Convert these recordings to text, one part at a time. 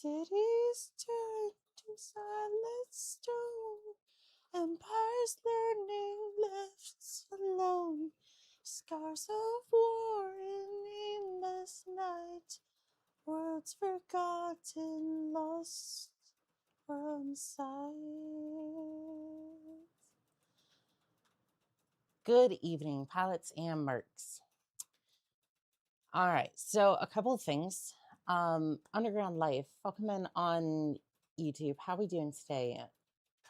Cities turn to silent stone, empires learning left alone, scars of war in nameless night, words forgotten, lost from sight. Good evening, pilots and mercs. All right, so a couple of things. Underground Life, welcome in on YouTube. How are we doing today?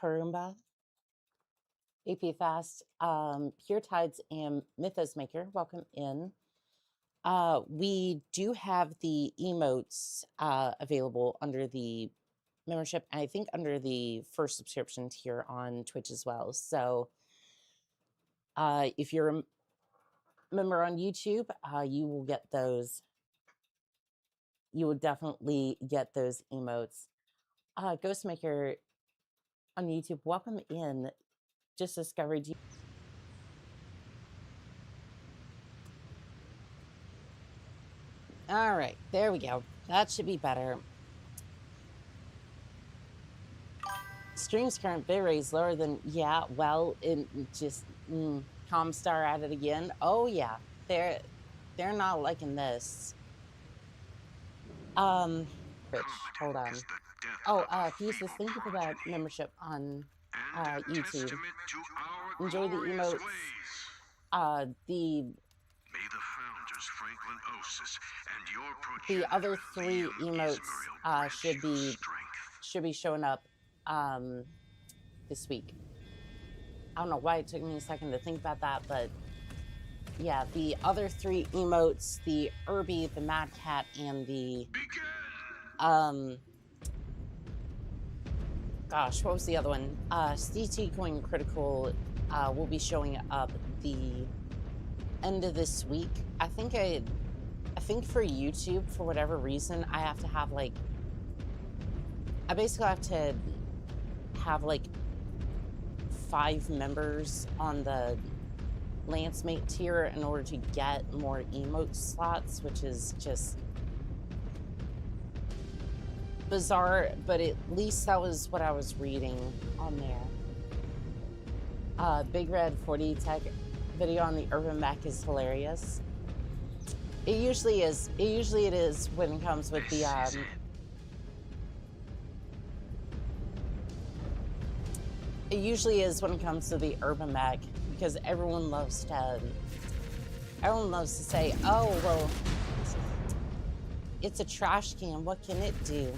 Karumba, AP Fast, Pure Tides, and Mythos Maker, welcome in. We do have the emotes available under the membership, and I think under the first subscription tier on Twitch as well. So if you're a member on YouTube, you will get those. You will definitely get those emotes. Ghostmaker on YouTube, welcome in. Just discovered you. All right, there we go. That should be better. Stream's current bitrate is lower than, yeah, well, it just, Comstar at it again. Oh yeah, they're not liking this. Rich, hold on. Oh, Pieces, thank you for that membership on YouTube. Enjoy the emotes. The other three emotes should be showing up this week. I don't know why it took me a second to think about that, but yeah, the other three emotes, the Irby, the Mad Cat, and the gosh, what was the other one? CT going critical will be showing up the end of this week. I think for YouTube, for whatever reason, I have to have like, I basically have to have like 5 members on the Lancemate tier in order to get more emote slots, which is just bizarre, but at least that was what I was reading on there. Big Red 4D Tech video on the Urban Mech is hilarious. It usually is. It is when it comes with the it usually is when it comes to the Urban Mech, because everyone loves to say, oh well, it's a trash can, what can it do?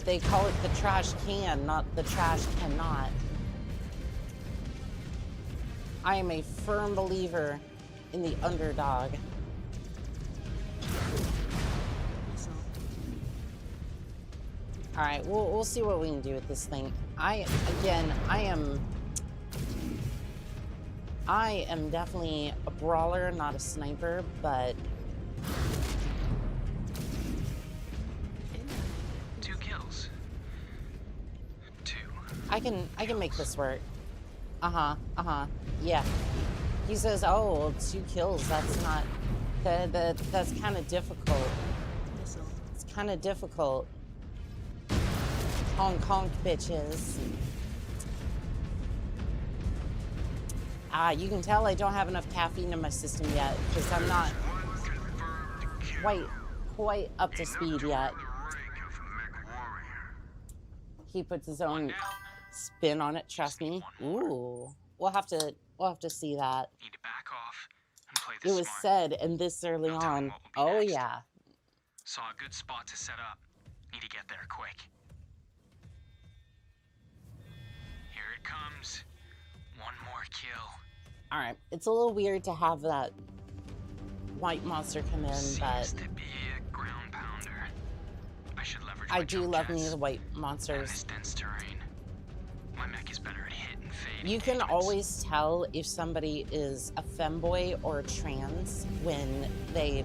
They call it the trash can, not the trash cannot. I am a firm believer in the underdog. All right, we'll see what we can do with this thing. I am definitely a brawler, not a sniper, but 2 kills. 2. I can make this work. Yeah. He says, "Oh, 2 kills. That's not that's kind of difficult. It's kind of difficult." Honk honk, bitches. You can tell I don't have enough caffeine in my system yet, because I'm not quite up to speed yet. He puts his own spin on it, trust me. Ooh. We'll have to see that. Need to back off and play this It was smart. said, and this early on. Oh next. yeah. Saw a good spot to set up. Need to get there quick. Here it comes. One more kill. All right, it's a little weird to have that white monster come in, but Seems to be a ground pounder. I should leverage I my do jump love me jets the white and monsters. this dense terrain. My mech is better at hit and fade. You can engagements. always tell if somebody is a femboy or a trans when they...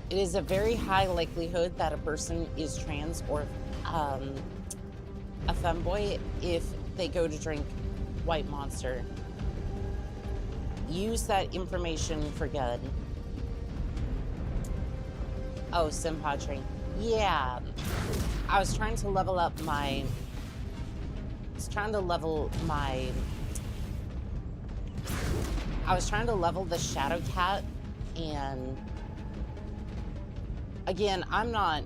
It is a very high likelihood that a person is trans or a femboy if they go to drink white monster. Use that information for good. Oh, sim Patron. Yeah. I was trying to level up my... I was trying to level the Shadow Cat, and again, I'm not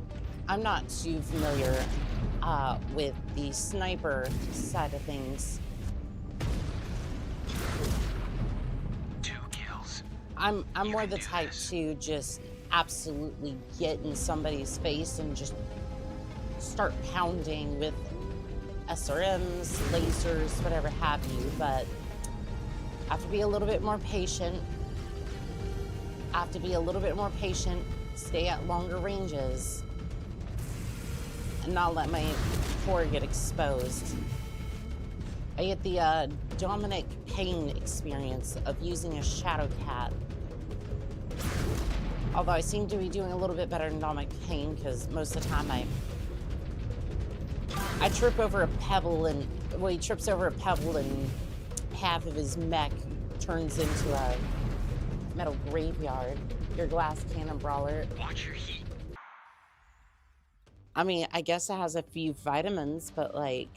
too familiar with the sniper side of things. 2 kills. I'm more the type to just absolutely get in somebody's face and just start pounding with SRMs, lasers, whatever have you, but I have to be a little bit more patient. Stay at longer ranges, and not let my core get exposed. I get the Dominic Payne experience of using a Shadow Cat. Although I seem to be doing a little bit better than Dominic Payne, because most of the time I trip over a pebble, and well, he trips over a pebble and half of his mech turns into a metal graveyard. Your glass cannon brawler. Watch your heat. I mean, I guess it has a few vitamins, but like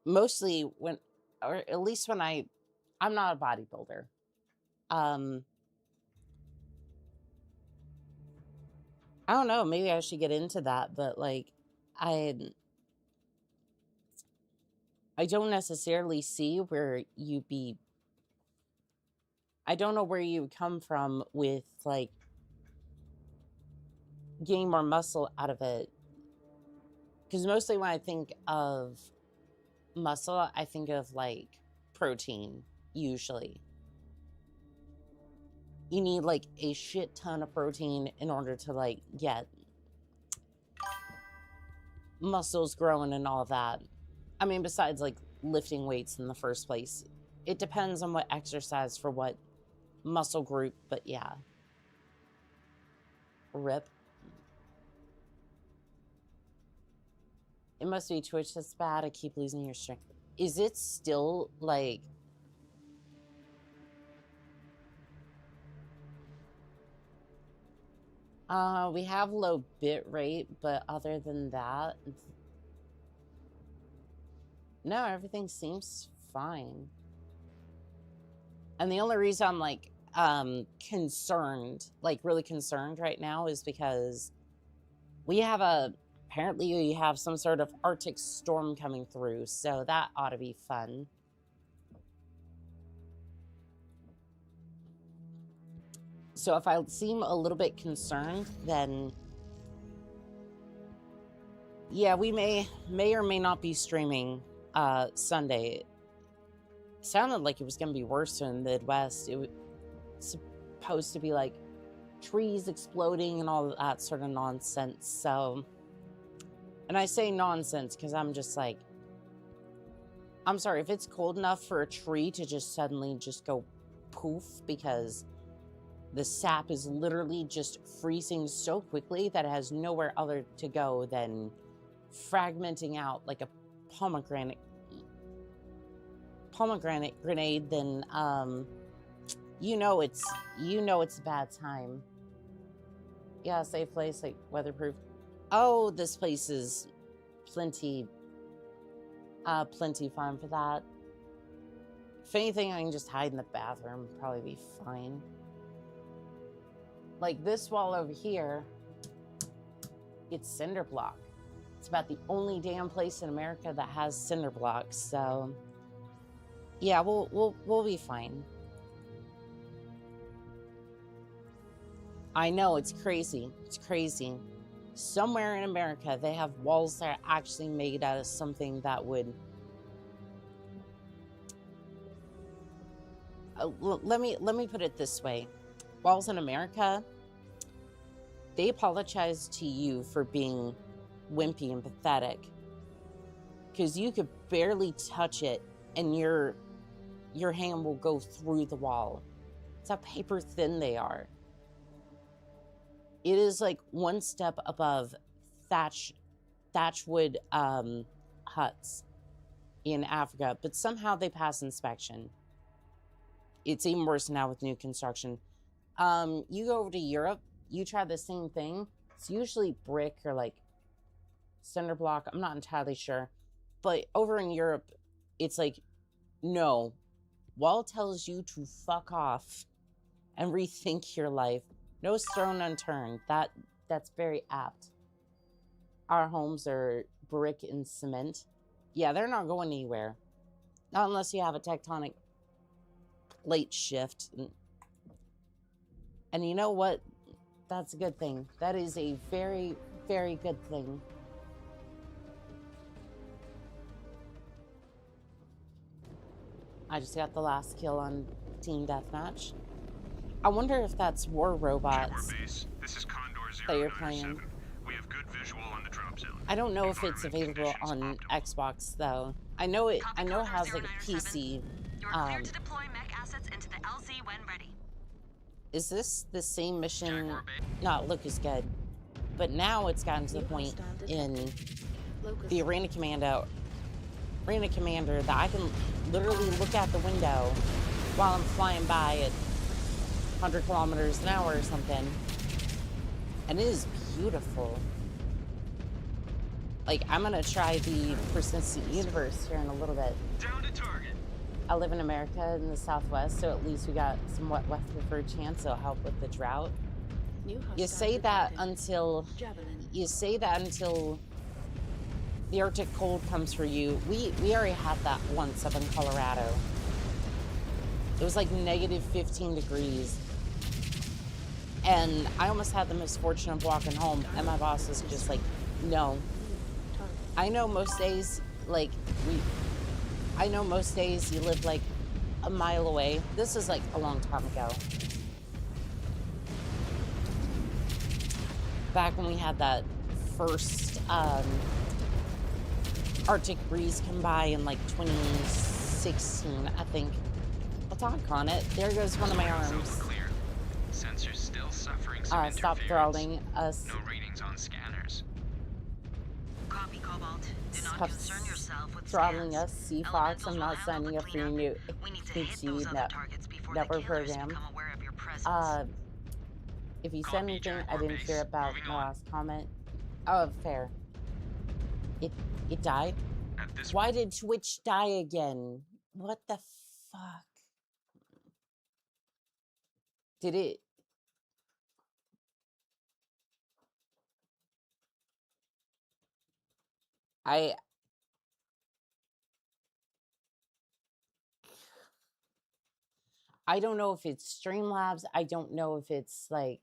mostly when, or at least when I'm not a bodybuilder. I don't know, maybe I should get into that, but like I don't necessarily see where I don't know where you would come from with like getting more muscle out of it. Because mostly when I think of muscle, I think of like protein, usually. You need like a shit ton of protein in order to like get muscles growing and all of that. I mean, besides like lifting weights in the first place. It depends on what exercise for what muscle group, but yeah. RIP. It must be Twitch that's bad. I keep losing your strength. Is it still like... we have low bit rate, but other than that, no, everything seems fine. And the only reason I'm like concerned, like really concerned right now, is because we have apparently we have some sort of Arctic storm coming through, so that ought to be fun. So if I seem a little bit concerned, then yeah, we may or may not be streaming Sunday. It sounded like it was going to be worse in the Midwest. It was supposed to be like trees exploding and all of that sort of nonsense. So, and I say nonsense because I'm just like, I'm sorry, if it's cold enough for a tree to just suddenly just go poof because the sap is literally just freezing so quickly that it has nowhere other to go than fragmenting out like a pomegranate grenade, then you know it's a bad time. Yeah, safe place, like weatherproof. Oh, this place is plenty fun for that. If anything, I can just hide in the bathroom, probably be fine. Like this wall over here, it's cinder block. It's about the only damn place in America that has cinder blocks, so yeah, we'll be fine. I know, it's crazy. It's crazy. Somewhere in America, they have walls that are actually made out of something that would... let me put it this way. Walls in America, they apologize to you for being wimpy and pathetic. Because you could barely touch it and your hand will go through the wall. It's how paper thin they are. It is like one step above thatchwood huts in Africa, but somehow they pass inspection. It's even worse now with new construction. You go over to Europe, you try the same thing. It's usually brick or like cinder block. I'm not entirely sure. But over in Europe, it's like, no. Wall tells you to fuck off and rethink your life. No stone unturned. That's very apt. Our homes are brick and cement. Yeah, they're not going anywhere. Not unless you have a tectonic plate shift. And you know what? That's a good thing. That is a very, very good thing. I just got the last kill on Team Deathmatch. I wonder if that's War Robots This is Condor that you're playing. We have good visual on the drop zone. I don't know if it's available on Xbox though. I know it has like a PC. You're cleared to deploy mech assets into the LZ when ready. Is this the same mission? No, look is good. But now it's gotten to the point in the Arena Commander that I can literally look out the window while I'm flying by at 100 kilometers an hour or something. And it is beautiful. Like, I'm gonna try the persistent universe here in a little bit. Down to target. I live in America in the Southwest, so at least we got some wet weather chance. It'll help with the drought. You say that until the Arctic cold comes for you. We already had that once up in Colorado. It was like negative 15 degrees. And I almost had the misfortune of walking home, and my boss was just like, no. I know most days, like, you live like a mile away. This is like a long time ago. Back when we had that first Arctic breeze come by in like 2016, I think. I'll talk on it. There goes one of my arms. Sensors still suffering some Stop interference. throttling us. No readings on scanners. Copy, Cobalt. Do not Stop concern yourself with throttling scans. us. See, Fox, I'm not Elementals will signing handle up the for your cleanup. new We need to hit those other targets before the network killers program. become aware of your presence. If you said Copy, anything I Jaguar didn't base. hear about Moving my on. last comment. Oh, fair. It died? At this Why did Twitch die again? What the fuck? Did it? I don't know if it's Streamlabs. I don't know if it's like,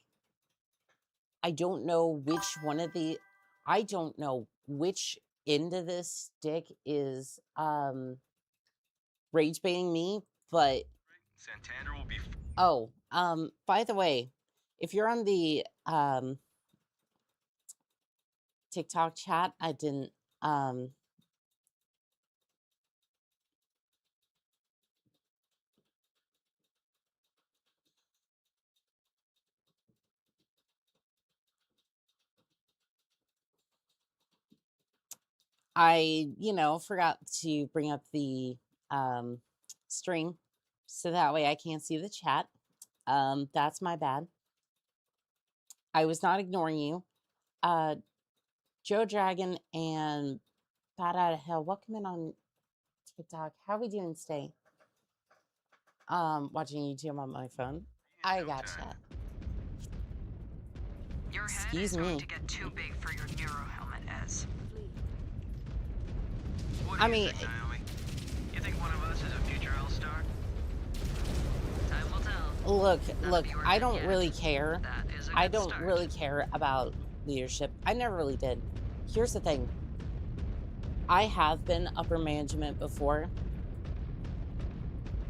I don't know which one of the, I don't know which end of this stick is rage baiting me, but Santander will be by the way, if you're on the TikTok chat, I didn't I, forgot to bring up the stream so that way I can't see the chat. That's my bad. I was not ignoring you. Joe Dragon and Bad Out of Hell, welcome in on TikTok. How are we doing today? Watching YouTube on my phone. I got chat. Your head Excuse is me. going to get too big for your neuro helmet, Ez. What I do you mean, think, Naomi? You think one of us is a future L-Star? Time will tell. Look, you are I dead don't yet. really care. That is a I good don't start. really care about leadership. I never really did. Here's the thing. I have been upper management before.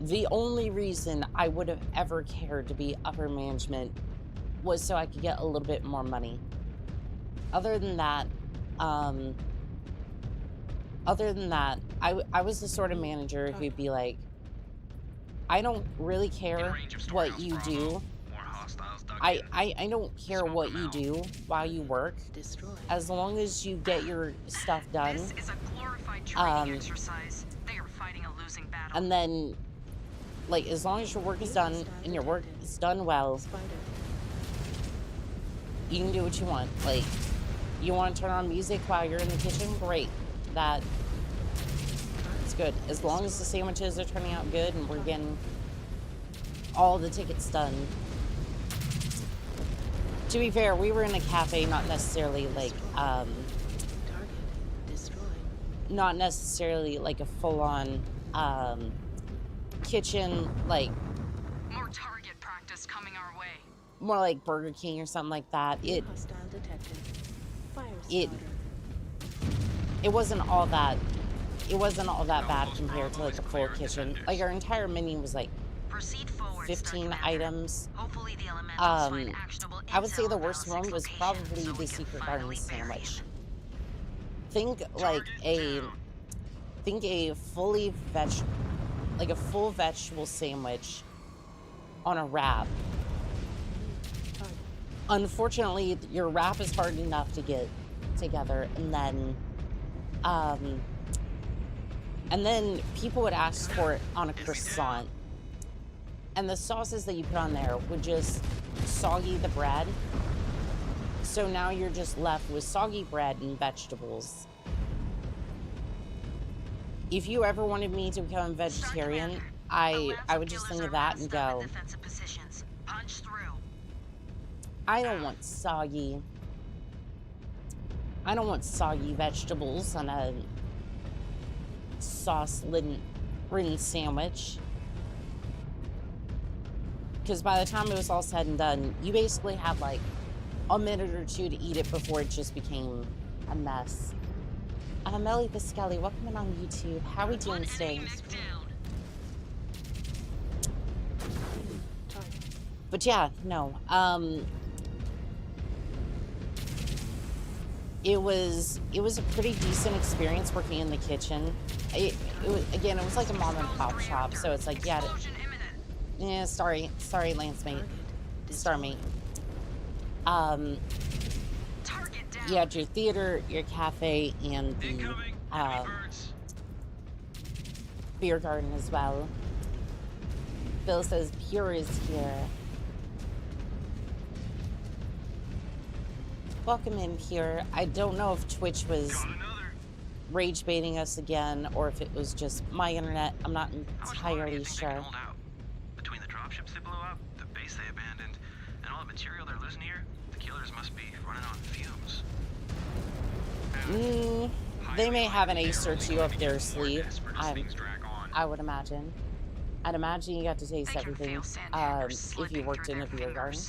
The only reason I would have ever cared to be upper management was so I could get a little bit more money. Other than that, I was the sort of manager who'd be like, I don't really care what you do. More hostiles dug I in. don't care Smoke what them you out. do while you work, as long as you get your stuff done. This is a glorified training exercise. They are fighting a losing battle. And then like, as long as your work is done and your work is done well, you can do what you want. Like, you want to turn on music while you're in the kitchen? Great. That's good. As long as the sandwiches are turning out good and we're getting all the tickets done. To be fair, we were in a cafe, not necessarily like, not necessarily like a full-on, kitchen, like... More target practice coming our way. More like Burger King or something like that. It wasn't all that... It wasn't all that bad compared to like a full kitchen. Like our entire menu was like 15 items. I would say the worst one was probably the Secret Garden sandwich. Think a fully like a full vegetable sandwich on a wrap. Unfortunately, your wrap is hard enough to get together, and then people would ask for it on a croissant. And the sauces that you put on there would just soggy the bread. So now you're just left with soggy bread and vegetables. If you ever wanted me to become a vegetarian, I would just think of that and go, I don't want soggy vegetables on a sauce-ridden sandwich. Because by the time it was all said and done, you basically had like a minute or two to eat it before it just became a mess. Melly Biskelly, welcome in on YouTube. How are we doing today? But yeah, no. It was a pretty decent experience working in the kitchen. It was like a mom and pop shop, so it's like, yeah, sorry, Lance mate, Star mate. You had your theater, your cafe, and the beer garden as well. Bill says Pure is here. Welcome in, Pure. I don't know if Twitch was rage baiting us again or if it was just my internet. I'm not entirely sure. Between the dropships they blew up, the base they abandoned, and all the material they're losing here, the killers must be running on fumes. They may have an ace or two up their sleeve. I would imagine. I'd imagine you got to taste everything if you worked in a beer garden.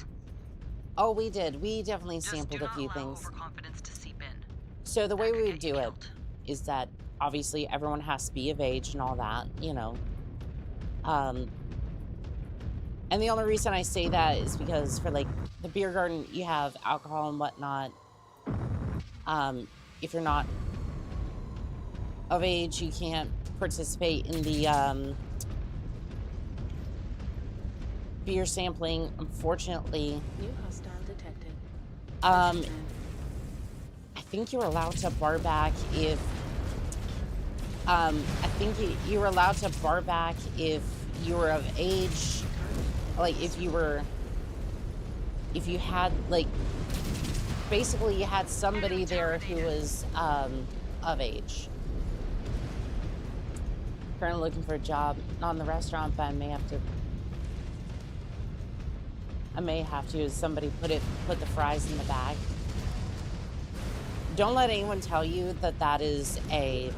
Oh, we did. We definitely sampled a few things. So the way we would do it is that obviously everyone has to be of age and all that, you know. And the only reason I say that is because for like the beer garden, you have alcohol and whatnot. If you're not of age, you can't participate in the beer sampling, unfortunately. New hostile detected. I think you were allowed to bar back if I think you were allowed to bar back if you were of age, like if you had like basically you had somebody there who was of age. Currently looking for a job, not in the restaurant, but I may have to as somebody put the fries in the bag. Don't let anyone tell you that that is a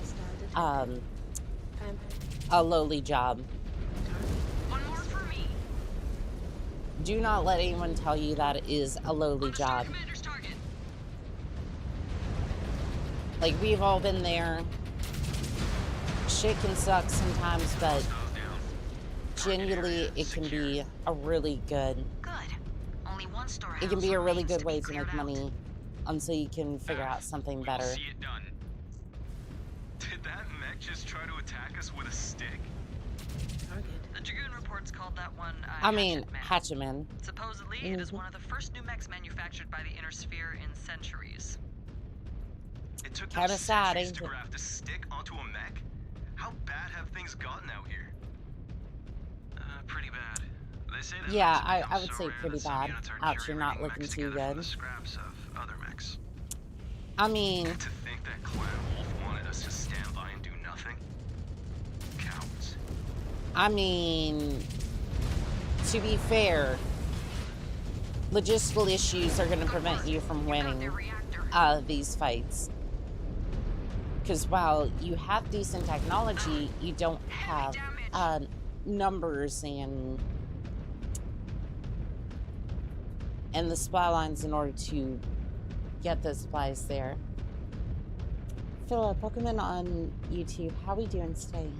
lowly job. One more for me. Do not let anyone tell you that it is a lowly job. Like, we've all been there. Shit can suck sometimes, but genuinely it can be a really good... It can be a really good way to make money until you can figure out something better. See it done. Did that mech just try to attack us with a stick? The Dragoon reports called that one Hatcheman. Supposedly, it is one of the first new mechs manufactured by the Inner Sphere in centuries. It took them centuries to graft a stick onto a mech? How bad have things gotten out here? pretty bad. They say that Yeah, mechs have I become would so say rare pretty that some bad. units are Ouch, you're not jury-rigging looking mechs too together from good. the scraps of other mechs. I mean, To think that Clan Wolf wanted us to stand by and do nothing? Cowards. To be fair, logistical issues are going to prevent you from winning these fights. Because while you have decent technology, you don't have numbers and the supply lines in order to get the supplies there. Philip, welcome in on YouTube. How we doing today?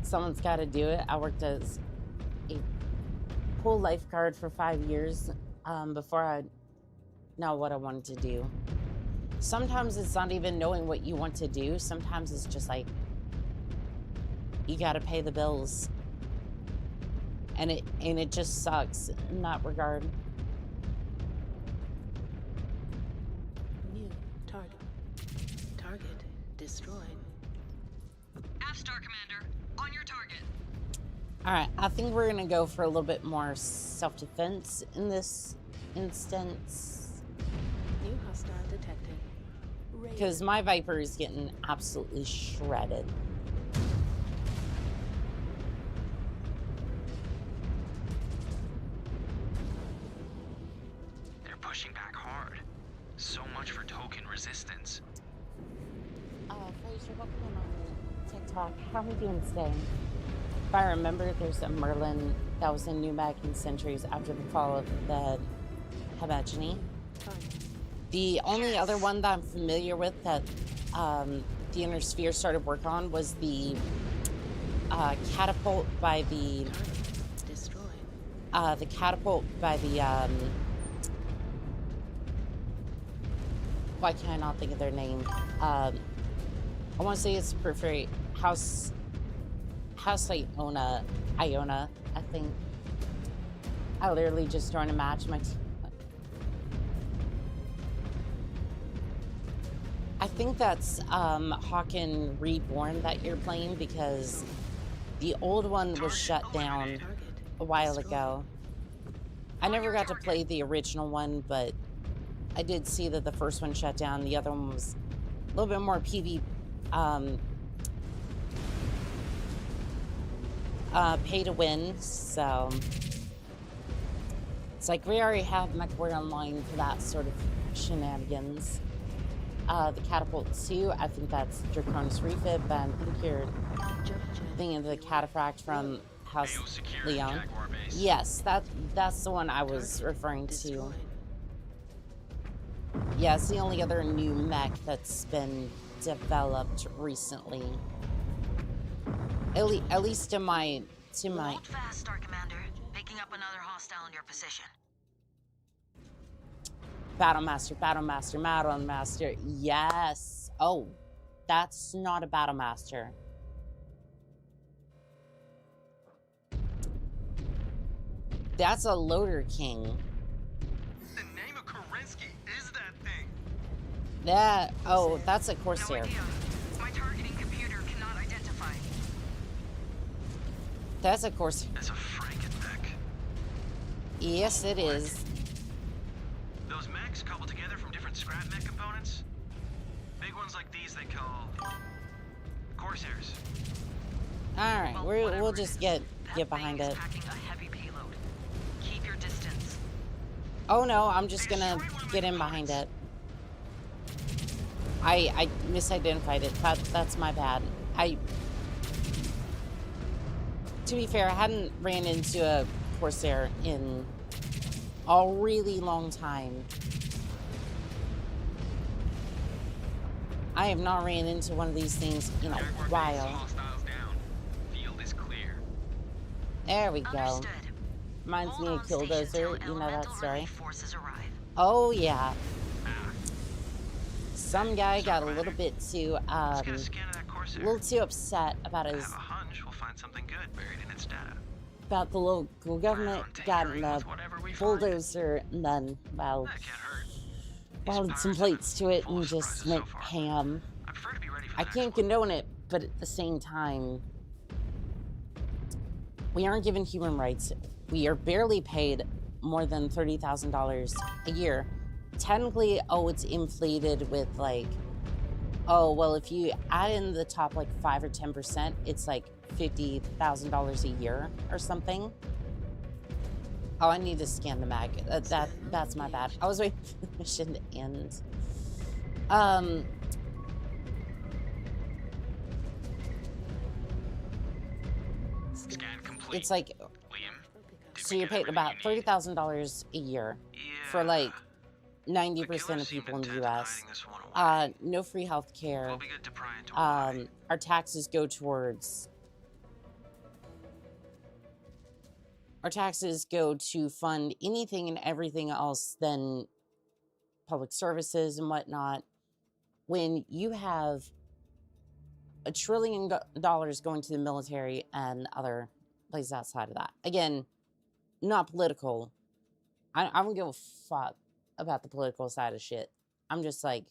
Someone's got to do it. I worked as a pool lifeguard for 5 years before I know what I wanted to do. Sometimes it's not even knowing what you want to do. Sometimes it's just like, you got to pay the bills. And it just sucks in that regard. New target. Target destroyed. F-Star Commander, on your target. All right, I think we're gonna go for a little bit more self-defense in this instance. New hostile detected. Because my Viper is getting absolutely shredded. They're pushing back hard. So much for token resistance. Fraser, welcome in on TikTok. How are we doing today? If I remember, there's a Merlin that was in New Mech in centuries after the fall of the Habagini. The only other one that I'm familiar with that the Inner Sphere started work on was the catapult by the why can I not think of their name? I want to say it's Periphery House Iona, I think. I literally just joined a match. I think that's Hawken Reborn that you're playing, because the old one was shut down a while ago. I never got to play the original one, but I did see that the first one shut down. The other one was a little bit more PV, pay to win, so it's like we already have MechWarrior online for that sort of shenanigans. The Catapult 2, I think that's Draconis Refit, but I think you're thinking of the Cataphract from House Leon. Yes, that's the one I was referring to. Yeah, it's the only other new mech that's been developed recently. At least to my. Hold fast, Star Commander. Picking up another hostile in your position. Battlemaster, Battlemaster, Battlemaster. Yes. Oh, that's not a Battlemaster. That's a Loader King. The name of Kerensky is that thing. That's a Corsair. No idea. My targeting computer cannot identify. That's a Corsair. That's a Franken-mech. Yes, it is. Those mechs cobbled together from different scrap mech components? Big ones like these they call Corsairs. All right, Well, we'll just get behind it. Packing a heavy payload. Keep your distance. Oh no, I'm just gonna get in behind it. I misidentified it. That's my bad. To be fair, I hadn't ran into a Corsair in a really long time. I have not ran into one of these things in a while. Field is clear. There we go. Understood. Reminds me Hold of on station Killdozer. till You know that elemental story. relief forces arrive. Oh yeah. Ah, Some guy got a little bit too let's get a scan of that a Corsair. little too upset about I his have a hunch we'll find something good buried in its data. about the local government getting a bulldozer and then, well, That can't hurt. welded some plates to it and just went ham. I prefer to be ready for I the can't next one. condone it, but at the same time, We aren't given human rights. We are barely paid more than $30,000 a year. Technically, oh, it's inflated with like, oh, well, if you add in the top like 5 or 10%, it's like $50,000 a year or something. Oh, I need to scan the mag. That's my bad. I was waiting for the mission to end. Scan complete. It's like, Liam, did so we you're get paid about everything you need? $30,000 a year for Yeah. like The 90% killers of seem people in the intent on US. hiding this one away. No free health care. We'll be good to pry into a lie. Our taxes go towards... Our taxes go to fund anything and everything else than public services and whatnot. When you have $1 trillion going to the military and other places outside of that. Again, not political. I don't give a fuck about the political side of shit. I'm just like,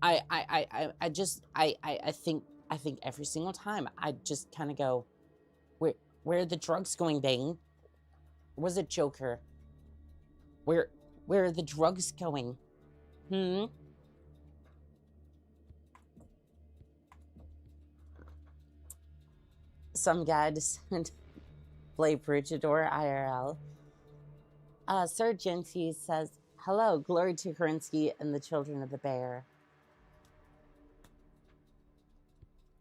I think every single time I just kind of go, where are the drugs going, Bane? Or was it Joker? Where are the drugs going? Some guy decided to play Bridgetore IRL. Sir Genty says, hello, glory to Kerensky and the children of the bear.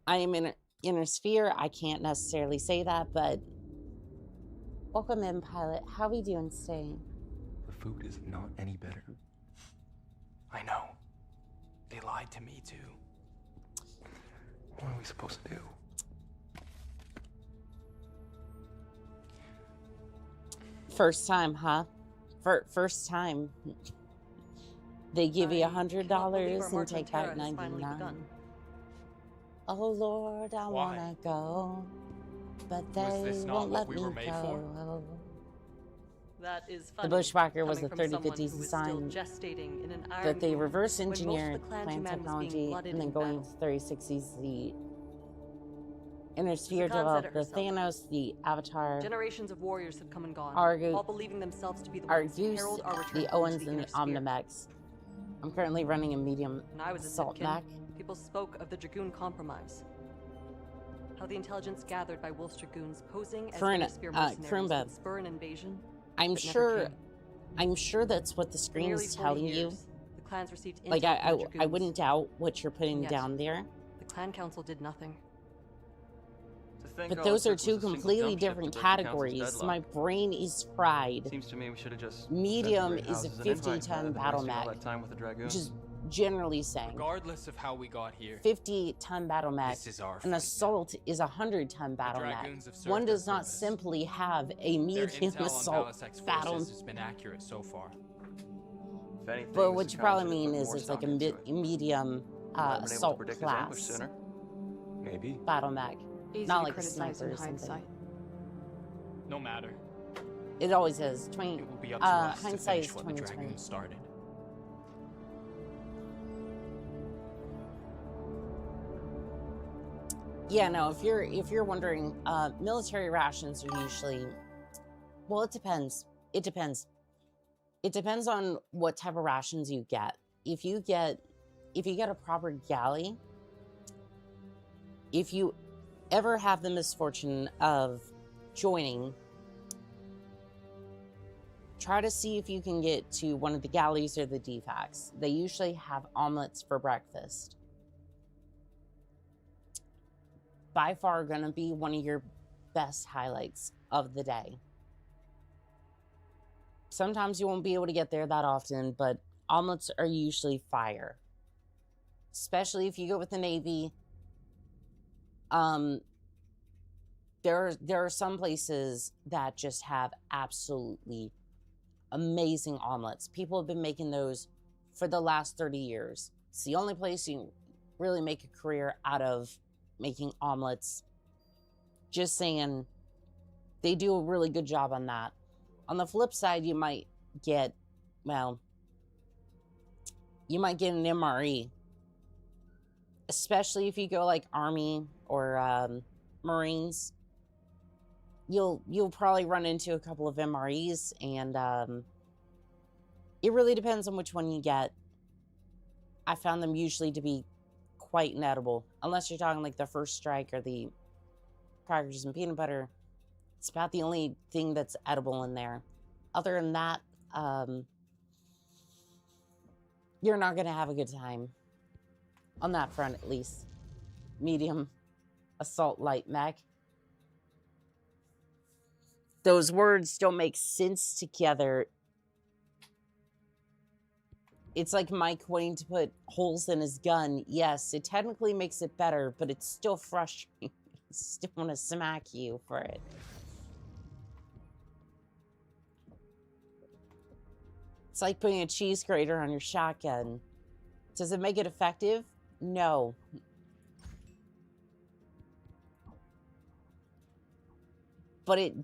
I am in inner sphere. I can't necessarily say that, but welcome in, pilot. How are we doing today? The food is not any better. I know. They lied to me too. What are we supposed to do? First time, huh? First time. They give you $100 and take back 99. Oh Lord, I wanna go, but they won't let me go. That is The funny, Bushwhacker was coming the from someone 3050s who is still design gestating in an that iron they womb reverse when most of engineered the clan plant human was being technology blooded and then in going battle. to 3060s. The Inner Sphere Khan said developed it the herself. Thanos, the Avatar, Generations of warriors have come and gone, Argus, all believing themselves to be the ones who Argus, herald our return the home to Owens, the and inner the sphere. Omnimex. I'm currently running a medium When I was a assault Sipkin, mech. people spoke of the Dragoon Compromise. How the intelligence gathered by Wolf's Dragoons posing as inner sphere mercenaries Kroonba. would spur an invasion. I'm but never sure. came. I'm sure that's what the For nearly screen's 40 telling you. years, the clans received Like intel from the I Dragoons, wouldn't doubt what you're putting Yes. down there. The clan council did nothing. But those are two completely different categories. My brain is fried. Seems to me we should have just Medium is a 50-ton battle mech, which is generally saying Regardless of how we got here, 50-ton battle mech. this is our An fight assault is a 100-ton battle mech. Dragoons have served One their does not purpose. simply have a now. Their medium intel on assault Balasak's battle. forces has been accurate so far. But what you probably mean is it's like a medium assault class Maybe. battle mech, Easy not to like a criticize sniper in or something. hindsight. No matter. It always is. 20. It will be up to us to Hindsight finish is what the 2020. Dragoons started. Yeah, no. If you're wondering, military rations are usually, well, it depends. It depends. It depends on what type of rations you get. If you get a proper galley, if you ever have the misfortune of joining, try to see if you can get to one of the galleys or the defects. They usually have omelets for breakfast. By far gonna be one of your best highlights of the day. Sometimes you won't be able to get there that often, but omelets are usually fire. Especially if you go with the Navy. There are some places that just have absolutely amazing omelets. People have been making those for the last 30 years. It's the only place you can really make a career out of making omelets. Just saying, they do a really good job on that. On the flip side, you might get, well, you might get an MRE. especially if you go like Army or Marines, you'll probably run into a couple of MREs, and it really depends on which one you get. I found them usually to be quite inedible, unless you're talking like the First Strike or the crackers and peanut butter. It's about the only thing that's edible in there. Other than that, you're not going to have a good time. On that front, at least. Medium, assault, light mech. Those words don't make sense together. It's like Mike wanting to put holes in his gun. Yes, it technically makes it better, but it's still frustrating. I still want to smack you for it. It's like putting a cheese grater on your shotgun. Does it make it effective? No. But it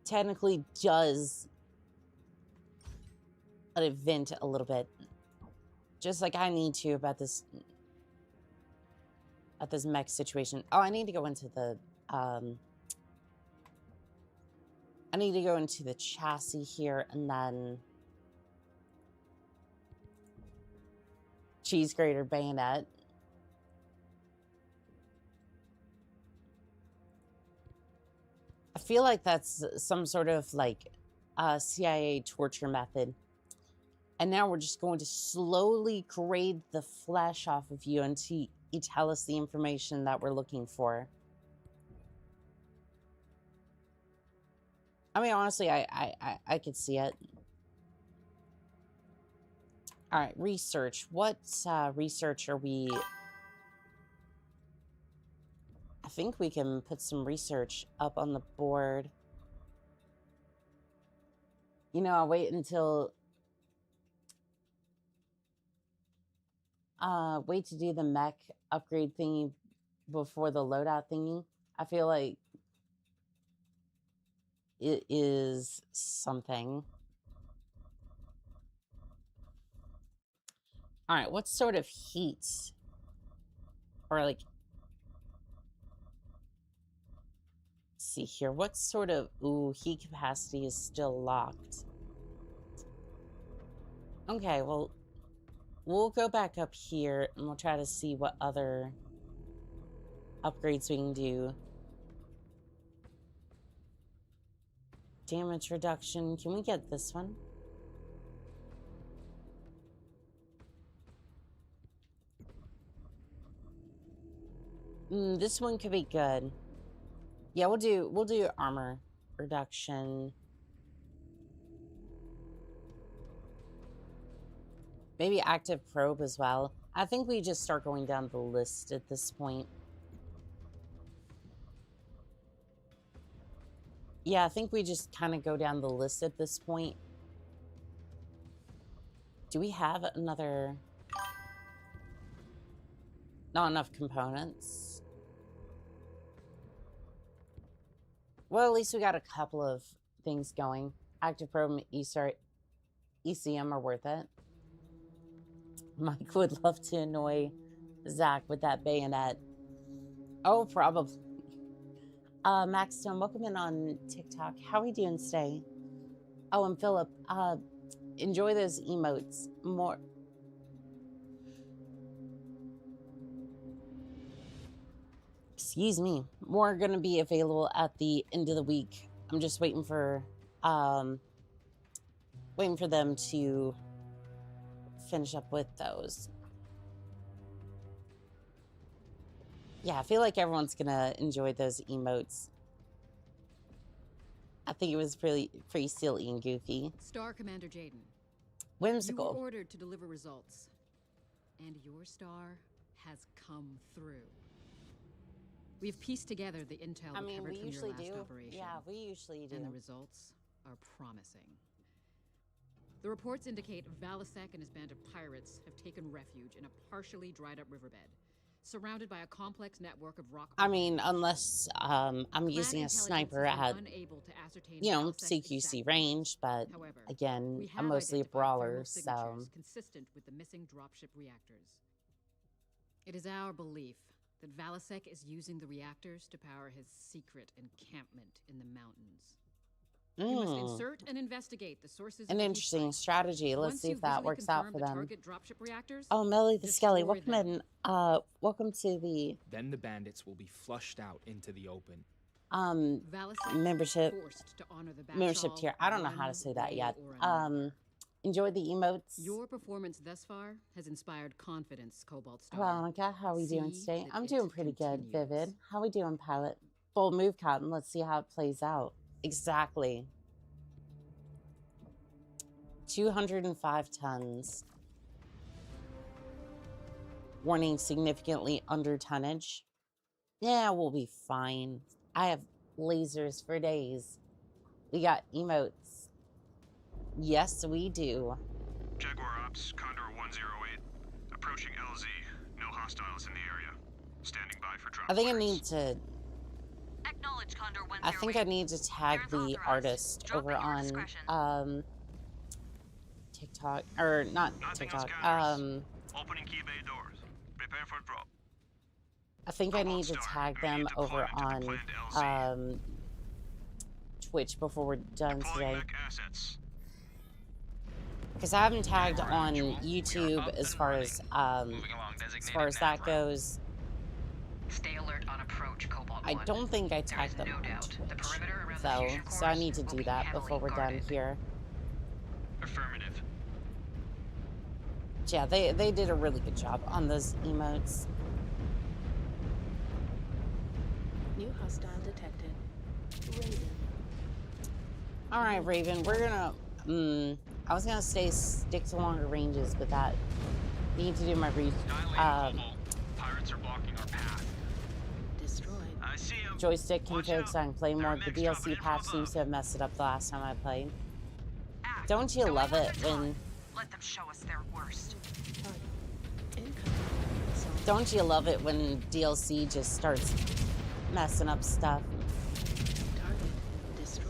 technically does let it vent a little bit. Just like I need to about this at this mech situation. Oh, I need to go into the I need to go into the chassis here, and then cheese grater bayonet. I feel like that's some sort of like CIA torture method. And now we're just going to slowly grade the flesh off of you until you tell us the information that we're looking for. I mean, honestly, I could see it. All right, research. What research are we... I think we can put some research up on the board. You know, I'll wait until... wait to do the mech upgrade thingy before the loadout thingy. I feel like it is something. All right, what sort of heat or like, let's see here, what sort of, ooh, heat capacity is still locked. Okay, well, we'll go back up here and we'll try to see what other upgrades we can do. Damage reduction. Can we get this one? This one could be good. Yeah, we'll do armor reduction. Maybe active probe as well. I think we just start going down the list at this point. Yeah, I think we just kind of go down the list at this point. Do we have another... Not enough components. Well, at least we got a couple of things going. Active probe and ECM are worth it. Mike would love to annoy Zach with that bayonet. Oh, probably. Maxstone, welcome in on TikTok. How are we doing today? Oh, and Philip, enjoy those emotes. More. Excuse me. More are going to be available at the end of the week. I'm just waiting for them to finish up with those. Yeah, I feel like everyone's gonna enjoy those emotes. I think it was pretty silly and goofy. Star Commander Jaden. Whimsical. You were ordered to deliver results, and your star has come through. We've pieced together the intel I mean, recovered we from usually your last do. operation. Yeah, we usually do. And the results are promising. The reports indicate Valisek and his band of pirates have taken refuge in a partially dried up riverbed, surrounded by a complex network of rock. I mean, unless I'm using a sniper at, you know, CQC range, but however, again, I'm mostly a brawler, so consistent with the missing dropship reactors. It is our belief that Valasek is using the reactors to power his secret encampment in the mountains. You must insert and investigate the sources. An of the interesting heat strategy. Let's Once see if you've that visually works out confirmed for the them. target dropship reactors, Oh, Melly the Skelly, destroy welcome them. in. Welcome to the Then the bandits will be flushed out into the open. Valasek membership forced to honor the membership Batchal tier. I don't know how to one say that way yet. or another. Enjoy the emotes. Your performance thus far has inspired confidence, Cobalt Star. Well, Monica, how are we doing See today? that I'm it doing pretty good, continues. Vivid. How we doing, Pilot? Bold move, Cotton. Let's see how it plays out. Exactly. 205 tons. Warning, significantly under tonnage. Yeah, we'll be fine. I have lasers for days. We got emotes. Yes, we do. Jaguar Ops, Condor 108. Approaching LZ. No hostiles in the area. Standing by for drop. I think I orders. need to. Acknowledge Condor 108. I think I need to tag the Clearance authorized. artist Drop over at your on discretion. TikTok or not Nothing on TikTok. scanners. Opening key bay doors. Prepare for drop. I think I need to Cobalt Star, tag them immediate over deployment to the on planned LZ. Twitch before we're done Deploying today. mech assets. Because I haven't tagged on YouTube as far as that goes. Stay alert on approach, Cobalt I 1. don't think I There is tagged them no on doubt the Twitch, perimeter around the though, fusion so I cores need to will do be that heavily before we're done guarded. here. Affirmative. Yeah, they did a really good job on those emotes. New hostile detected. Raven. All right, Raven, we're gonna. I was gonna stick to longer ranges, but that need to do my Pirates are blocking our path. Destroyed. I see him. joystick Watch config out. so I can play There more. are The mechs DLC dropping in patch from seems to above. have messed it up the last time I played. Act. Don't you Going love on it the top. when? Let them show us their worst. Target. Incoming. Assault. Don't you love it when DLC just starts messing up stuff? Target destroyed.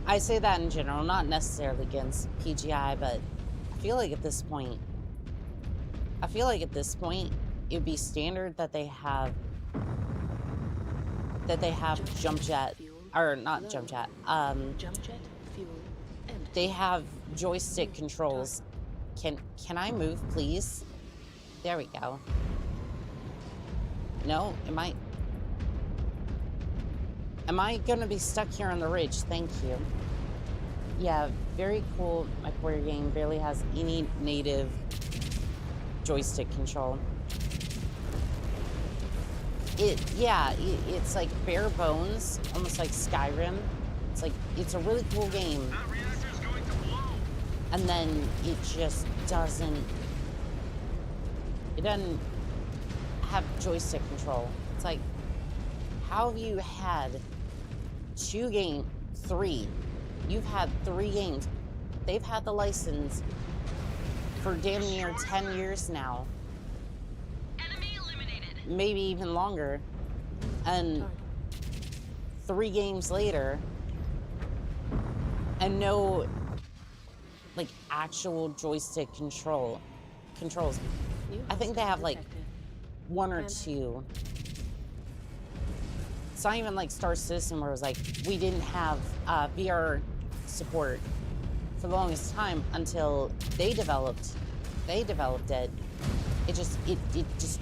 I say that in general, not necessarily against PGI, but I feel like at this point, it'd be standard that they have jump jet, or not jump jet. Jump jet fuel empty. They have joystick controls. Can I move, please? There we go. No, am I gonna be stuck here on the ridge? Thank you. Yeah, very cool. MechWarrior game barely has any native joystick control. It's like bare bones, almost like Skyrim. It's a really cool game, That reactor's going to blow. and then it just doesn't have joystick control. It's like, how have you had three? You've had 3 games. They've had the license for damn near 10 years now, Enemy eliminated. maybe even longer. And Target. 3 games later, and no, like, actual joystick controls. New I think they hostile have, like, detected. 1 or And- 2. It's not even like Star Citizen where it was like, we didn't have VR support for the longest time until they developed it. It just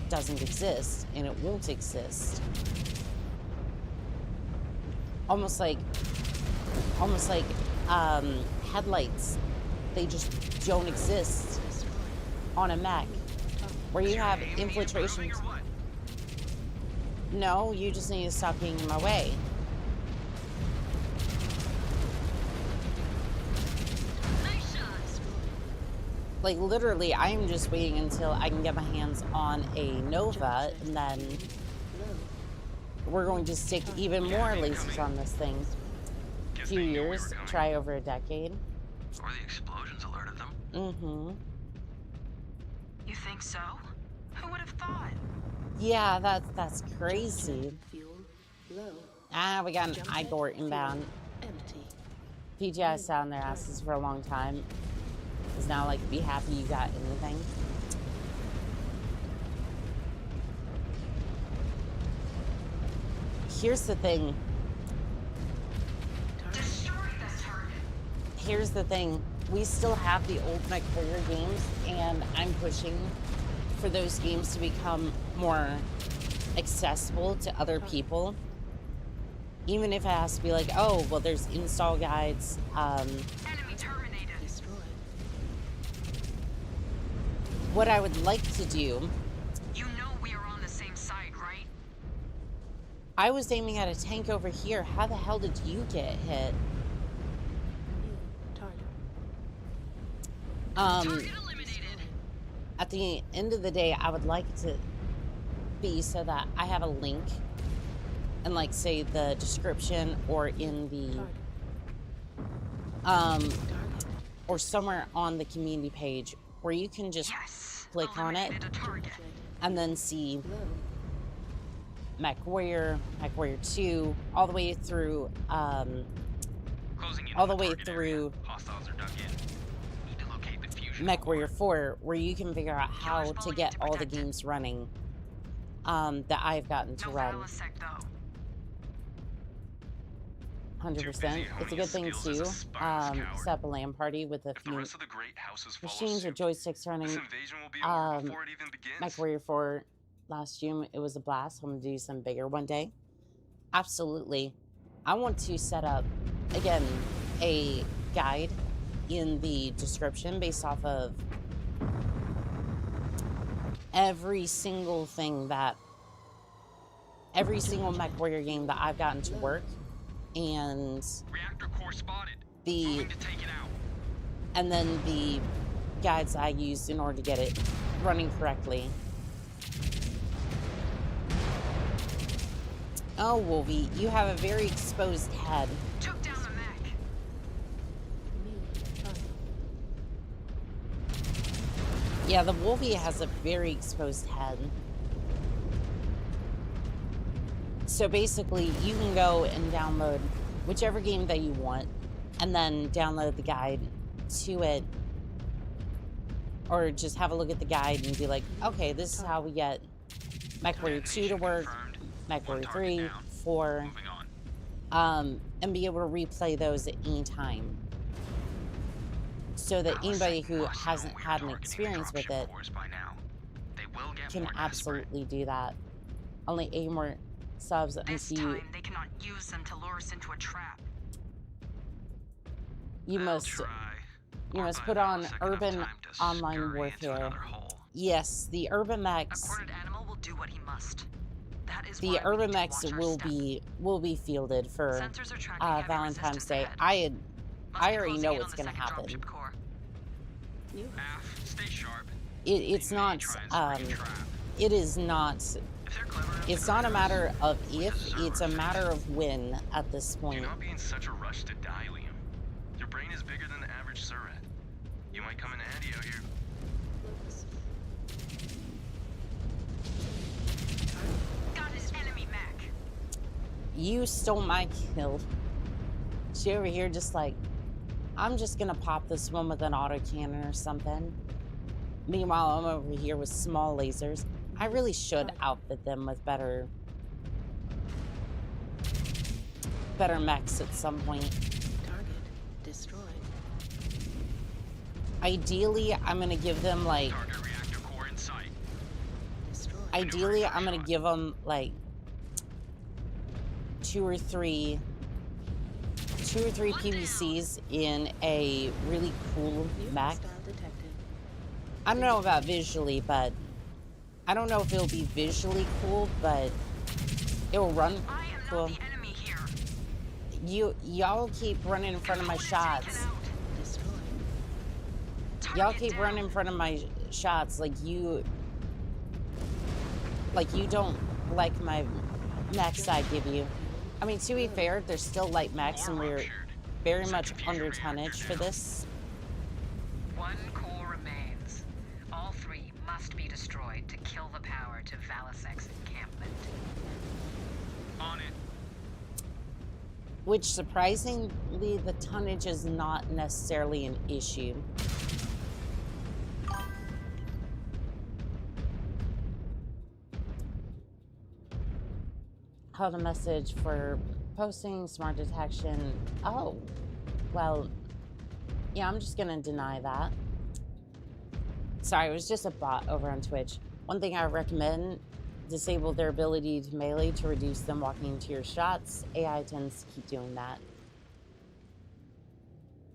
doesn't exist, and it won't exist. Almost like headlights. They just don't exist Destroyed. on a mech. Where you have Aiming and infiltration. improving or what? No, you just need to stop being in my way. Nice shot. Like, literally, I am just waiting until I can get my hands on a Nova, and then we're going to stick even more lasers on this thing. A Guess few they knew we were years, coming. try over a decade. Or the explosions alerted them. Mm-hmm. You think so? Who would have thought? Yeah, that's crazy. Fuel low. Ah, we got an Igor inbound. Empty. PGI sat on their asses for a long time. Is now like, be happy you got anything. here's the thing. Destroy this target. Here's the thing. We still have the old MechWarrior games, and I'm pushing for those games to become more accessible to other people. Even if it has to be like, oh, well, there's install guides. Enemy terminated. Destroyed. What I would like to do, You know we are on the same side, right? I was aiming at a tank over here. How the hell did you get hit? New target. Target eliminated. At the end of the day, I would like to be so that I have a link and, like, say the description or in the Target. or somewhere on the community page where you can just Yes. click on it Eliminated a target. and then see Low. MechWarrior, MechWarrior 2, all the way through Closing in all on the way target area. through Hostiles are dug in. Need to locate the fusion MechWarrior 4, where you can figure out how Killer's to falling get into all the protected. games running that I've gotten to No run. Valasek, though. 100%. It's a good thing to set up a LAN party with a If the few rest of the great houses follow machines or suit, joysticks running. this invasion will be over before it even begins. MechWarrior 4 last June, it was a blast. I'm gonna do some bigger one day. Absolutely. I want to set up, again, a guide in the description based off of every single thing that, every single MechWarrior game that I've gotten to work, and Reactor core spotted. the, Moving to take it out. and then the guides I used in order to get it running correctly. Oh, Wolvie, you have a very exposed head. Took down the mech. New target. Yeah, the Wolvie has a very exposed head. So basically, you can go and download whichever game that you want, and then download the guide to it, or just have a look at the guide and be like, okay, this is how we get MechWarrior 2 to work, Confirmed. MechWarrior 3, 4, Moving on. and be able to replay those at any time. So that anybody who Must know hasn't we're had an targeting the experience with dropship it cores by now. They will get can more desperate. absolutely do that. Only 8 more subs This until time, they cannot use them to lure us into a trap. you I'll must try. you Or must buy put a on millisecond of urban time to online scurry into warfare. another hole. Yes, the urban A mechs. cornered animal will do what he must. That is The why we urban need to mechs watch our will step. be fielded for Sensors are tracking heavy Valentine's resistance Day. ahead. I Must be already closing know in what's on the gonna second happen. dropship core. New Af, stay sharp. It's They may not try and spring a trap. it is not If they're clever enough it's to not a hurt us, matter of we if, deserve it's a our fate. matter of when at this Do point. not be in such a rush to die, Liam. Your brain is bigger than the average Surat. You might come in handy out here. focus. Got his enemy mech. You stole my kill. She over here just like, I'm just gonna pop this one with an autocannon or something. Meanwhile, I'm over here with small lasers. I really should outfit them with better mechs at some point. Target destroyed. Ideally, I'm gonna give them like, Target reactor core in sight. Destroyed. ideally, I'm gonna give them like 2 or 3 PVCs in a really cool New mech. hostile detected. I don't know about visually, but I don't know if it'll be visually cool, but it'll run I am cool. not the enemy here. Y'all keep running in front of my Taken shots. out. Destroyed. Y'all Target keep down. running in front of my shots like you don't like my mechs I give you. I mean, to be fair, they're still light mechs and we're very much under tonnage for this. One core remains. All 3 must be destroyed to kill the power to Valasek's encampment. On it. Which, surprisingly, the tonnage is not necessarily an issue. Called a message for posting, smart detection. Oh, well, yeah, I'm just gonna deny that. Sorry, it was just a bot over on Twitch. One thing I recommend, disable their ability to melee to reduce them walking into your shots. AI tends to keep doing that.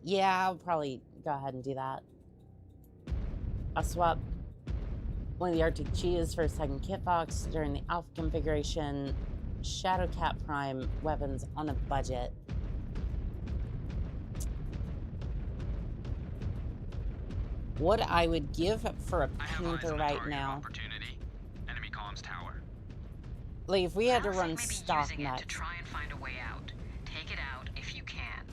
Yeah, I'll probably go ahead and do that. I'll swap one of the Arctic Cheetahs for a second kit box during the alpha configuration. Shadowcat Prime weapons on a budget. What I would give for a Panther right now. Enemy comms tower. Like if we had to Valsec run may be stock using it to mechs. try and find a way out. Take it out if you can.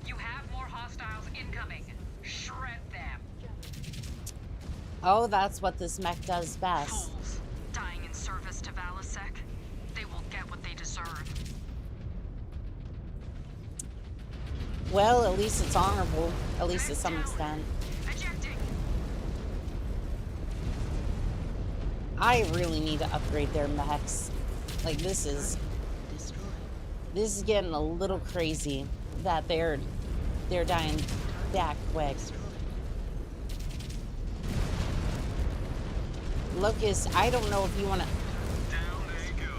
You have more hostiles incoming. Shred them. Oh, that's what this mech does best. Fools. Dying in service to Valsec. They will get what they deserve. Well, at least it's honorable, at least to some extent. Ejecting. I really need to upgrade their mechs. Like this is getting a little crazy that they're dying that quick. Locust, I don't know if you want to. Down they go.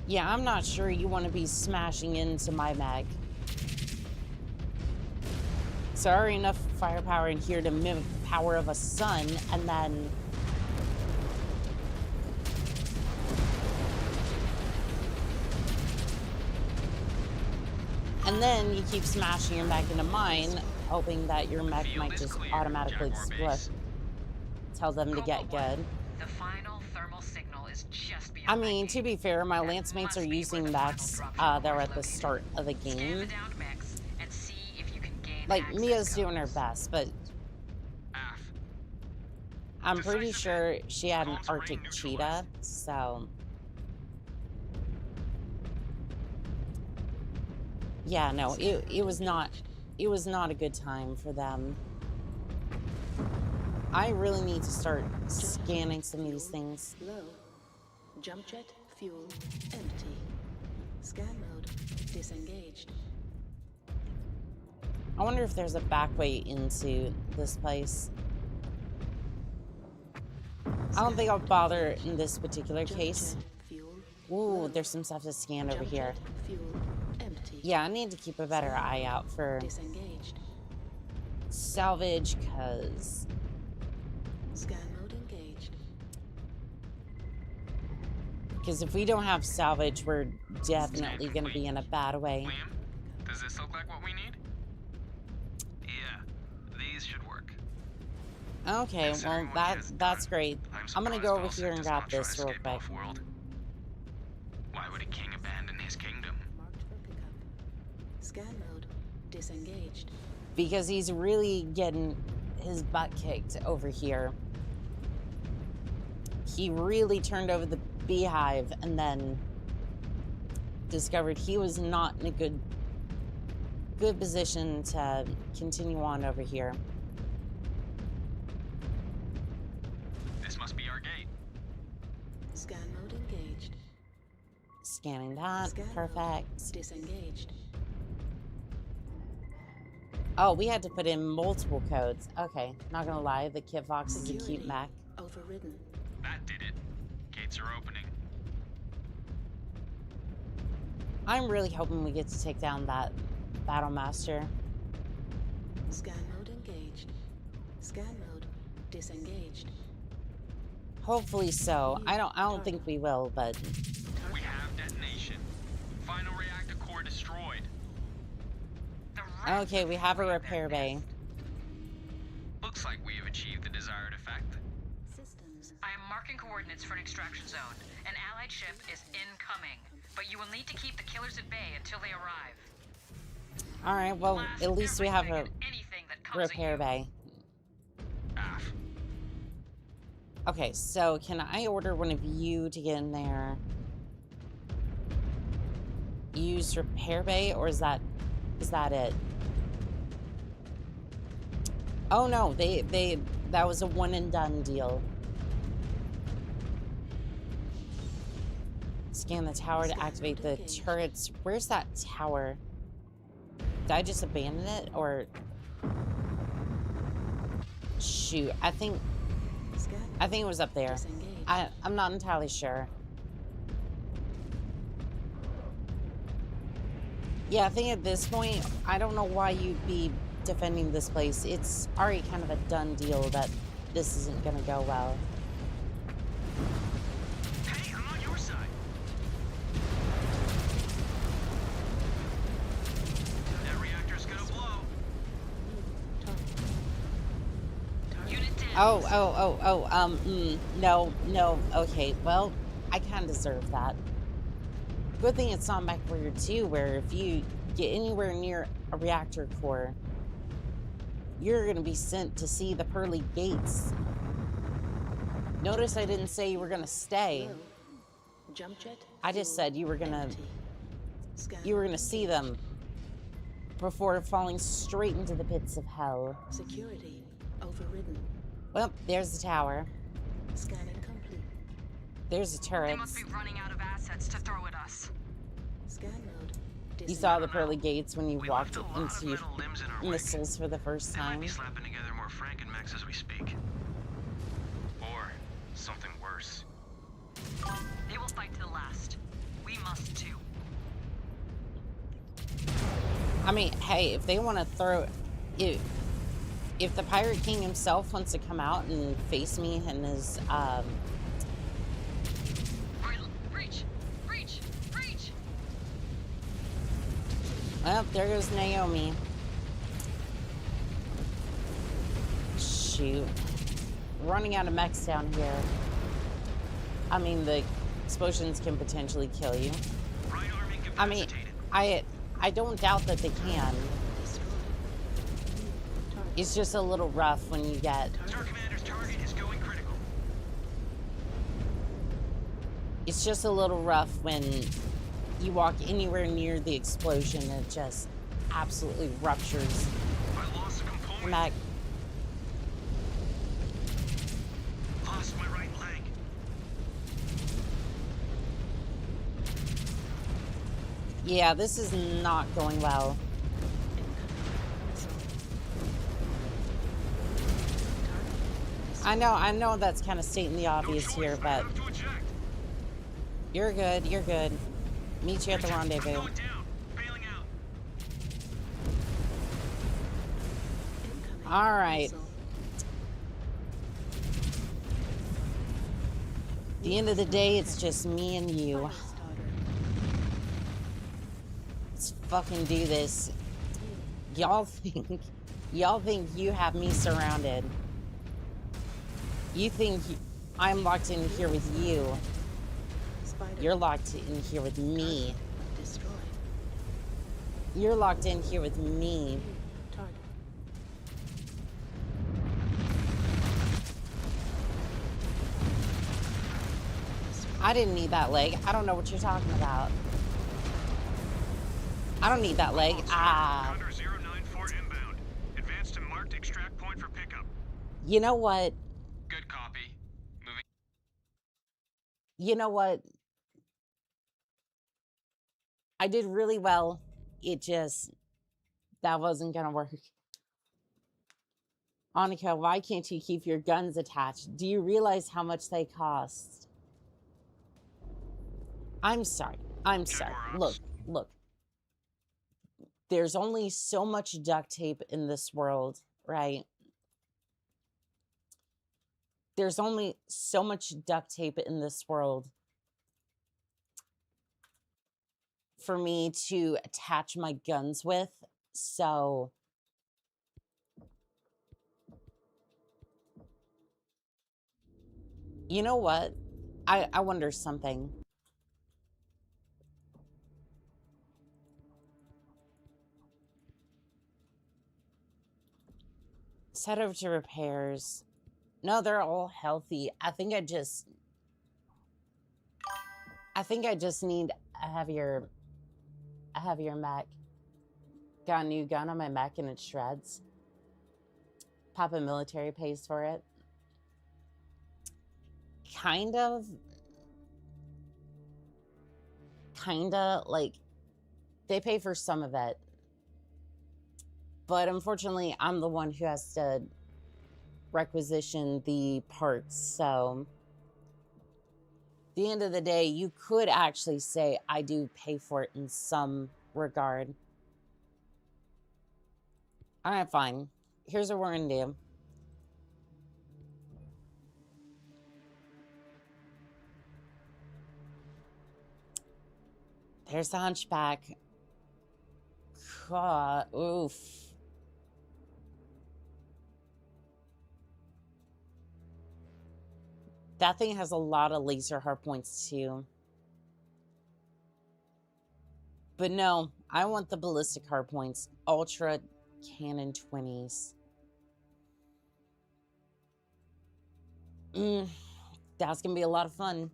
Yeah, I'm not sure you want to be smashing into my mag. So already enough firepower in here to mimic the power of a sun, and then you keep smashing your mech into mine, hoping that your mech might just automatically split. Tell them to get good. The final thermal signal is just beyond I mean, to be fair, my lance mates are using mechs that were at the start of the Scan game. the downed mechs and see if you can gain Like, access Mia's doing her codes. best, but I'm pretty sure she had an Arctic Cheetah, so... Yeah, no, it was not a good time for them. I really need to start scanning some of these things. Low. Jump jet fuel empty. Scan mode disengaged. I wonder if there's a back way into this place. I don't think I'll bother in this particular case. Ooh, there's some stuff to scan over here. Yeah, I need to keep a better eye out for salvage, because... Scan mode engaged. Because if we don't have salvage, we're definitely going to be in a bad way. Liam, does this look like what we need? Yeah, these should work. Okay, well, that's great. I'm going to go over here and grab this real quick. Why would a king abandon his kingdom? Marked for pickup. Scan mode disengaged. Because he's really getting his butt kicked over here. He really turned over the beehive and then discovered he was not in a good position to continue on over here. This must be our gate. Scan mode engaged. Scanning that. Scan Perfect. mode disengaged. Oh, we had to put in multiple codes. Okay, not gonna lie, the kit box is a cute mech. Overridden. That did it. Gates are opening. I'm really hoping we get to take down that Battle Master. Scan mode engaged. Scan mode disengaged. Hopefully so. I don't think we will, but We have detonation. Final reactor core destroyed. okay, we have a repair bay. Looks like we have achieved the desired effect. Systems. I am marking coordinates for an extraction zone. An allied ship is incoming, but you will need to keep the killers at bay until they arrive. All right, well, Blast at least we have a everything and anything that comes at repair you. bay. Aff. Okay, so can I order one of you to get in there? Use repair bay, or is that it? Oh no, that was a one and done deal. Scan the tower to activate the turrets. Where's that tower? Did I just abandon it, or... Shoot, I think it was up there. I'm not entirely sure. Yeah, I think at this point, I don't know why you'd be defending this place. It's already kind of a done deal that this isn't gonna go well. Hey, I'm on your side. That reactor's gonna blow. Unit down. No, okay, well, I kind of deserve that. Good thing it's not MechWarrior 2, where if you get anywhere near a reactor core, you're gonna be sent to see the pearly gates. Notice I didn't say you were gonna stay. Jump jet. I just said you were gonna Scan see them before falling straight into the pits of hell. Security overridden. Well, there's the tower. Scanning complete. There's the They turrets. must be running out of assets to throw at us. Scan mode. You saw the pearly gates when you We walked left a lot of into metal limbs in our wake. missiles for the first They might time. be slapping together more Frankenmechs as we speak. Or something worse. They will fight to the last. We must too. I mean, hey, if they want to throw... If the Pirate King himself wants to come out and face me in his, Breach! Breach! Breach! Well, there goes Naomi. Shoot. Running out of mechs down here. I mean, the explosions can potentially kill you. Right arm I mean, incapacitated. I don't doubt that they can. It's just a little rough when you get... Star Commander's target is going critical. It's just a little rough when you walk anywhere near the explosion and it just absolutely ruptures I lost a your component. mech. Lost my right leg. Yeah, this is not going well. I know that's kind of stating the obvious No choice, here, I but have to eject. you're good, you're good. Meet you at the rendezvous. I'm going down. Bailing out. All right. At the end of the day, it's just me and you. Let's fucking do this. Y'all think you have me surrounded. You think I'm locked in here with you. You're locked in here with me. Destroyed. You're locked in here with me. Target. I didn't need that leg. I don't know what you're talking about. I don't need that leg. Ah. Condor 094 inbound. Advance to marked extract point for pickup. You know what? Good copy. Moving. You know what? I did really well. That wasn't gonna work. Annika, why can't you keep your guns attached? Do you realize how much they cost? I'm sorry. I'm sorry. Look. There's only so much duct tape in this world, right? There's only so much duct tape in this world for me to attach my guns with. So you know what? I wonder something. Let's head over to repairs. No, they're all healthy. I think I just need a heavier mech. Got a new gun on my mech and it shreds. Papa Military pays for it. Kind of. kinda, like, they pay for some of it. But unfortunately, I'm the one who has to requisition the parts, so at the end of the day, you could actually say I do pay for it in some regard. Alright, fine. Here's what we're gonna do. There's the hunchback. God, oof. That thing has a lot of laser hard points too. But no, I want the ballistic hard points. Ultra cannon 20s. That's gonna be a lot of fun.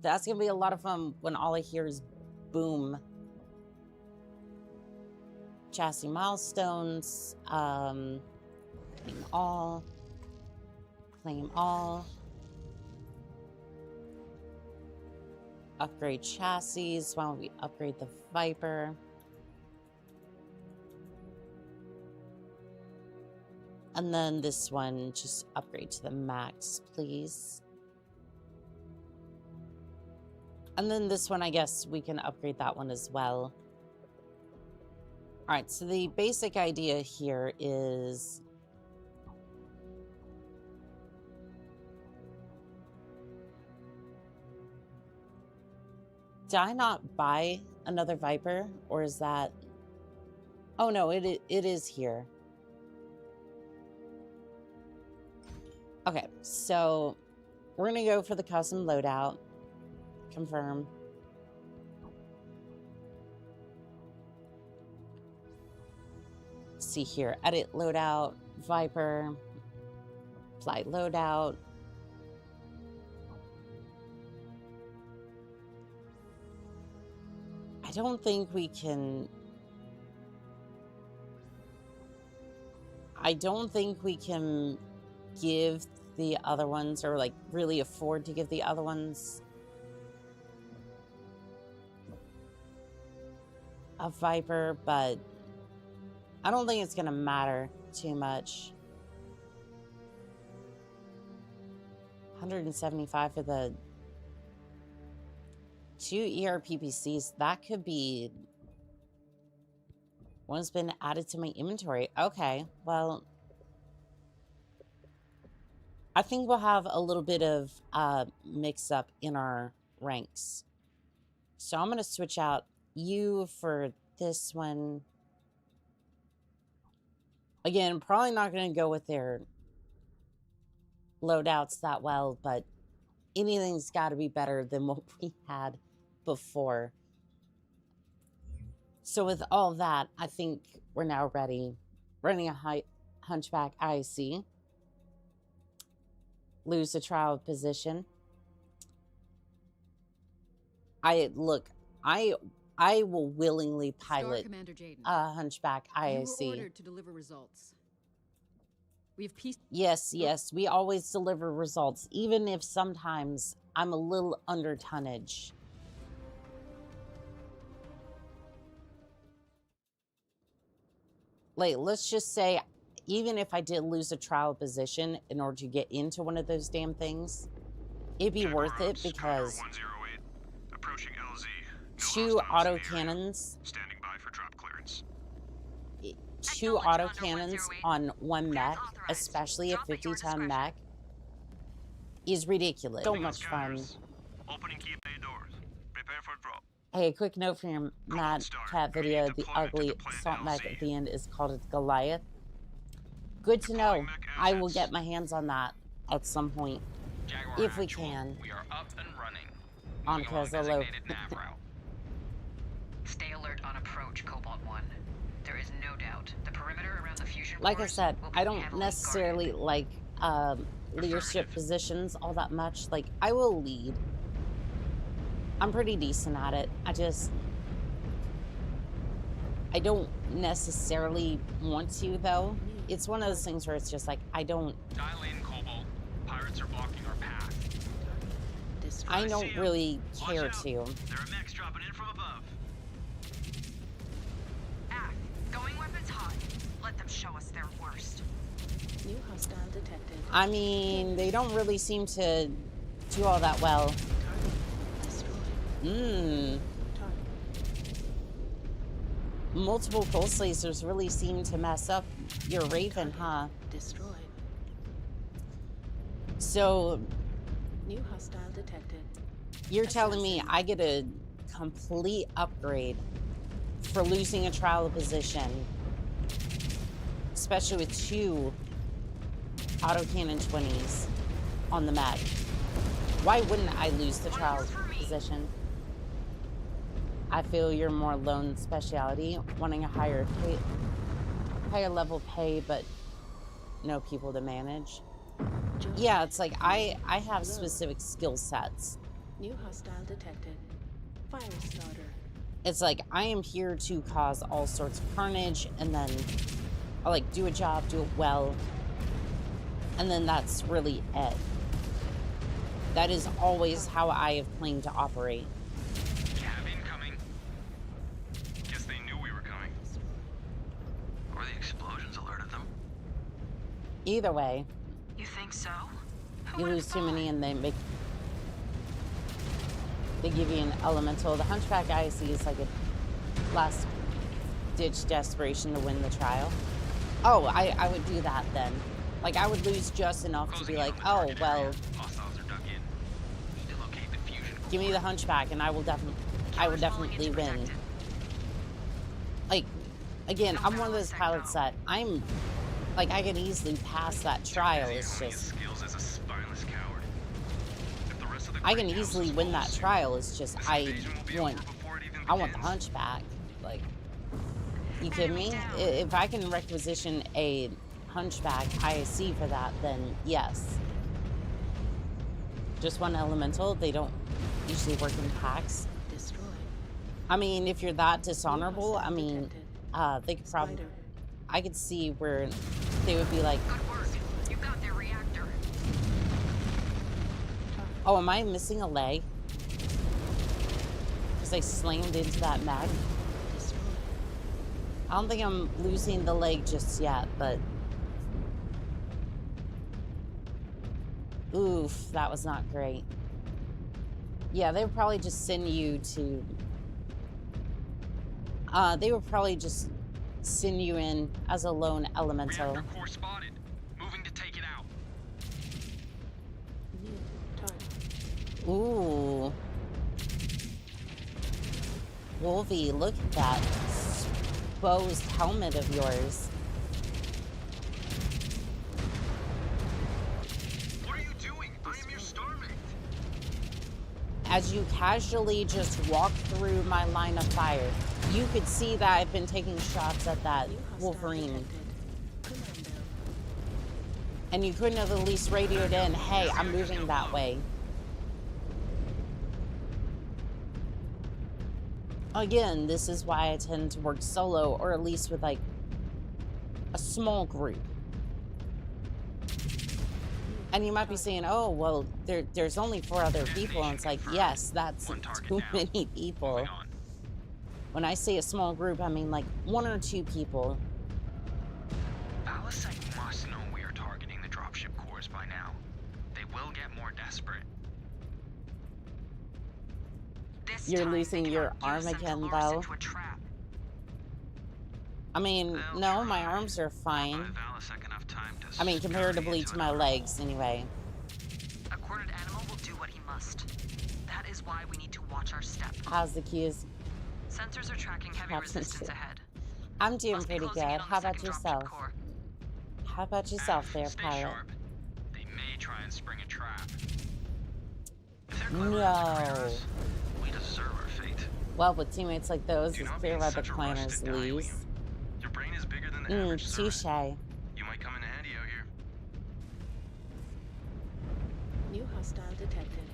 That's gonna be a lot of fun when all I hear is boom. Chassis milestones. Claim all. Claim all. Upgrade chassis. Why don't we upgrade the Viper? And then this one, just upgrade to the max, please. And then this one, I guess we can upgrade that one as well. All right, so the basic idea here is did I not buy another Viper, or is that... Oh no, it is here. Okay, so we're gonna go for the custom loadout. Confirm. Let's see here, edit loadout, Viper, apply loadout. I don't think we can... I don't think we can give the other ones, or like really afford to give the other ones a Viper, but I don't think it's gonna matter too much. 175 for the 2 ERPPCs. That could be... One's been added to my inventory. Okay, well, I think we'll have a little bit of mix-up in our ranks. So I'm going to switch out you for this one. Again, probably not going to go with their loadouts that well, but anything's got to be better than what we had before. So with all that, I think we're now ready. Running a hunchback IC. Lose the trial position. I will willingly pilot a hunchback IOC. You were ordered to deliver results. We have pieced... Yes, we always deliver results, even if sometimes I'm a little under tonnage. Like, let's just say, even if I did lose a trial position in order to get into one of those damn things, it'd be worth it because 2 autocannons, Standing by for drop clearance. 2 autocannons on one mech, especially a 50-ton mech, is ridiculous. So much fun. Opening key bay doors. Prepare for drop. Hey, a quick note from your Mad Cat video. The ugly assault mech at the end is called a Goliath. Good to know. I will get my hands on that at some point, if we can. We are up and running. On Kazalo. Stay alert on approach, Cobalt 1. There is no doubt the perimeter around the fusion Like I cores said, will be I don't heavily necessarily guarded. like leadership positions all that much. Like, I will lead. I'm pretty decent at it. I don't necessarily want to, though. It's one of those things where it's just like, I don't... Dial in, Cobalt. Pirates are blocking our path. I don't really care to. There are mechs dropping in from above. Going weapons hot. Let them show us their worst. New hostile detected. I mean, they don't really seem to do all that well. Target destroyed. Mmm. Multiple pulse lasers really seem to mess up your Raven, huh? Destroyed. So, New hostile detected. you're telling me I get a complete upgrade for losing a trial position, especially with 2 autocannon 20s on the mech. Why wouldn't I lose the trial position? I feel you're more lone speciality, wanting a higher level pay, but no people to manage. Yeah, it's like I have specific skill sets. New hostile detected. Fire starter. It's like I am here to cause all sorts of carnage, and then I'll like do a job, do it well, and then that's really it. That is always how I have planned to operate. Cav incoming. Guess they knew we were coming. Or the explosions alerted them. Either way, You think so? you lose too many and they give you an elemental. The Hunchback I see is like a last ditch desperation to win the trial. Oh, I would do that then. Like I would lose just enough to be like, oh well, Hostiles are dug in. Need to locate the fusion. give me the Hunchback and I would definitely win. Like, again, I'm one of those pilots that I'm like I can easily pass that trial. It's just Skills as a spineless coward. If the rest of the I can Grey easily Council's win that full, trial. It's just this I invasion will be want over before it even the begins. Hunchback. Like, you kidding me? If I can requisition a Hunchback ISC for that, then yes. Just one elemental. They don't usually work in packs. Destroyed. I mean, if you're that dishonorable, I mean, they could probably. Spider. I could see where they would be like, Good work. You got their reactor. oh, am I missing a leg? Because I slammed into that mag. Destroyed. I don't think I'm losing the leg just yet, but... Oof, that was not great. Yeah, they would probably just send you to... they would probably just send you in as a lone elemental. Reactor core spotted. Moving to take it out. New target. Ooh. Wolvie, look at that exposed helmet of yours. What are you doing? I am your starmate. As you casually just walk through my line of fire, you could see that I've been taking shots at that New hostile Wolverine. detected. Commando. And you couldn't have at least radioed in, hey, I'm moving that way. Again, this is why I tend to work solo, or at least with like a small group. And you might be saying, oh, well, there's only 4 other people. And it's like, yes, that's One target too down. many people. Moving on. When I say a small group, I mean like 1 or 2 people. Palisade must know we are targeting the dropship cores by now. They will get more desperate. This You're time losing they your cannot use arm them to again, lure us though. into a trap. I mean, They'll no, my try. arms are fine. Buy Valisek enough time to I mean, scurry comparatively into to my another legs, hole. anyway. A cornered animal will do what he must. That is why we need to watch our step. How's the keys? Sensors are tracking heavy Captain resistance Sue. ahead. I'm doing Must be pretty closing in good. on How the about second dropship yourself? core. How about yourself there, Stay pilot? sharp. They may try and spring a trap. If they're clever No. enough to clear us, we deserve our fate. Well, with teammates like those, Do it's not be clear in why the such a rush planners to die, leave. Liam. Your brain is bigger than the average Touche. servant. You might come in handy out here. New hostile detected.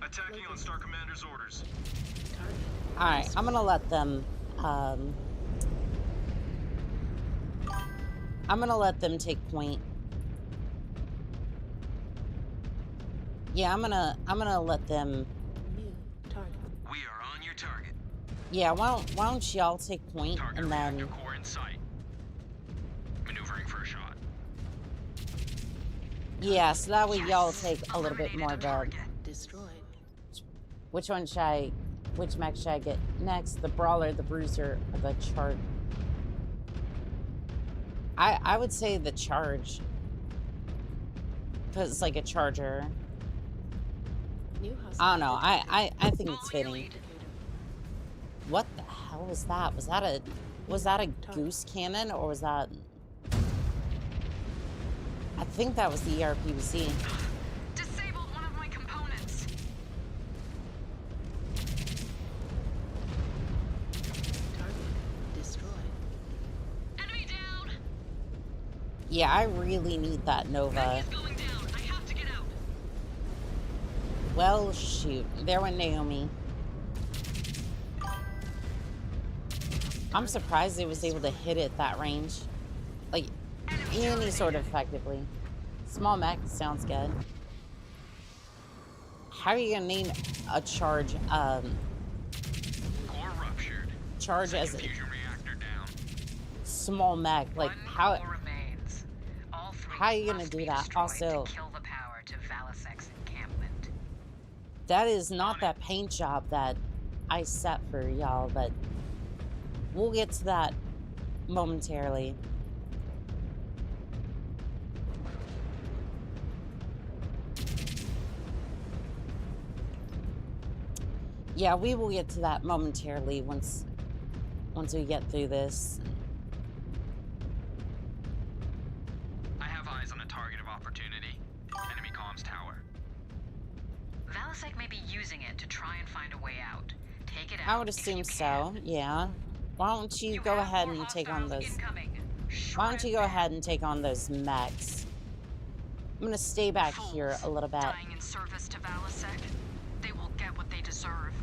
Attacking on Star Commander's orders. Target. Alright, I'm gonna let them, I'm gonna let them take point. Yeah, I'm gonna let them Yeah, why don't y'all take point Target and reactor then... core in sight. Maneuvering for a shot. Yeah, so that way y'all take a little bit more of a... Destroyed. Which one should I... Which mech should I get next? The Brawler, the Bruiser, or the Charge? I would say the Charge. Because it's like a charger. New I don't know. hostile I think it's fitting. What the hell was that? Was that a goose cannon, or was that... I think that was the ERPC. Disabled one of my components. Target destroyed. Enemy down. Yeah, I really need that Nova. He's going down. I have to get out. Well, shoot. There went Naomi. I'm surprised it was able to hit it that range. Like, any sort of effectively. Small mech sounds good. How are you gonna name a charge, Core ruptured. charge as a Fusion reactor down. small mech? Like, One how... core remains. All three How are you gonna must do be that? destroyed Also- to kill the power to Valisec's encampment. That is not that paint job that I set for y'all, but we'll get to that momentarily. Yeah, we will get to that momentarily once we get through this. I have eyes on a target of opportunity. Enemy comms tower. Valisec may be using it to try and find a way out. Take it out. I would if assume you so, can. yeah. Why don't you go have ahead more and take on hostiles those... incoming. Why don't you go Shred ahead and take on those mechs? I'm gonna stay back here a little bit. Dying in service to Valisec. They will get what they deserve.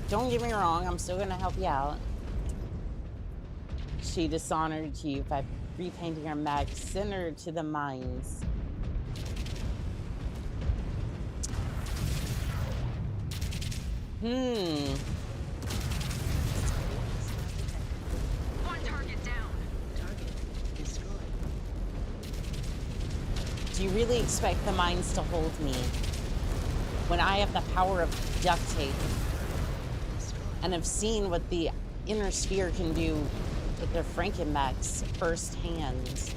Don't get me wrong, I'm still gonna help you out. She dishonored you by repainting her mech, send her to the mines. One target down. Target destroyed. Do you really expect the mines to hold me when I have the power of duct tape and have seen what the inner sphere can do with their Frankenmechs firsthand?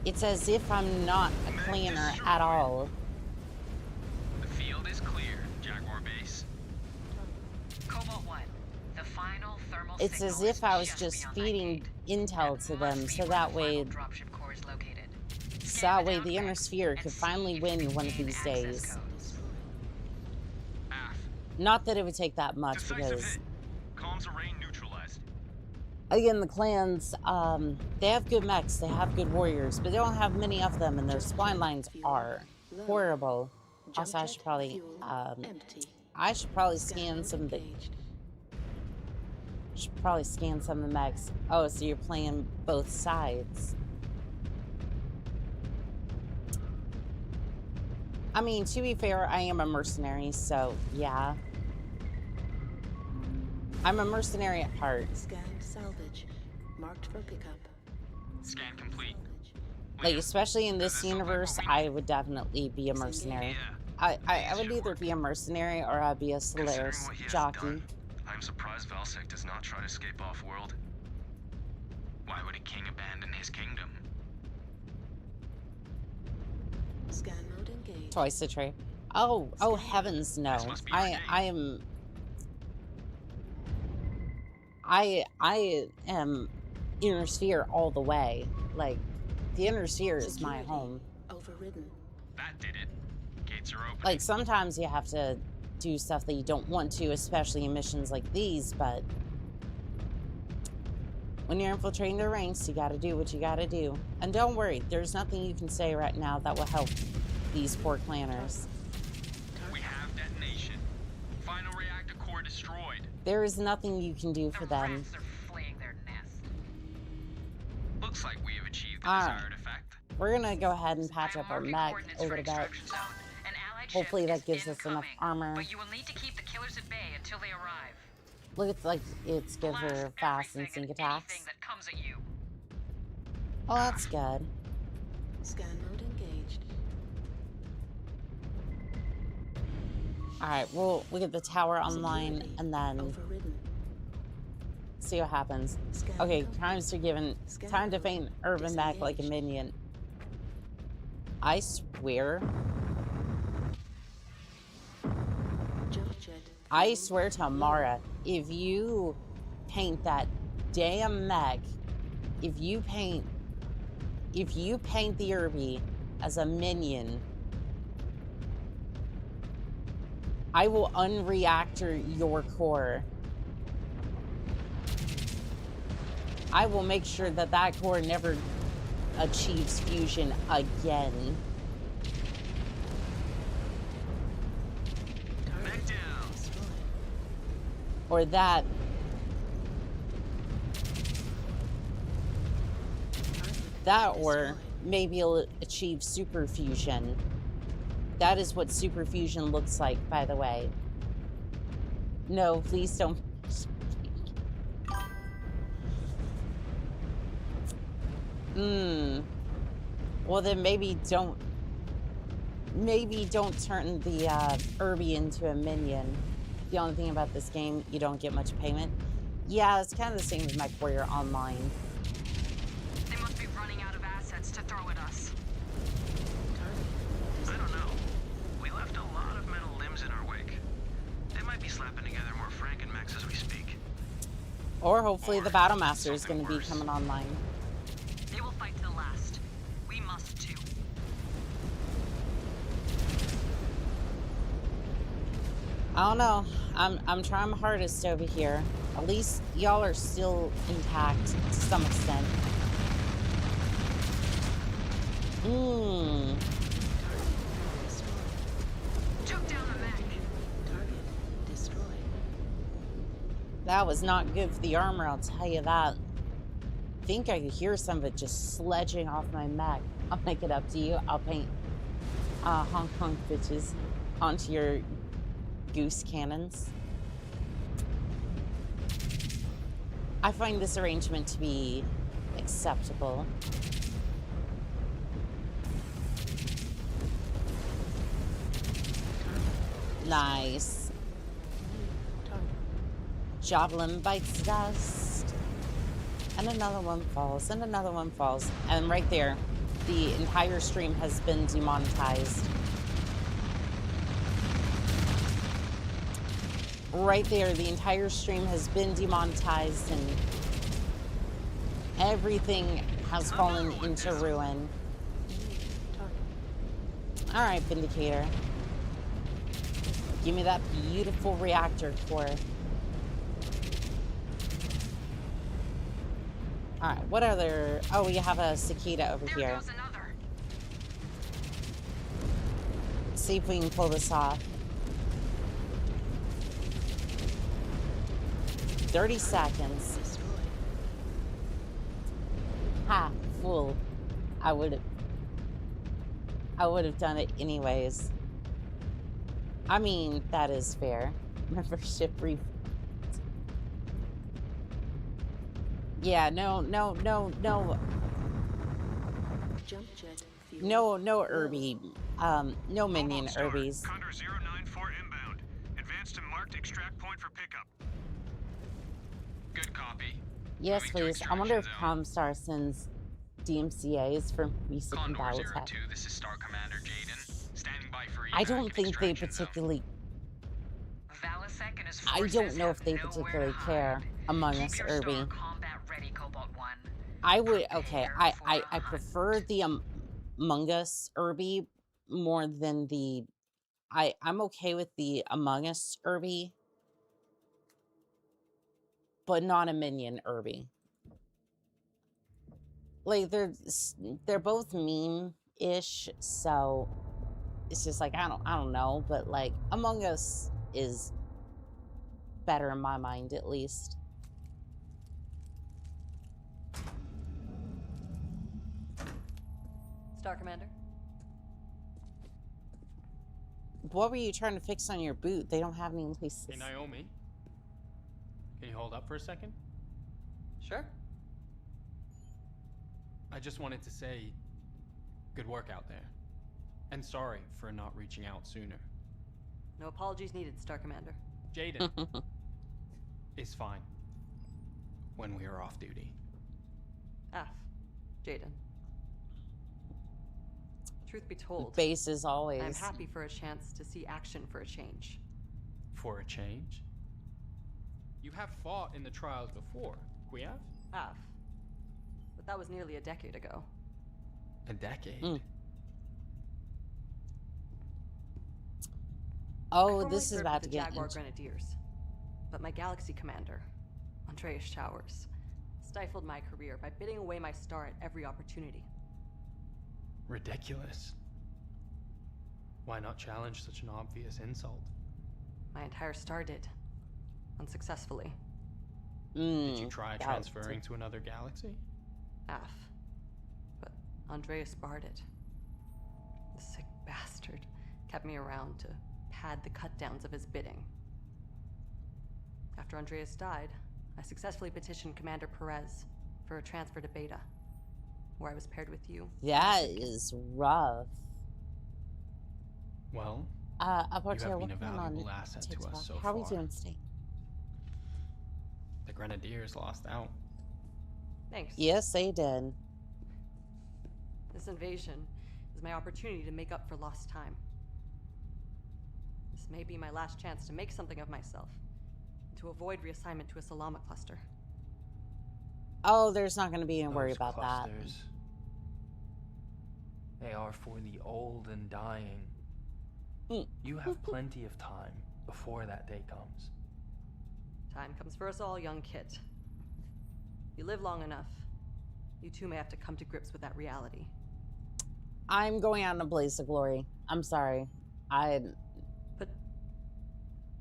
It's as if I'm not a planner at all. The field is clear, Jaguar base. Cobalt 1. The final thermal It's signal as if is I was just beyond feeding that gate. intel to That them, must so be that where the way, final dropship core is located. so that way the inner sphere could finally win one of Gain these access days. codes. AF. Not that it would take that much, Decisive because hit. Comms array neutralized. again, the clans, they have good mechs, they have good warriors, but they don't have many of them, and their spline lines are horrible. Also, I should probably, Empty. I should probably scan some of the, Engaged. should probably scan some of the mechs. Oh, so you're playing both sides. I mean, to be fair, I am a mercenary, so yeah. I'm a mercenary at heart. Scanned salvage. Marked for pickup. Scan complete. Salvage. Like, especially in this universe, I would definitely be a mercenary. I would either be a mercenary or I'd be a Solaris Considering what he has jockey. done, I'm surprised Valisec does not try to escape off-world. Why would a king abandon his kingdom? Scan mode engaged. Twice the trade. Oh heavens no. This must be your I am inner sphere all the way. Like, the inner sphere is my Security home. Overridden. That did it. Gates are open. Like, sometimes you have to do stuff that you don't want to, especially in missions like these, but when you're infiltrating their ranks, you gotta do what you gotta do. And don't worry, there's nothing you can say right now that will help these poor clanners. We have detonation. Final reactor core destroyed. There is nothing you can do for The them. rats are fleeing their nest. Looks like we have achieved the Alright. desired effect. We're gonna go ahead and patch I'm up our marking mech coordinates a for little bit. extraction zone. An allied Hopefully ship that is gives us enough incoming, armor. But you will need to keep the killers at bay until they arrive. Look, it's like it's good Blast for fast and everything sync and attacks. anything that comes at you. Oh, that's good. Scan mode engaged. Alright, we'll get the tower online Security and then overridden. see what happens. Scan Okay, complete. times are given. Scan Time to mode feint Urban back like a disengaged. minion. I swear. Jump jet. I fuel swear to low. Amara, if you paint that damn mech, if you paint the Irby as a minion, I will unreactor your core. I will make sure that that core never achieves fusion again. Back down. Destroyed. Or that or Destroyed. maybe it'll achieve super fusion. That is what super fusion looks like, by the way. No, please don't. Well, then maybe don't turn the Irby into a minion. The only thing about this game, you don't get much payment. Yeah, it's kind of the same with MechWarrior Online. They must be running out of assets to throw at us. I don't know. We left a lot of metal limbs in our wake. They might be slapping together more Frankenmechs as we speak. Or hopefully the Battle Master is going to be coming online. They will fight to the last. We must too. I don't know. I'm trying my hardest over here. At least y'all are still intact to some extent. Destroyed. Took down the mech. Target destroyed. That was not good for the armor, I'll tell you that. I think I could hear some of it just sledging off my mech. I'll make it up to you. I'll paint Hong Kong bitches onto your goose cannons. I find this arrangement to be acceptable. Nice. Target. Javelin bites dust. And another one falls, and another one falls. And right there, the entire stream has been demonetized. Right there, the entire stream has been demonetized and everything has fallen into ruin. Target. Alright, Vindicator. Give me that beautiful reactor core. Alright, what other... Oh, we have a cicada over There here. goes another. See if we can pull this off. 30 seconds. Destroyed. Ha, fool. I would have done it anyways. I mean, that is fair. Membership refund. Yeah, no. Jump jet. Fuel No low. Irby. No minion Irbies. Condor 094 inbound. Advance to marked extract point for pickup. Good copy. Yes, Moving to please. I wonder if extraction Comstar sends DMCAs for music and Condor battle tech. 02, this is Star Commander Jaden. Standing by for I evac don't in think they extraction zone. particularly... Valasek and his I forces don't know have if they nowhere to particularly hide. care Among Keep Us your Irby. star combat ready, Cobalt 1. I would... Okay, Prepare for I a hunt. prefer the Among Us Irby more than the... I'm okay with the Among Us Irby, but not a minion Irby. Like, they're both meme-ish, so it's just like, I don't know, but like, Among Us is better in my mind, at least. Star Commander? What were you trying to fix on your boot? They don't have any laces. Hey, Naomi. Can you hold up for a second? Sure. I just wanted to say good work out there. And sorry for not reaching out sooner. No apologies needed, Star Commander. Jaden is fine when we are off duty. Jaden. Truth be told, Base is always. I'm happy for a chance to see action for a change. For a change? You have fought in the trials before, Quiev? But that was nearly a decade ago. A decade? Oh, formerly this is served about with to the get Jaguar into. Grenadiers, but my galaxy commander, Andreas Showers, stifled my career by bidding away my star at every opportunity. Ridiculous. Why not challenge such an obvious insult? My entire star did, unsuccessfully. Did you try transferring to another galaxy? But Andreas barred it. The sick bastard kept me around to pad the cut-downs of his bidding. After Andreas died, I successfully petitioned Commander Perez for a transfer to Beta, where I was paired with you. That is rough. Well, you have been a working on valuable asset to TikTok. us so How are we far. doing today? The Grenadiers lost out. Thanks. Yes, they did. This invasion is my opportunity to make up for lost time. This may be my last chance to make something of myself, and to avoid reassignment to a Salama cluster. Oh, there's not going to be any worry Those about clusters, they are for the old and dying. You have plenty of time before that day comes. Time comes for us all, young Kit. You live long enough, you too may have to come to grips with that reality. that. I'm going out in a blaze of glory. I'm sorry. But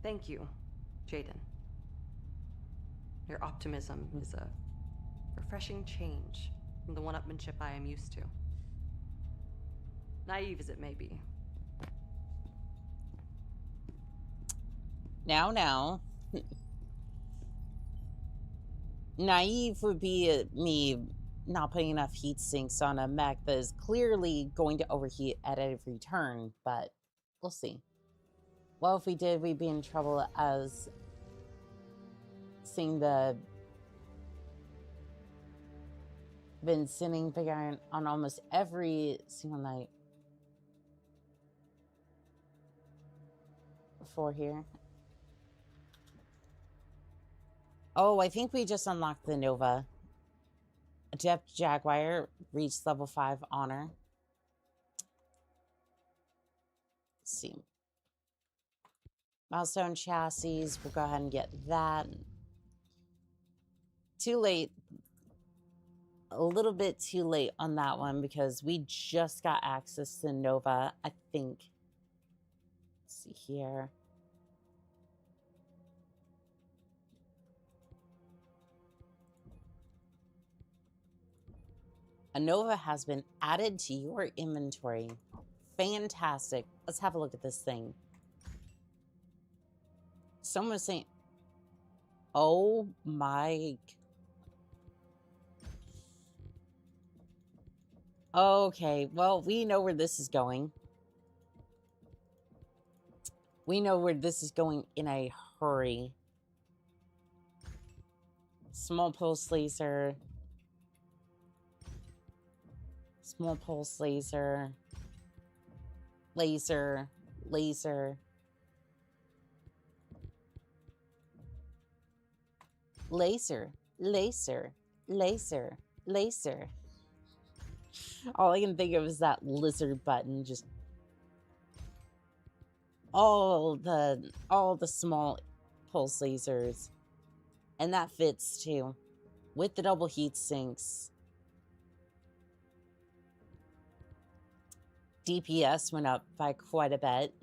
thank you, Jaden. Your optimism is a refreshing change from the one-upmanship I am used to. Naive as it may be. Now. Naive would be me not putting enough heat sinks on a mech that is clearly going to overheat at every turn, but we'll see. Well, if we did, we'd be in trouble as seeing the been sitting figuring on almost every single night before here. Oh, I think we just unlocked the Nova. Adept Jaguar reached level 5 honor. Let's see. Milestone chassis. We'll go ahead and get that. Too late. A little bit too late on that one because we just got access to Nova, I think. Let's see here. A Nova has been added to your inventory. Fantastic. Let's have a look at this thing. Someone was saying, oh my. Okay, well, we know where this is going. We know where this is going in a hurry. Small pulse laser. Small pulse laser. Laser. Laser. Laser. Laser. Laser. Laser. All I can think of is that lizard button. Just all the small pulse lasers. And that fits too. With the double heat sinks. DPS went up by quite a bit.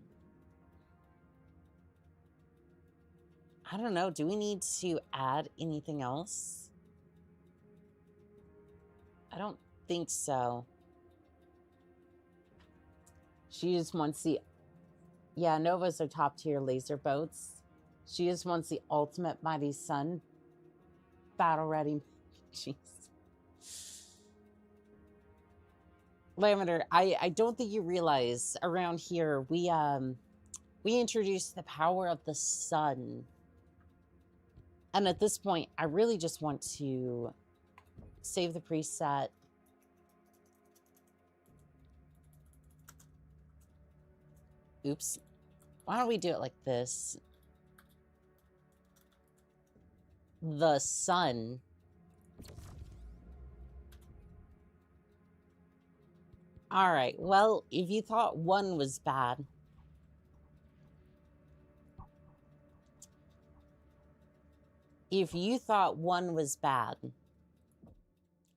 I don't know. Do we need to add anything else? I don't think so. She just wants the... Yeah, Novas are top tier laser boats. She just wants the ultimate mighty sun. Battle ready. Jeez. Lavender, I don't think you realize around here we introduced the power of the sun. And at this point, I really just want to save the preset. Oops. Why don't we do it like this? The sun. All right. Well, if you thought one was bad,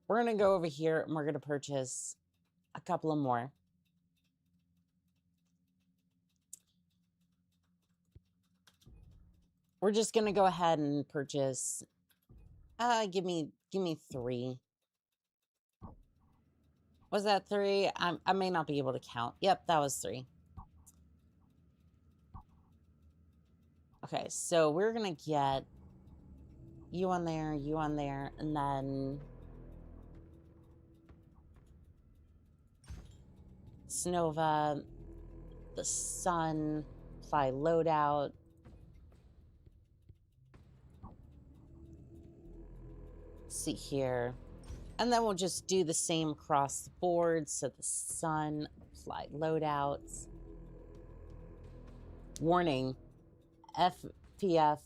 we're going to go over here and we're going to purchase a couple of more. We're just going to go ahead and purchase, give me 3. Was that 3? I may not be able to count. Yep, that was 3. Okay, so we're going to get you on there, and then Snova, the sun, apply loadout. See here. And then we'll just do the same across the board. So the sun, apply loadouts. Warning, FPF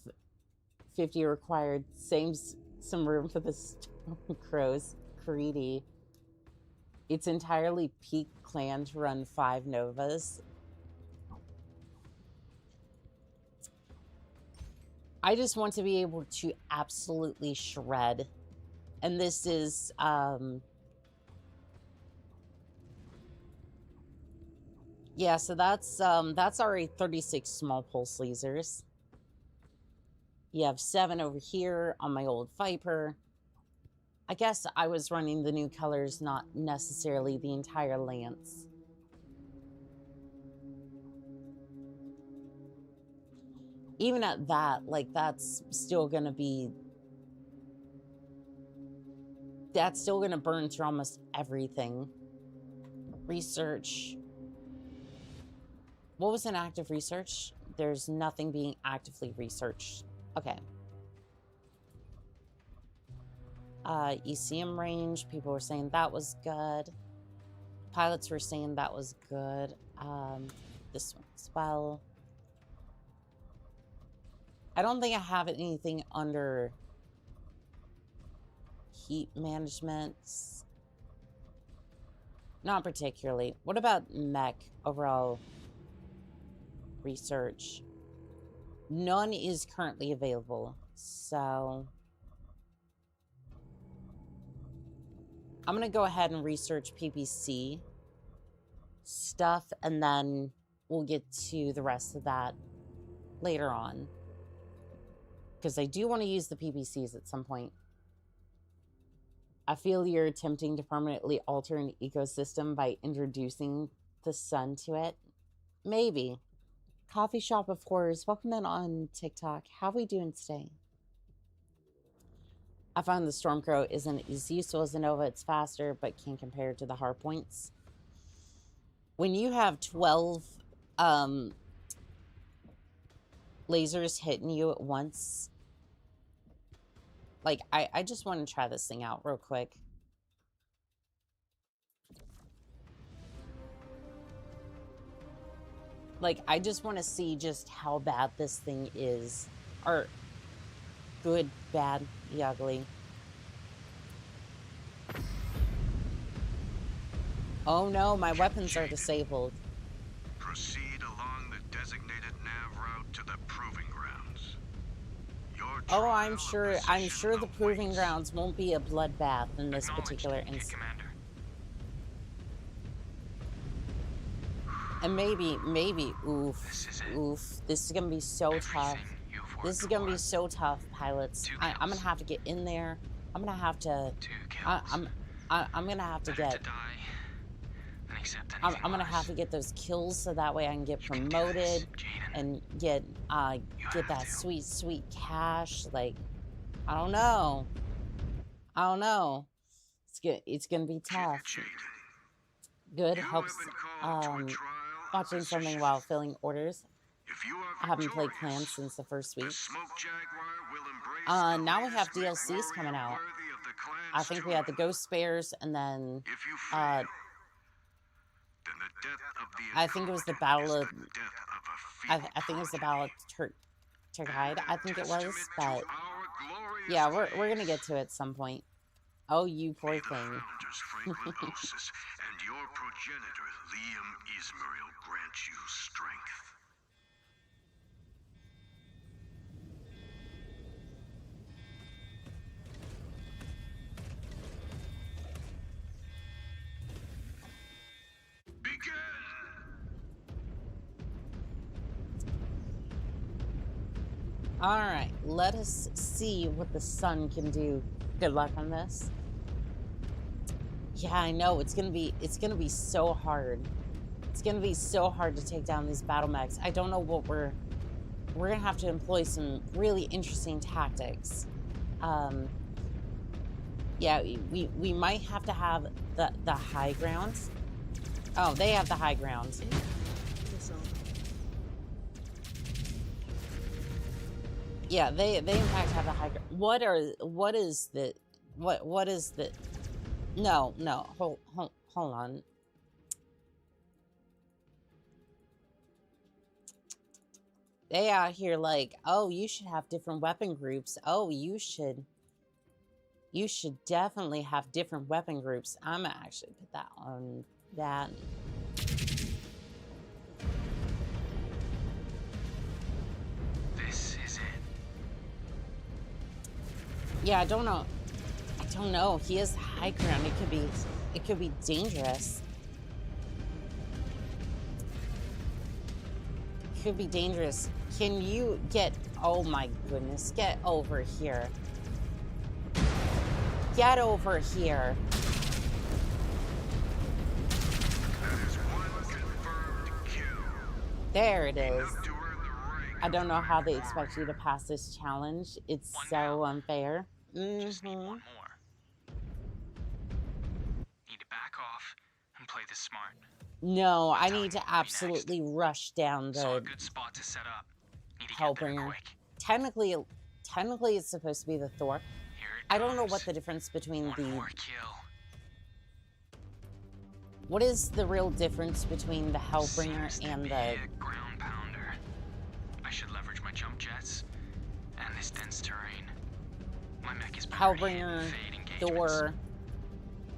50 required. Saves some room for the Storm Crows. Greedy. It's entirely peak clan to run 5 Novas. I just want to be able to absolutely shred. And this is, yeah, so that's already 36 small pulse lasers. You have 7 over here on my old Viper. I guess I was running the new colors, not necessarily the entire lance. Even at that, like, that's still gonna be... That's still going to burn through almost everything. Research. What was an active research? There's nothing being actively researched. Okay. ECM range. People were saying that was good. Pilots were saying that was good. This one as well. I don't think I have anything under... heat management. Not particularly. What about mech overall research? None is currently available. So I'm going to go ahead and research PPC stuff, and then we'll get to the rest of that later on. Because I do want to use the PPCs at some point. I feel you're attempting to permanently alter an ecosystem by introducing the sun to it. Maybe. Coffee Shop of Horrors, welcome in on TikTok. How are we doing today? I found the Stormcrow isn't as useful as a Nova. It's faster, but can't compare to the hardpoints. When you have 12 lasers hitting you at once... Like, I just want to try this thing out real quick. Like, I just want to see just how bad this thing is. Or, good, bad, ugly. Oh no, my weapons are disabled. Proceed along the designated nav route to the proving grounds. Oh, I'm sure the proving grounds won't be a bloodbath in this particular instance. And maybe, oof, this is gonna be so tough. This is gonna be so tough, pilots. I'm gonna have to get in there. I'm gonna have to, I'm gonna have to get. Die than a accept I'm anything gonna have to get those kills so that way I can get promoted and get that sweet cash. Like, I don't know. It's gonna be tough. Good helps. Watching something while filling orders. I haven't played Clans since the first week. Now we have DLCs coming out. I think we had the Ghost Bears, and then I think it was the Battle of I think it was the Battle of Turkide. I think it was, but yeah, we're gonna get to it at some point. Oh, you poor thing. And your progenitor, Liam Ismail, grant you strength. All right, let us see what the sun can do. Good luck on this. Yeah, I know it's gonna be so hard. It's gonna be so hard to take down these battle mechs. I don't know what we're gonna have to employ some really interesting tactics. Yeah, we might have to have the high ground. Oh, they have the high ground. Yeah, they in fact have the high ground. What is the no, hold on. They out here like, oh, you should have different weapon groups. Oh, you should definitely have different weapon groups. I'm gonna actually put that on that. This is it. Yeah, I don't know. He has high ground. It could be dangerous. It could be dangerous. Can you get, oh my goodness, get over here. Get over here. There it is. I don't know how they expect you to pass this challenge. It's so unfair. Just need one more. Need to back off and play this smart. No, I need to absolutely rush down Saw a the good spot to set up. Need to get there Hellbringer. quick. Technically, it's supposed to be the Thor. Here it I don't know comes. what the difference between One the... more kill. What is the real difference between the Hellbringer Seems to and be the... a ground pounder. I should leverage my jump jets and this dense terrain. My mech is better Hellbringer, hit fade engagements. Thor,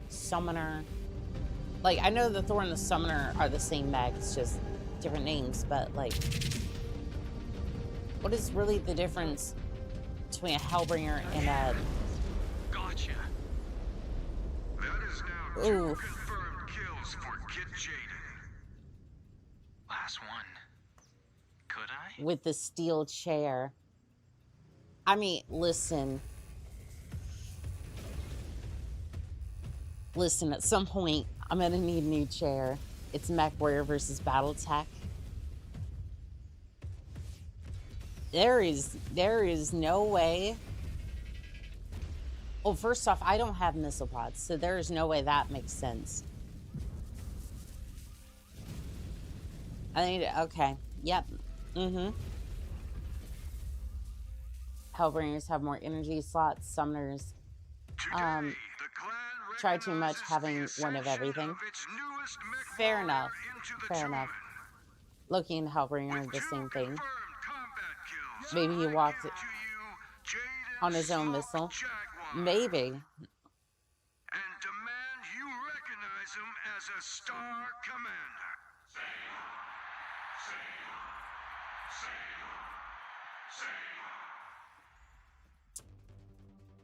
Summoner. Like, I know the Thor and the Summoner are the same mech, it's just different names, but, like... What is really the difference between a Hellbringer and a... Gotcha. That is now 2 Oof. confirmed kills for Kit Jaden. Last one. Could I? with the steel chair? I mean, listen. Listen, at some point, I'm gonna need a new chair. It's MechWarrior versus Battletech. There is no way. Well, first off, I don't have missile pods, so there is no way that makes sense. I need to, okay. Yep. Hellbringers have more energy slots. Summoners try too much having one of everything. Fair enough. Fair enough. Loki and Hellbringer are the same thing. Maybe he walked on his own missile. Maybe. And demand you recognize him as a star commander.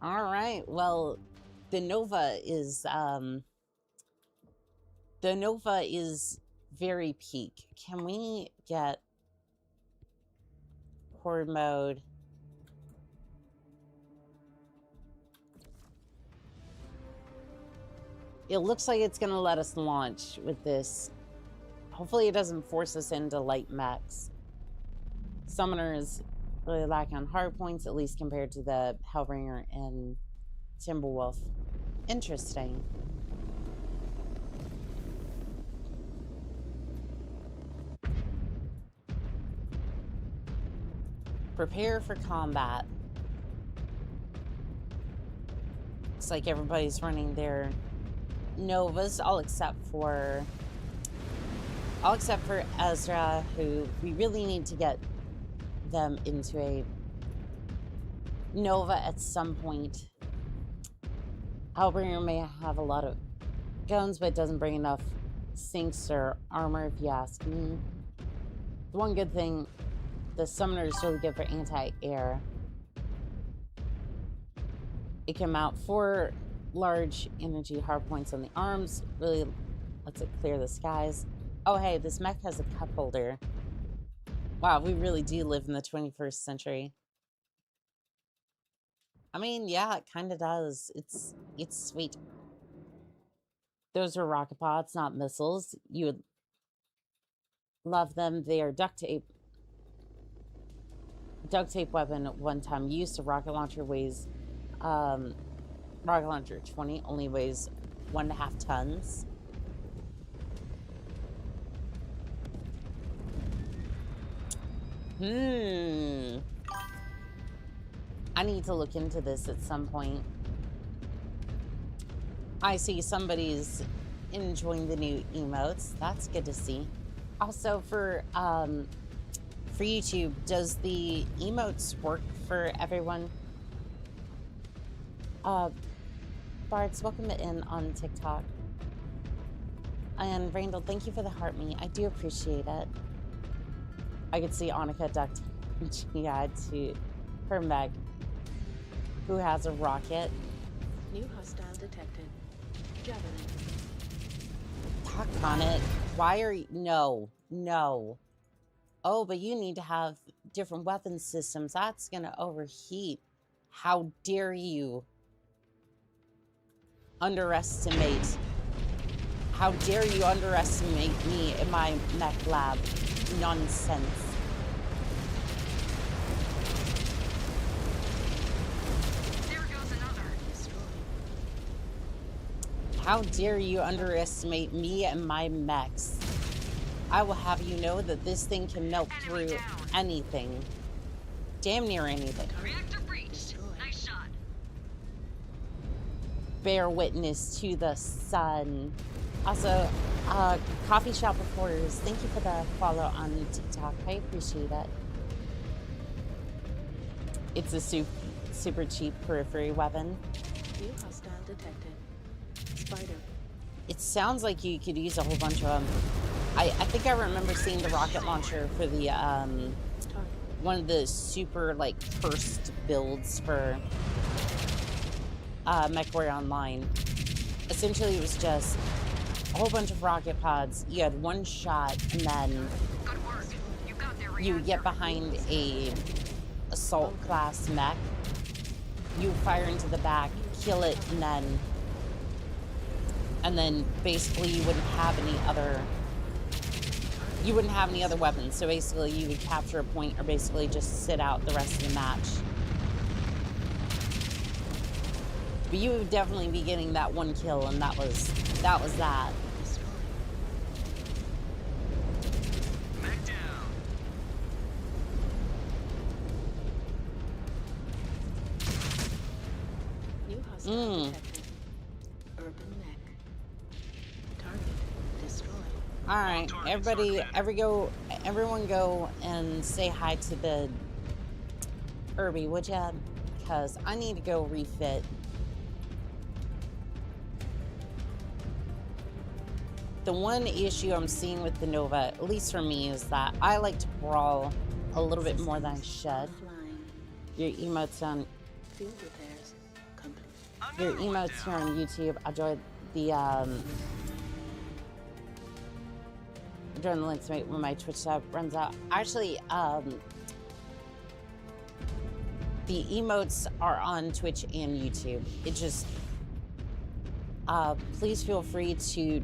All right. Well, the Nova is very peak. Can we get horde mode? It looks like it's going to let us launch with this. Hopefully it doesn't force us into light mechs. Summoners really lack on hard points, at least compared to the Hellbringer and Timberwolf. Interesting. Prepare for combat. Looks like everybody's running their Novas, all except for Ezra, who we really need to get them into a Nova at some point. Hellbringer may have a lot of guns, but it doesn't bring enough sinks or armor, if you ask me. The one good thing, the Summoner is really good for anti-air. It can mount 4 large energy hardpoints on the arms. Really lets it clear the skies. Oh, hey, this mech has a cup holder. Wow, we really do live in the 21st century. I mean, yeah, it kind of does. It's sweet. Those are rocket pods, not missiles. You would love them. They are duct tape weapon at one-time use. A rocket launcher weighs rocket launcher 20 only weighs 1.5 tons. I need to look into this at some point. I see somebody's enjoying the new emotes. That's good to see. Also, for YouTube, does the emotes work for everyone? Bards, welcome in on TikTok. And Randall, thank you for the heart me. I do appreciate it. I could see Annika duct to her Meg, who has a rocket. New hostile detected. Javelin. Talk on it. Why are you... No. Oh, but you need to have different weapon systems. That's gonna overheat. How dare you underestimate... How dare you underestimate me in my mech lab? Nonsense. There goes another. How dare you underestimate me and my mechs? I will have you know that this thing can melt through anything. Damn near anything. Reactor breached. Nice shot. Bear witness to the sun. Also, Coffee Shop Reporters, thank you for the follow on TikTok. I appreciate it. It's a super cheap periphery weapon. New hostile detected. Spider. It sounds like you could use a whole bunch of them. I think I remember seeing the rocket launcher for the one of the super like cursed builds for MechWarrior Online. Essentially, it was just a whole bunch of rocket pods. You had one shot, and then you would get behind a assault class mech. You would fire into the back, kill it, and then basically you wouldn't have any other weapons. So basically you would capture a point or basically just sit out the rest of the match. But you would definitely be getting that one kill, and that was that. Mech down. New hostile detected. Urban mech. Target destroyed. All right, everyone go and say hi to the Irby, would ya? Because I need to go refit. The one issue I'm seeing with the Nova, at least for me, is that I like to brawl a little bit more than I should. Your emotes on Field repairs complete. your emotes here on YouTube. I joined the links when my Twitch tab runs out. Actually, the emotes are on Twitch and YouTube. It just please feel free to,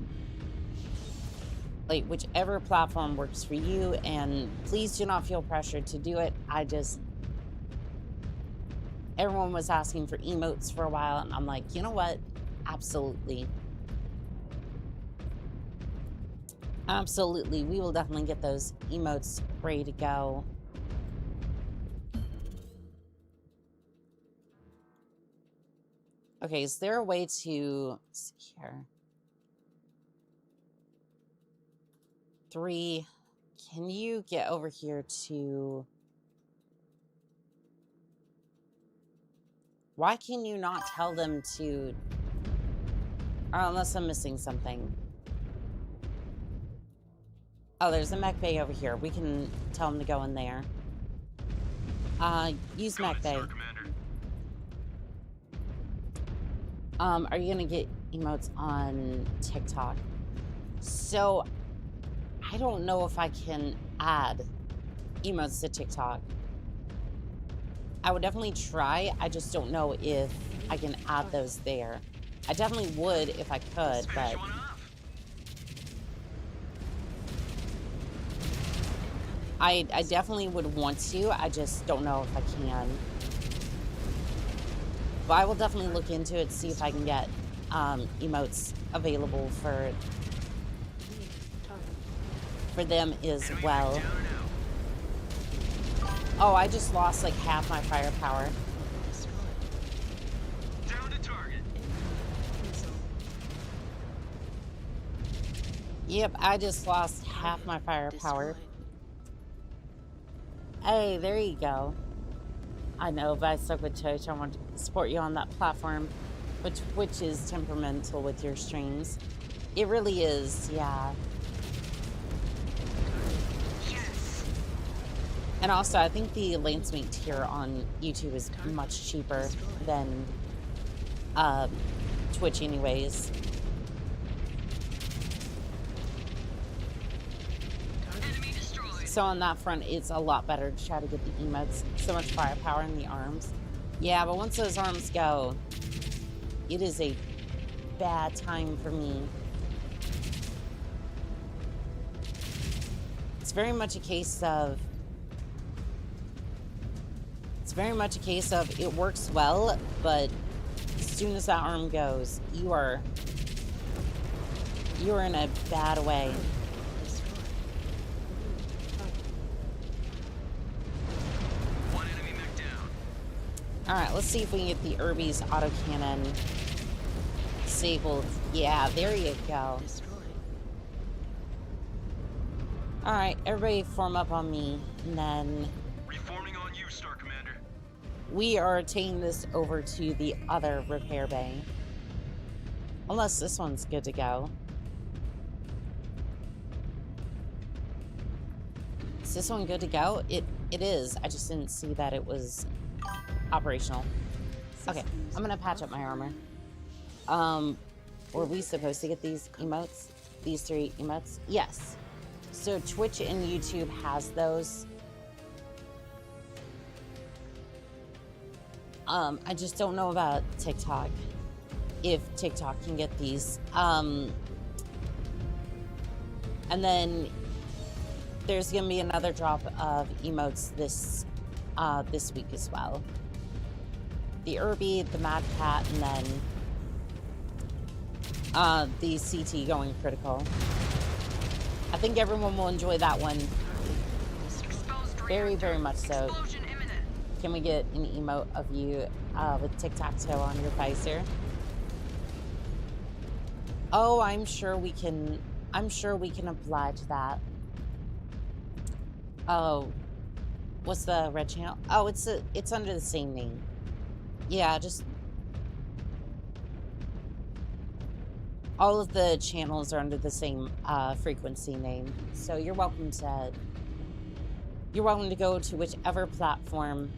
like, whichever platform works for you, and please do not feel pressured to do it. Everyone was asking for emotes for a while, and I'm like, you know what? Absolutely. Absolutely. We will definitely get those emotes ready to go. Okay, is there a way to, let's see here. 3, can you get over here to, why can you not tell them to, or unless I'm missing something. Oh, there's a mech bay over here. We can tell them to go in there. Use mech bay. Are you gonna get emotes on TikTok? So, I don't know if I can add emotes to TikTok. I would definitely try. I just don't know if I can add those there. I definitely would if I could, but... I definitely would want to. I just don't know if I can. But I will definitely look into it, see if I can get emotes available for them as well. Oh, I just lost like half my firepower. Down to target. Yep, I just lost half my firepower. Hey, there you go. I know, but I stuck with Twitch. I want to support you on that platform. But Twitch is temperamental with your streams. It really is, yeah. Yes. And also, I think the Lance Meat tier on YouTube is much cheaper than Twitch anyways. So on that front, it's a lot better to try to get the emotes. So much firepower in the arms. Yeah, but once those arms go, it is a bad time for me. It's very much a case of... it works well, but as soon as that arm goes, you are in a bad way. Alright, let's see if we can get the Irby's autocannon disabled. Yeah, there you go. Alright, everybody form up on me, and then... Reforming on you, Star Commander. We are taking this over to the other repair bay. Unless this one's good to go. Is this one good to go? It is. I just didn't see that it was... operational. Okay, I'm gonna patch up my armor. Were we supposed to get these emotes? These 3 emotes? Yes. So Twitch and YouTube has those. I just don't know about TikTok. If TikTok can get these. And then there's gonna be another drop of emotes this week as well. The Irby, the Mad Cat, and then the CT going critical. I think everyone will enjoy that one. Very, very much so. Can we get an emote of you with tic-tac-toe on your visor? Oh, I'm sure we can apply to that. Oh, what's the red channel? Oh, it's under the same name. Yeah, just all of the channels are under the same frequency name. So you're welcome to go to whichever platform,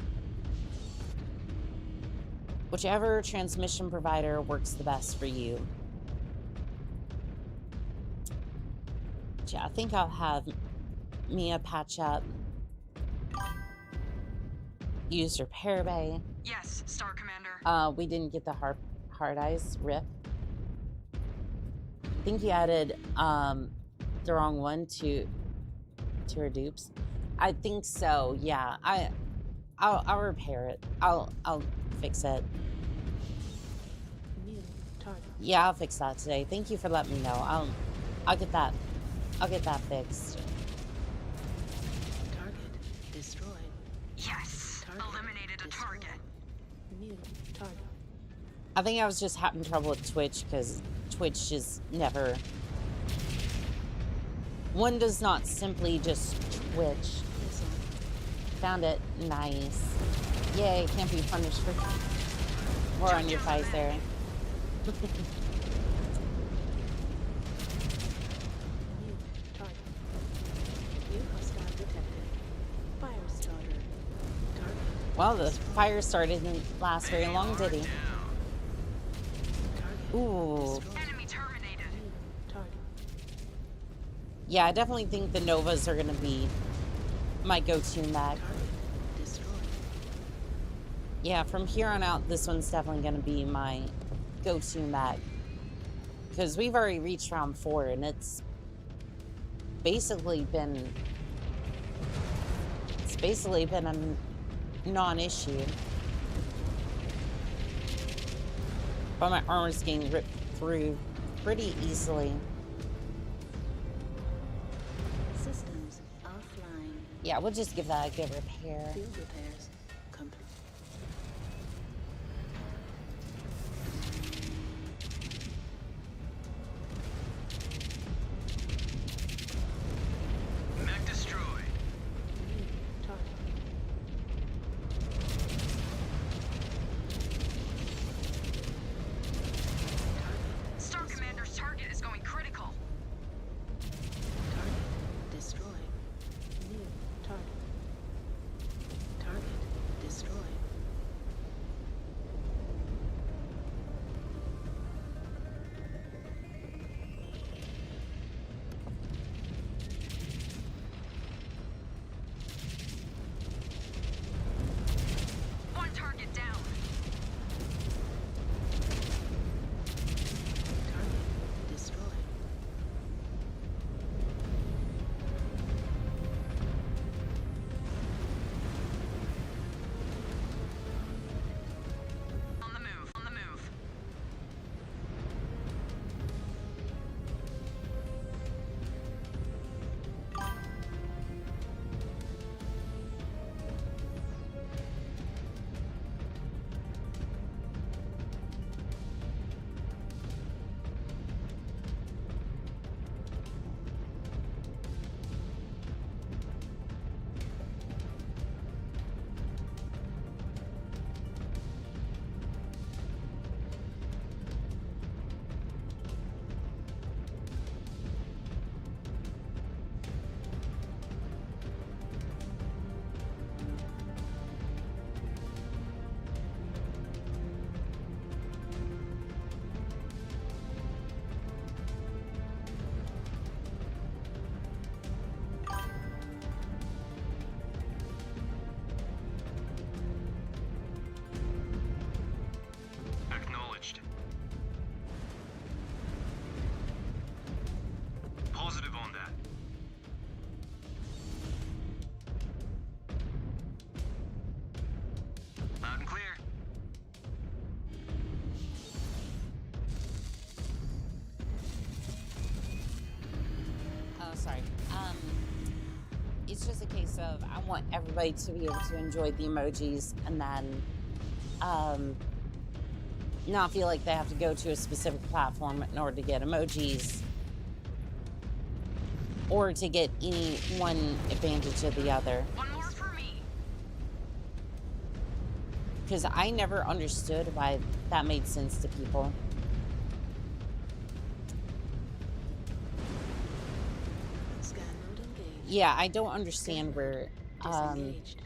whichever transmission provider works the best for you. Yeah, I think I'll have Mia patch up. Use repair bay. Yes, Star Commander. We didn't get the hard eyes rip. think you added the wrong one to her dupes. I think so. Yeah. I'll repair it. I'll fix it. New target. Yeah, I'll fix that today. Thank you for letting me know. I'll get that. I'll get that fixed. Target destroyed. Yes! Target Eliminated a destroyed. target. New target. I think I was just having trouble with Twitch because Twitch is never. One does not simply just Twitch. Listen. Found it. Nice. Yay, can't be punished for more on your face there. New target. New hostile detected. Fire starter. Target. Well, the fire started didn't last very long, did he? Down. Target Ooh. destroyed. Enemy terminated. New target. Yeah, I definitely think the Novas are gonna be my go-to mech. Target destroyed. Yeah, from here on out, this one's definitely gonna be my go-to mech. Because we've already reached round 4, and it's basically been a non-issue. But my armor's getting ripped through pretty easily. Systems offline. Yeah, we'll just give that a good repair. Field repairs complete. Mech destroyed. New target. Star Commander's target is going critical. Target destroyed. New target. Target destroyed. One target down. Target destroyed. On the move. On the move. Acknowledged. Positive on that. Loud and clear. Oh, sorry. It's just a case of I want everybody to be able to enjoy the emojis and then not feel like they have to go to a specific platform in order to get emojis or to get any one advantage of the other. One more for me. Because I never understood why that made sense to people. Scan mode engaged. Yeah, I don't understand where Disengaged.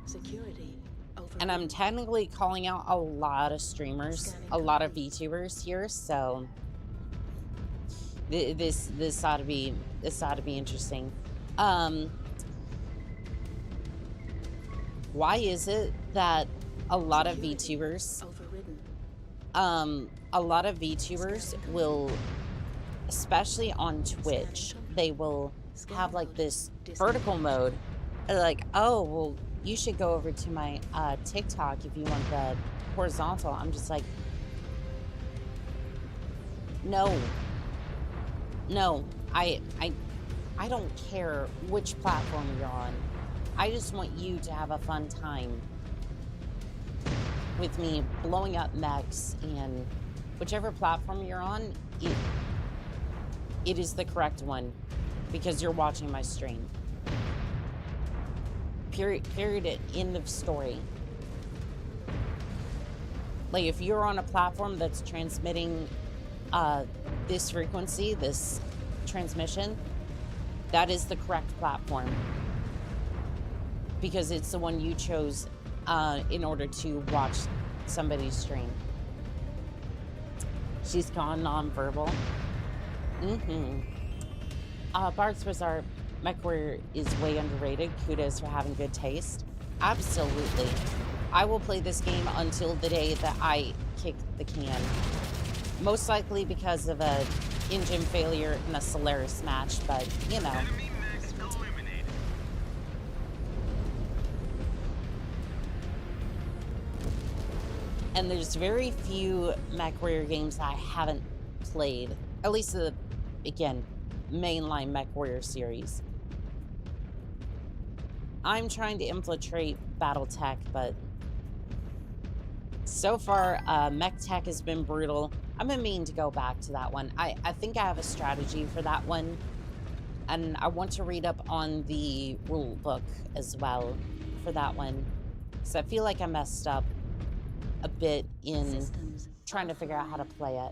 Security over. and I'm technically calling out a lot of streamers, a lot of VTubers here, so this ought to be interesting. Why is it that a lot of VTubers overridden. will especially on Twitch, they will have like this vertical mode. They're like, oh, well, you should go over to my TikTok if you want the horizontal. I'm just like, no, I don't care which platform you're on. I just want you to have a fun time with me blowing up mechs, and whichever platform you're on, it is the correct one because you're watching my stream. Period. End of story. Like, if you're on a platform that's transmitting this frequency, this transmission, that is the correct platform because it's the one you chose in order to watch somebody's stream. She's gone non-verbal. Bart's Bazaar, MechWarrior is way underrated. Kudos for having good taste. Absolutely. I will play this game until the day that I kick the can. Most likely because of a engine failure in a Solaris match, but you know. Enemy mechs eliminated. And there's very few MechWarrior games that I haven't played. At least the, again, mainline MechWarrior series. I'm trying to infiltrate Battletech, but so far, MechTech has been brutal. I've been meaning to go back to that one. I think I have a strategy for that one. And I want to read up on the rule book as well for that one. So I feel like I messed up a bit in trying to figure out how to play it.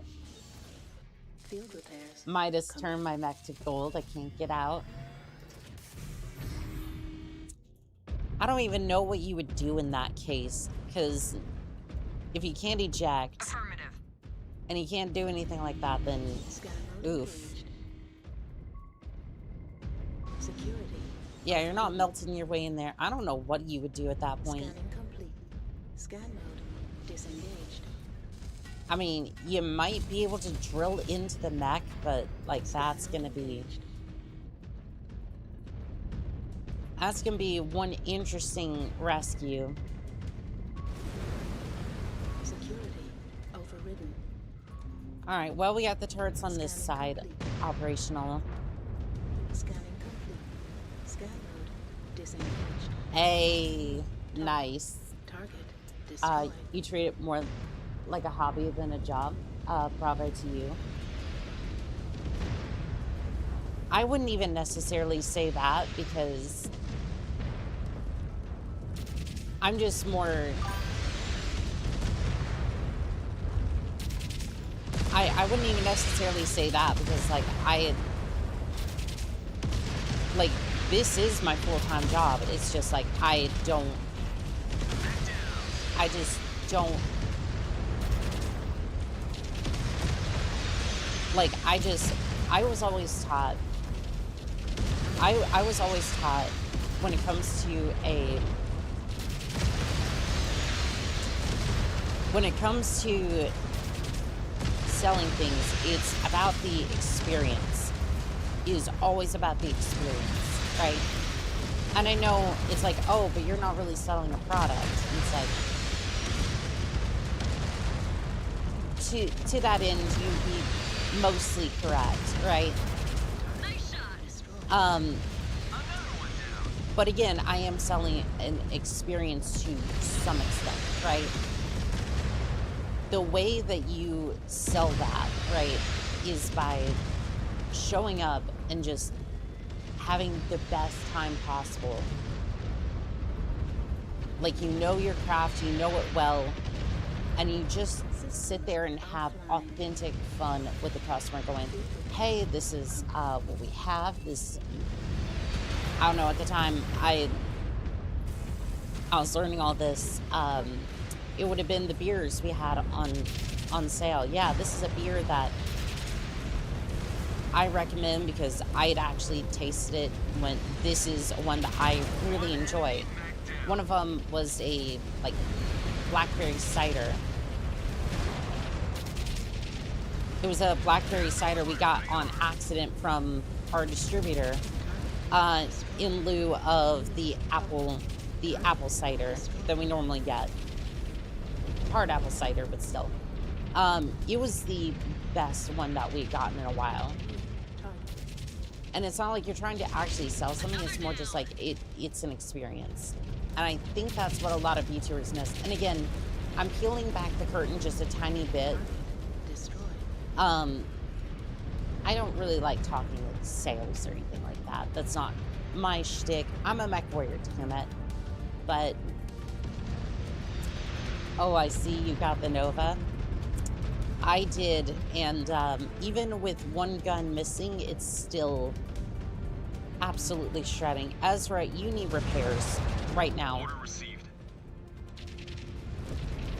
Field repairs. Midas turned my mech to gold. I can't get out. I don't even know what you would do in that case, because if you can't eject Affirmative. and you can't do anything like that, then Scan mode oof. engaged. Security. Yeah, you're not melting your way in there. I don't know what you would do at that point. Scanning complete. Scan mode disengaged. I mean, you might be able to drill into the mech, but like that's gonna be one interesting rescue. Security overridden. All right, well, we got the turrets on this side operational. Scanning complete. Scan mode disengaged. Hey, nice. Target destroyed. You treat it more like a hobby than a job. Bravo to you. I wouldn't even necessarily say that because I'm just more... I wouldn't even necessarily say that because, like, this is my full-time job. It's just, like, I just don't... Like, I was always taught... I was always taught when it comes to when it comes to selling things, it's about the experience. It is always about the experience, right? And I know it's like, oh, but you're not really selling a product. And it's like, to that end, you'd be mostly correct, right? Nice shot. But again, I am selling an experience to some extent, right? The way that you sell that, right, is by showing up and just having the best time possible. Like, you know your craft, you know it well, and you just sit there and have authentic fun with the customer going, hey, this is what we have. This, I don't know, at the time I was learning all this. It would have been the beers we had on sale. Yeah, this is a beer that I recommend because I had actually tasted it when this is one that I really enjoy. One of them was a blackberry cider. It was a blackberry cider we got on accident from our distributor in lieu of the apple cider that we normally get. Hard apple cider, but still. It was the best one that we've gotten in a while. And it's not like you're trying to actually sell something, it's more just like it's an experience. And I think that's what a lot of VTubers miss. And again, I'm peeling back the curtain just a tiny bit. I don't really like talking with sales or anything like that. That's not my shtick. I'm a MechWarrior, damn it. But, oh, I see you got the Nova. I did, and even with one gun missing, it's still absolutely shredding. Ezra, you need repairs right now. Order received.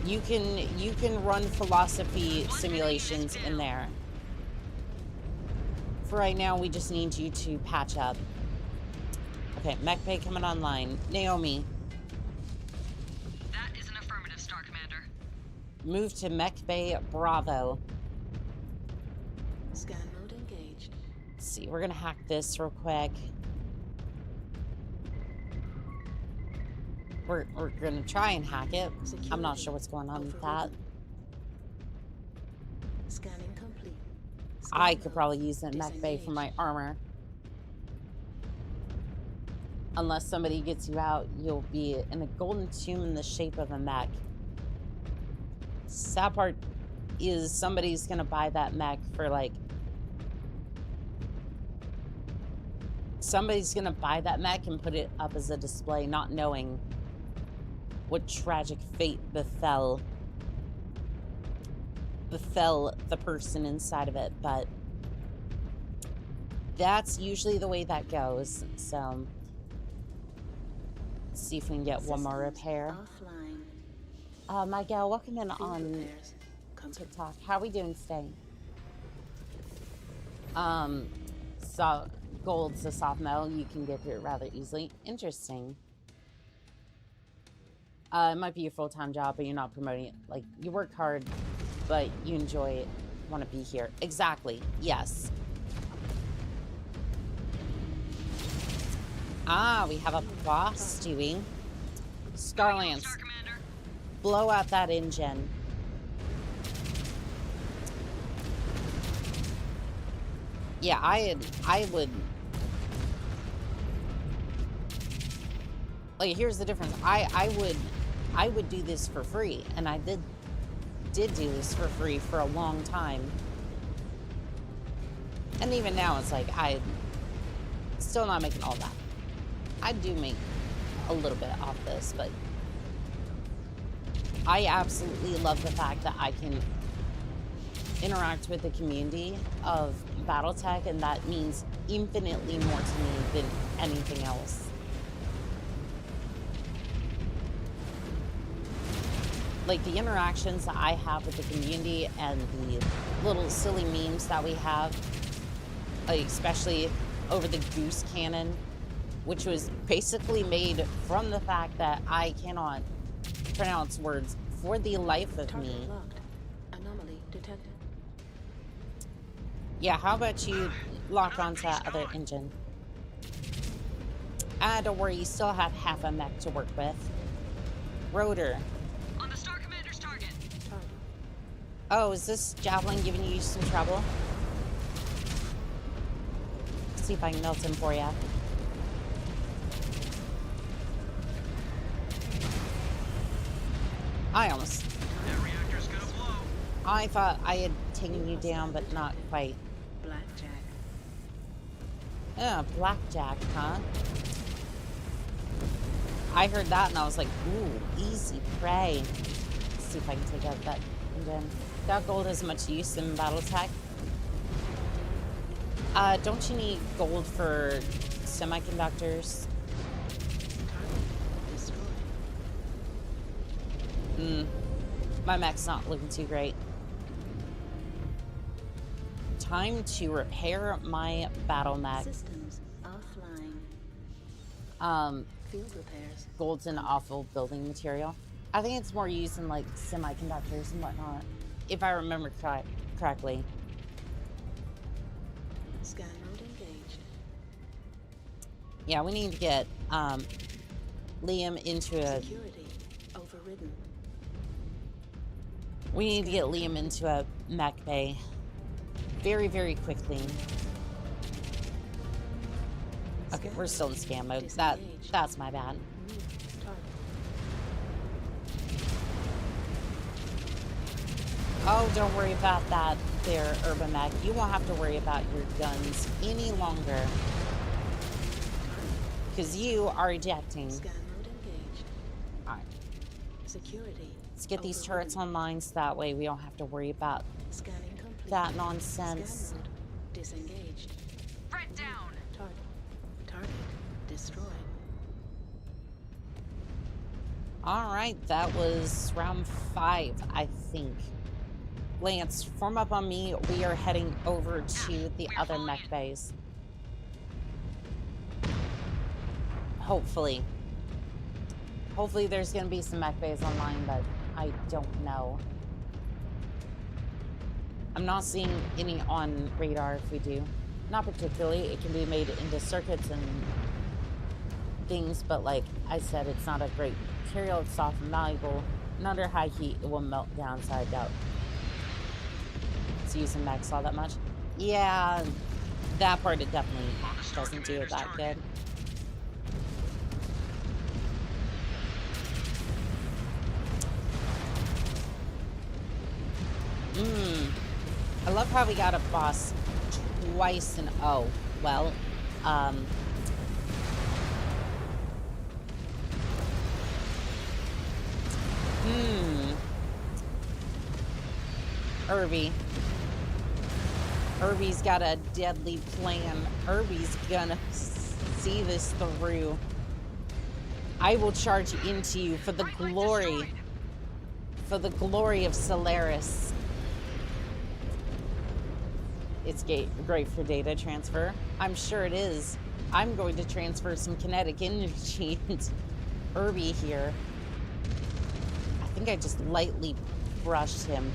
You can run philosophy simulations in there. For right now, we just need you to patch up. Okay, Mech Bay coming online. Naomi. That is an affirmative, Star Commander. Move to Mech Bay Bravo. Scan mode engaged. Let's see, we're gonna hack this real quick. We're gonna try and hack it. I'm not sure what's going on with that. Scanning complete. I could probably use a Mech Bay for my armor. Unless somebody gets you out, you'll be in a golden tomb in the shape of a mech. Sad part is somebody's gonna buy that mech for like... Somebody's gonna buy that mech and put it up as a display, not knowing what tragic fate befell the person inside of it, but that's usually the way that goes. So let's see if we can get one more repair. My gal, welcome in on TikTok. How are we doing today? So gold's a soft metal. You can get through it rather easily. Interesting. It might be your full-time job, but you're not promoting it. Like, you work hard, but you enjoy it, want to be here. Exactly. Yes. Ah, we have a boss doing. Starlance. Blow out that engine. Yeah, I would. Like, here's the difference. I would do this for free, and I did do this for free for a long time. And even now, it's like, I'm still not making all that. I do make a little bit off this, but I absolutely love the fact that I can interact with the community of Battletech, and that means infinitely more to me than anything else. Like, the interactions that I have with the community and the little silly memes that we have, like, especially over the goose cannon, which was basically made from the fact that I cannot pronounce words for the life of me. Anomaly detected. Yeah, how about you lock onto that other engine? Ah, don't worry, you still have half a mech to work with. Rotor. On the Star Commander's target. Oh, is this javelin giving you some trouble? Let's see if I can melt him for you. I almost... That reactor's gonna blow. I thought I had taken you down, but not quite. Blackjack. Yeah, blackjack, huh? I heard that and I was like, ooh, easy prey. Let's see if I can take out that engine. That gold has much use in Battletech. Don't you need gold for semiconductors? My mech's not looking too great. Time to repair my battle mech. Systems offline. Field repairs. Gold's an awful building material. I think it's more used in like semiconductors and whatnot, if I remember correctly. Scan mode engaged. Yeah, we need to get Liam into a. Security overridden. We need to get Liam into a mech bay very, very quickly. Okay, we're still in scan mode. That's my bad. Oh, don't worry about that there, Urban Mech. You won't have to worry about your guns any longer. Because you are ejecting. Scan mode engaged. Alright. Security. Let's get these turrets online so that way we don't have to worry about Scanning complete. that nonsense. Scan mode disengaged. Threat down. Target destroyed. Alright, that was round 5, I think. Lance, form up on me. We are heading over to the other mech base. Hopefully. Hopefully there's going to be some mech bays online, but I don't know. I'm not seeing any on radar if we do. Not particularly. It can be made into circuits and things, but like I said, it's not a great material. It's soft and malleable. And under high heat, it will melt down, so I doubt it's using mechs all that much. Yeah, that part it definitely doesn't do it that good. I love how we got a boss twice in oh, well, Irvy's got a deadly plan. Irvy's gonna see this through. I will charge into you for the glory of Solaris. It's great for data transfer. I'm sure it is. I'm going to transfer some kinetic energy into Irby here. I think I just lightly brushed him.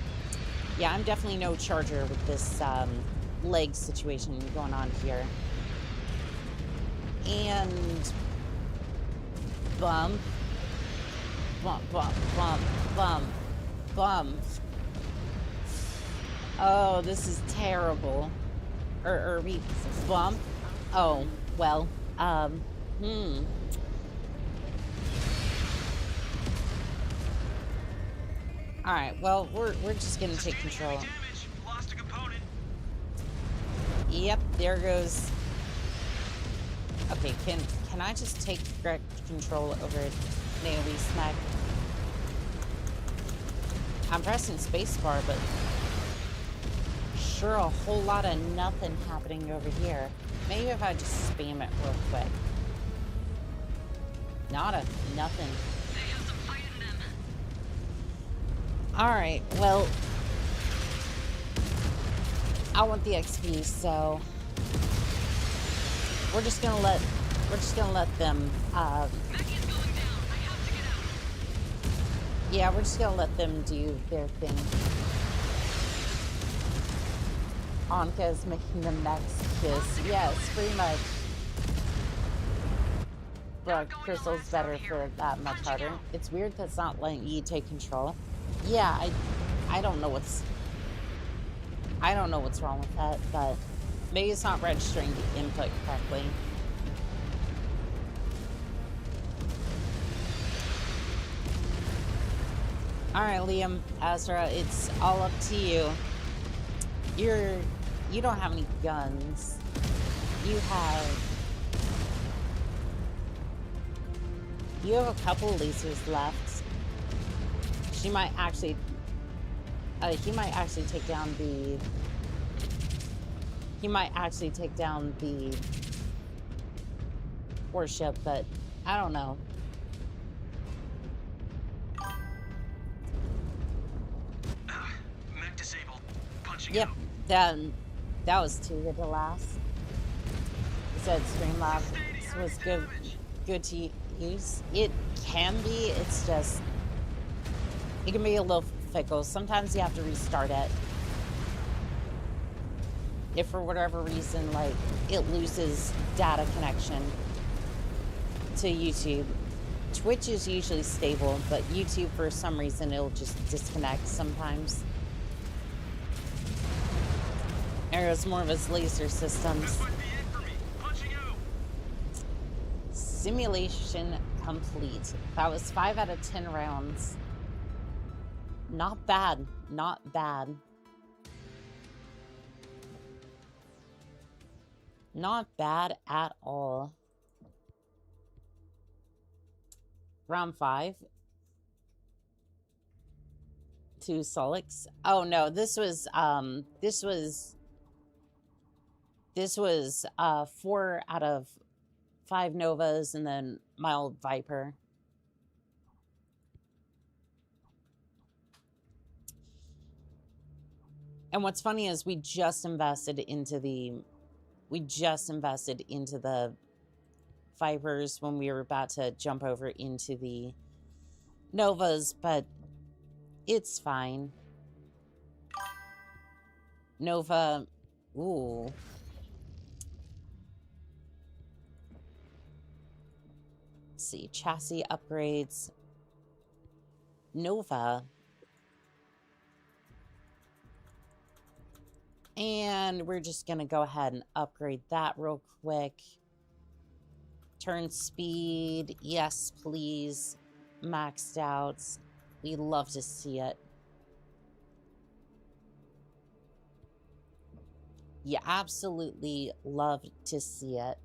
Yeah, I'm definitely no charger with this leg situation going on here. And bump, bump, bump, bump, bump, bump. Oh, this is terrible. Irby, bump. Oh, well, Alright, well, we're just gonna take control. Lost a component. Yep, there goes. Okay, can I just take direct control over Naomi Smack? I'm pressing spacebar, but sure a whole lot of nothing happening over here. Maybe if I just spam it real quick. Nothing. They have some fight in them. Alright, well, I want the XP, so we're just gonna let them Maggie is going down. I have to get out. yeah, we're just gonna let them do their thing. Anka's making the next kiss. Yes, pretty much. But Crystal's better for that much harder. It's weird that's not letting you take control. Yeah, I don't know what's wrong with that, but maybe it's not registering the input correctly. Alright, Liam, Azra, it's all up to you. You don't have any guns. You have a couple lasers left. He might actually take down the warship, but I don't know. Mech disabled. Punching Yep, out. that was too good to last. He said Streamlabs was good to use. It can be, it's just, it can be a little fickle. Sometimes you have to restart it. if for whatever reason, like, it loses data connection to YouTube. Twitch is usually stable, but YouTube, for some reason, it'll just disconnect sometimes. Arrow's more of his laser systems. Simulation complete. That was 5 out of 10 rounds. Not bad. Not bad. Not bad at all. Round 5. 2 Solix. Oh no, this was 4 out of 5 Novas and then mild Viper. And what's funny is we just invested into the Vipers when we were about to jump over into the Novas, but it's fine. Nova, ooh. Let's see, chassis upgrades. Nova. And we're just gonna go ahead and upgrade that real quick. Turn speed, yes please. Maxed out. We love to see it. You absolutely love to see it.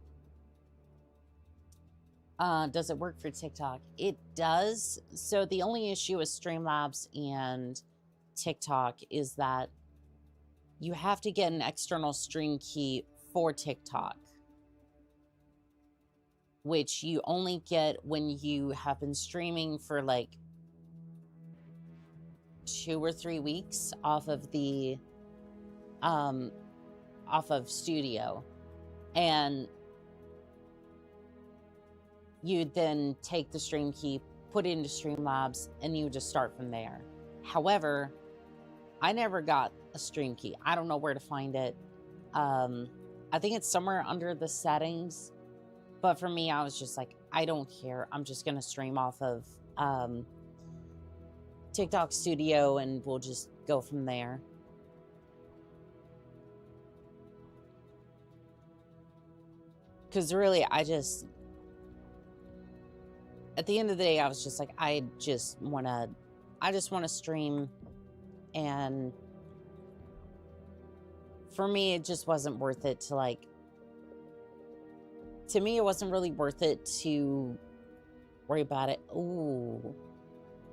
Does it work for TikTok? It does. So the only issue with Streamlabs and TikTok is that you have to get an external stream key for TikTok, which you only get when you have been streaming for like 2 or 3 weeks off of the off of Studio, and you then take the stream key, put it into Streamlabs, and you just start from there. However, I never got a stream key. I don't know where to find it. I think it's somewhere under the settings, but for me, I was just like, I don't care. I'm just gonna stream off of TikTok Studio, and we'll just go from there. Because really, at the end of the day, I was just like, I just want to stream, and for me, it just wasn't worth it to, like, to me, it wasn't really worth it to worry about it. Ooh.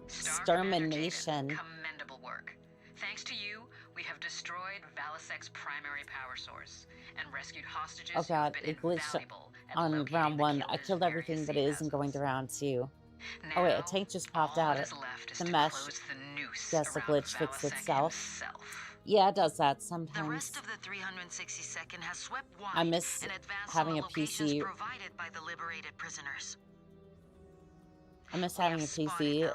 Extermination. Commendable work. Thanks to you, we have destroyed Valisek's primary power source and rescued hostages. Oh god, it glitched on round 1. I killed everything that isn't going to round 2. Oh wait, a tank just popped out. The mesh. Guess the glitch fixed itself. Yeah, it does that sometimes. The rest of the 362nd has swept wide I miss and advanced having a on locations PC. provided by the liberated prisoners. I miss having a PC.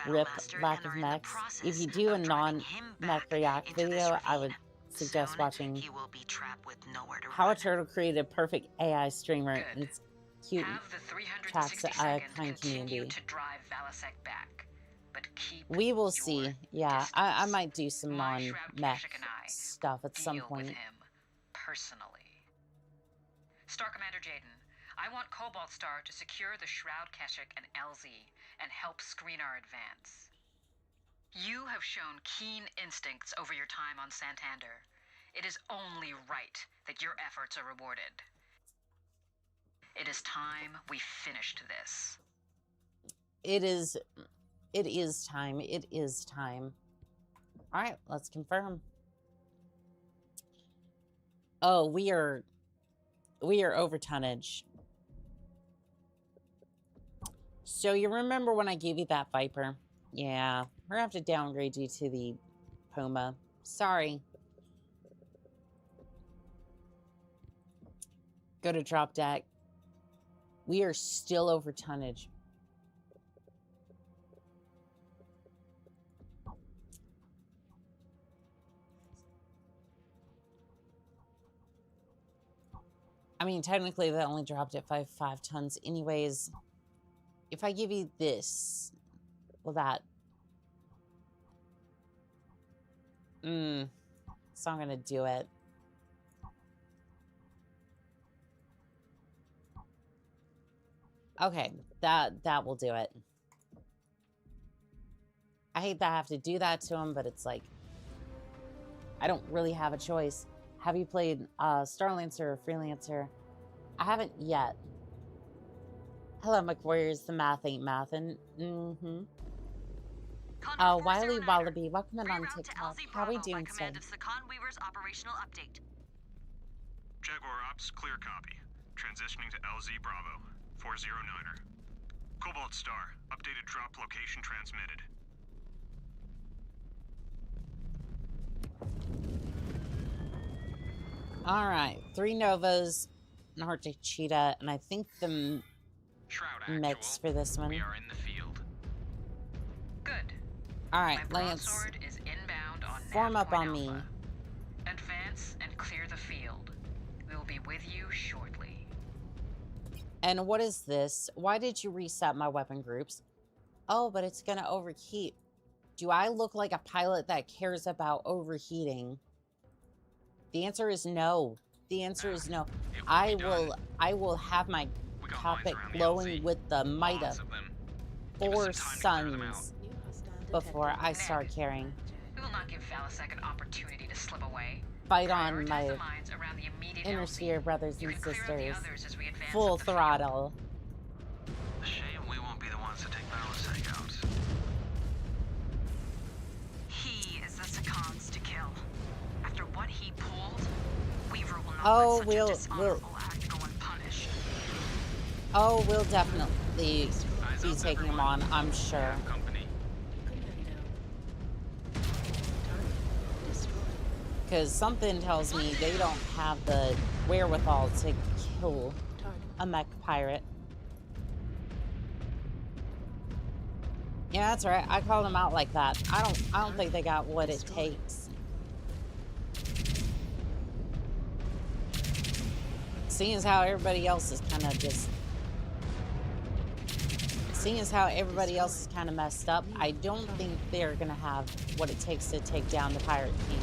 RIP lack of mechs. If you do a non-mech react video, I would suggest watching How a Turtle Created a Perfect AI Streamer. And it's cute. Tracks a kind community. We will see. Yeah, I might do some non-mech stuff at some point. Personally. Star Commander Jaden, I want Cobalt Star to secure the Shroud Keshik and LZ and help screen our advance. You have shown keen instincts over your time on Santander. It is only right that your efforts are rewarded. It is time we finished this. It is time. It is time. All right, let's confirm. Oh, we are over tonnage. So you remember when I gave you that Viper? Yeah, we're gonna have to downgrade you to the Puma. Sorry. Go to drop deck. We are still over tonnage. I mean, technically, they only dropped it 5 tons anyways. If I give you this, will that... So I'm gonna do it. Okay, that will do it. I hate that I have to do that to him, but it's like, I don't really have a choice. Have you played Starlancer or Freelancer? I haven't yet. Hello, MechWarriors. The math ain't mathin'. Wiley Wallaby, welcome in on TikTok. How are we doing today? Jaguar Ops, clear copy. Transitioning to LZ Bravo, 409er. Cobalt Star, updated drop location transmitted. All right, 3 Novas, an Arctic Cheetah, and I think the mix for this one. We are in the field. Good. All right, My Lance, broadsword is inbound on form nav up on point me. Alpha. Advance and clear the field. We will be with you shortly. And what is this? Why did you reset my weapon groups? Oh, but it's gonna overheat. Do I look like a pilot that cares about overheating? The answer is no. The answer is no. I will have my cockpit glowing with the might of 4 suns before I start carrying. We will not give Valasek an opportunity to slip away. Fight on, Prioritize my the mines around the immediate inner LZ. sphere brothers You and can clear out the sisters. others as we advance Full up the field. throttle. Shame we won't be the ones to take Balasek out. He is the Sakans to kill. After what he pulled, Weaver will not Oh, let such a dishonorable act go unpunished. Oh, we'll definitely be taking him on, I'm sure. Company. Because something tells me they don't have the wherewithal to kill a mech pirate. Yeah, that's right. I called them out like that. I don't think they got what it takes. Seeing as how everybody else is kind of just... Seeing as how everybody else is kind of messed up, I don't think they're going to have what it takes to take down the Pirate King.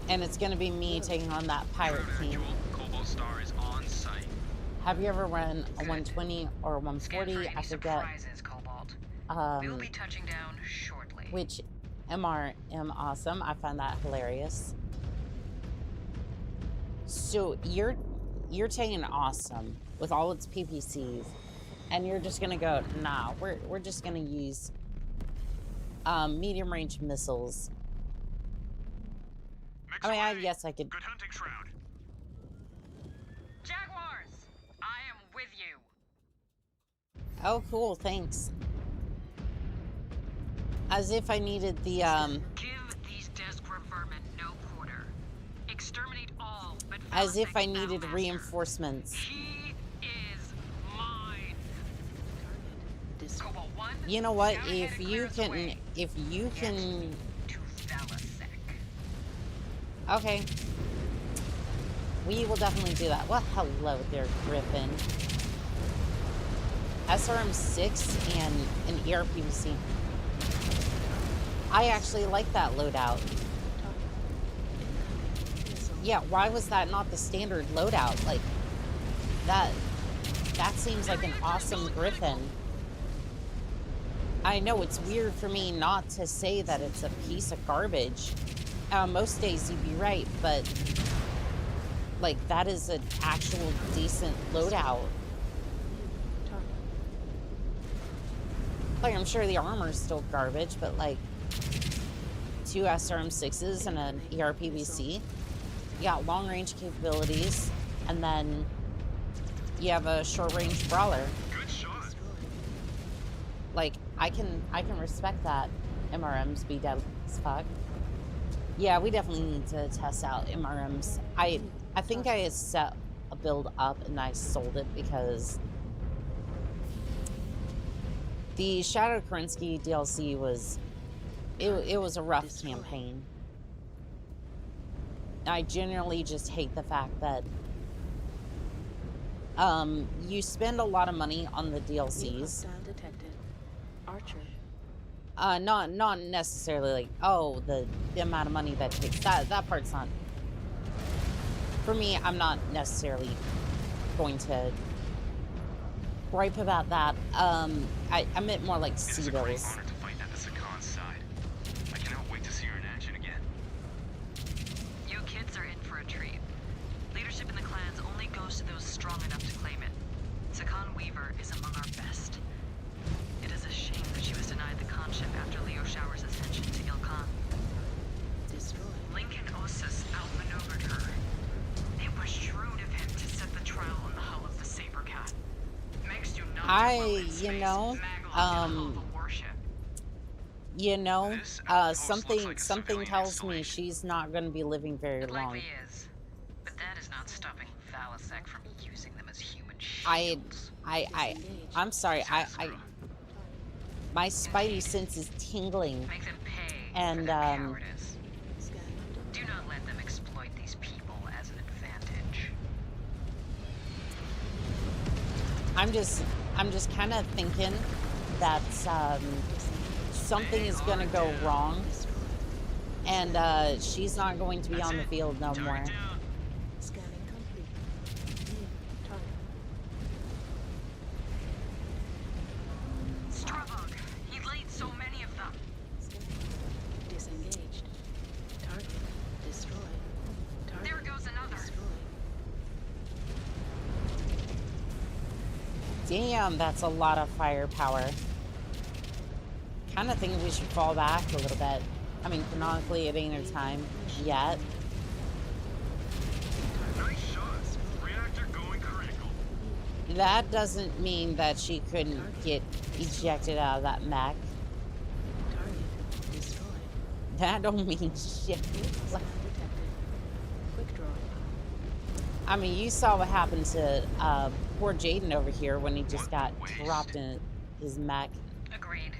And it's going to be me taking on that Pirate King. Cobalt Star is on site. Have you ever run a 120 or a 140? I forget. We will be touching down shortly. Which MRM awesome. I find that hilarious. So you're taking awesome with all its PPCs, and you're just gonna go, nah, we're just gonna use medium range missiles. I mean, I guess I could. Good hunting, Shroud. Jaguars, I am with you. Oh, cool, thanks. As if I needed the Give these Desgrim vermin no quarter. Exterminate all but as if Valasek I needed Battlemaster. reinforcements. He is mine. Cobalt 1, You know what? scout ahead If and you clear us can, away. if you can. To Valasek. Okay. We will definitely do that. Well, hello there, Griffin. SRM-6 and an ERPVC. I actually like that loadout. Yeah, why was that not the standard loadout? Like, that seems like an awesome Griffin. I know it's weird for me not to say that it's a piece of garbage. Most days you'd be right, but like that is an actual decent loadout. Like I'm sure the armor's still garbage, but like 2 SRM-6s and an ERPVC. You got long range capabilities, and then you have a short range brawler. Good shot. Like I can respect that. MRMs be dead as fuck. Yeah, we definitely need to test out MRMs. I think I set a build up and I sold it because the Shadow Kerensky DLC was it was a rough campaign. I generally just hate the fact that you spend a lot of money on the New DLCs. hostile detected. Archer. Not necessarily like, oh, the amount of money that takes. That part's not. For me, I'm not necessarily going to gripe about that. I meant more like It is a great C-bills. honor to fight at the Sakan's side. I cannot wait to see her in action again. You kids are in for a treat. Leadership in the clans only goes to those strong enough to claim it. Sakan Weaver is among our best. It is a shame that she was denied the conship after Leo Shower's ascension to Ilkhan. Destroyed. Lincoln Ossus outmaneuvered her. It was shrewd of him to set the trial on the hull of the Saber Cat. Mechs do not do well in space. Maglock in the hull of a warship. You know, This outpost looks something like a something civilian tells me installation. she's not going to be living very It long. likely is. But that is not stopping Valisek from using them as human I, shields. I'm sorry. My spidey sense is tingling, Make them pay and for their cowardice. Scan loaded. Do not let them exploit these people as an advantage. I'm just kind of thinking that something is going to go wrong, and she's not going to be That's on the it. field no Target more. down. Scanning complete. New target. Strabog, he laid so many of them. Scanning. Disengaged. Target destroyed. Target There goes another. destroyed. Damn, that's a lot of firepower. Kind of think we should fall back a little bit. I mean, canonically, it ain't her time yet. Nice shots. Reactor going critical. That doesn't mean that she couldn't get ejected out of that mech. Target destroyed. That don't mean shit. New hostile detected. Quick draw. I mean, you saw what happened to poor Jaden over here when he just got dropped in his mech. Agreed.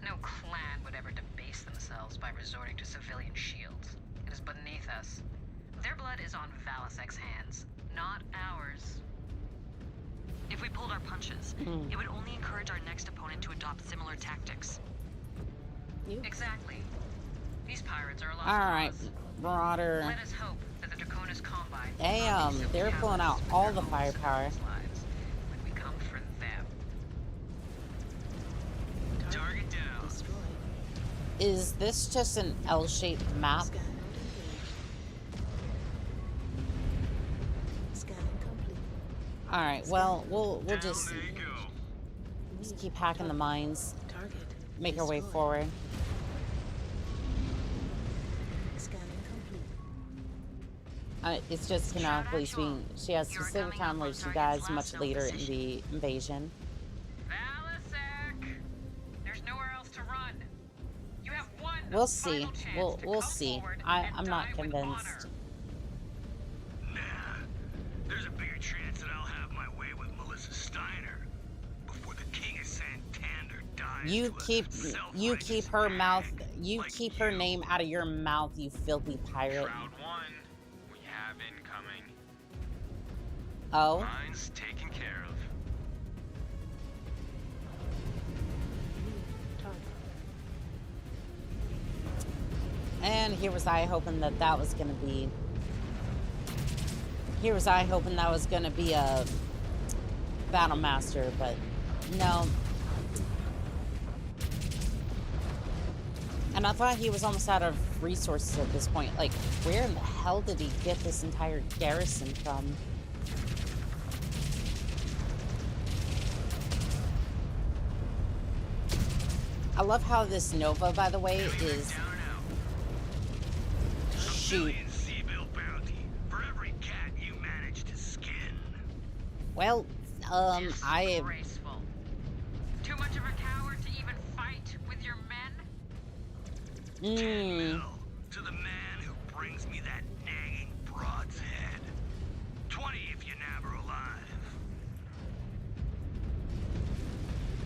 No clan would ever debase themselves by resorting to civilian shields. It is beneath us. Their blood is on Valisek's hands, not ours. If we pulled our punches, it would only encourage our next opponent to adopt similar tactics. New Exactly. These pirates are a lost All right, cause. Marauder. Let us hope that the Draconis Combine will Damn, not be so they're pulling callous out with all their the own firepower. civilians' lives when we come for them. Target down. destroyed. Is this just an L-shaped map? Scan node engaged. Scanning complete. All right, well, we'll Down just they go. keep hacking the mines, Target make our way destroyed. forward. Scanning complete. It's just canonically speaking, she has a You're specific coming time up where on she target's dies much last later in position. the invasion. Valisek! There's nowhere else to run. You have one We'll see. final chance We'll to come see. forward I'm and not die with convinced. honor. Nah, there's a bigger chance that I'll have my way with Melissa Steiner before the King of Santander dies. You to a keep self-righteous her mouth, hag you like keep her you. name out of your mouth, you filthy pirate. Shroud 1, we have incoming. Oh, Mine's taken care of. New target. and here was I hoping that that was gonna be. Here was I hoping that was gonna be a battle master, but no. And I thought he was almost out of resources at this point. Like, where in the hell did he get this entire garrison from? I love how this Nova, by the way, is Down and out. shoot. Civilian Seabill bounty for every cat you manage to skin. Well, I Disgraceful. Too much of a coward to even fight with your men? 10 mil to the man who brings me that nagging broad's head. 20 if you nab her alive.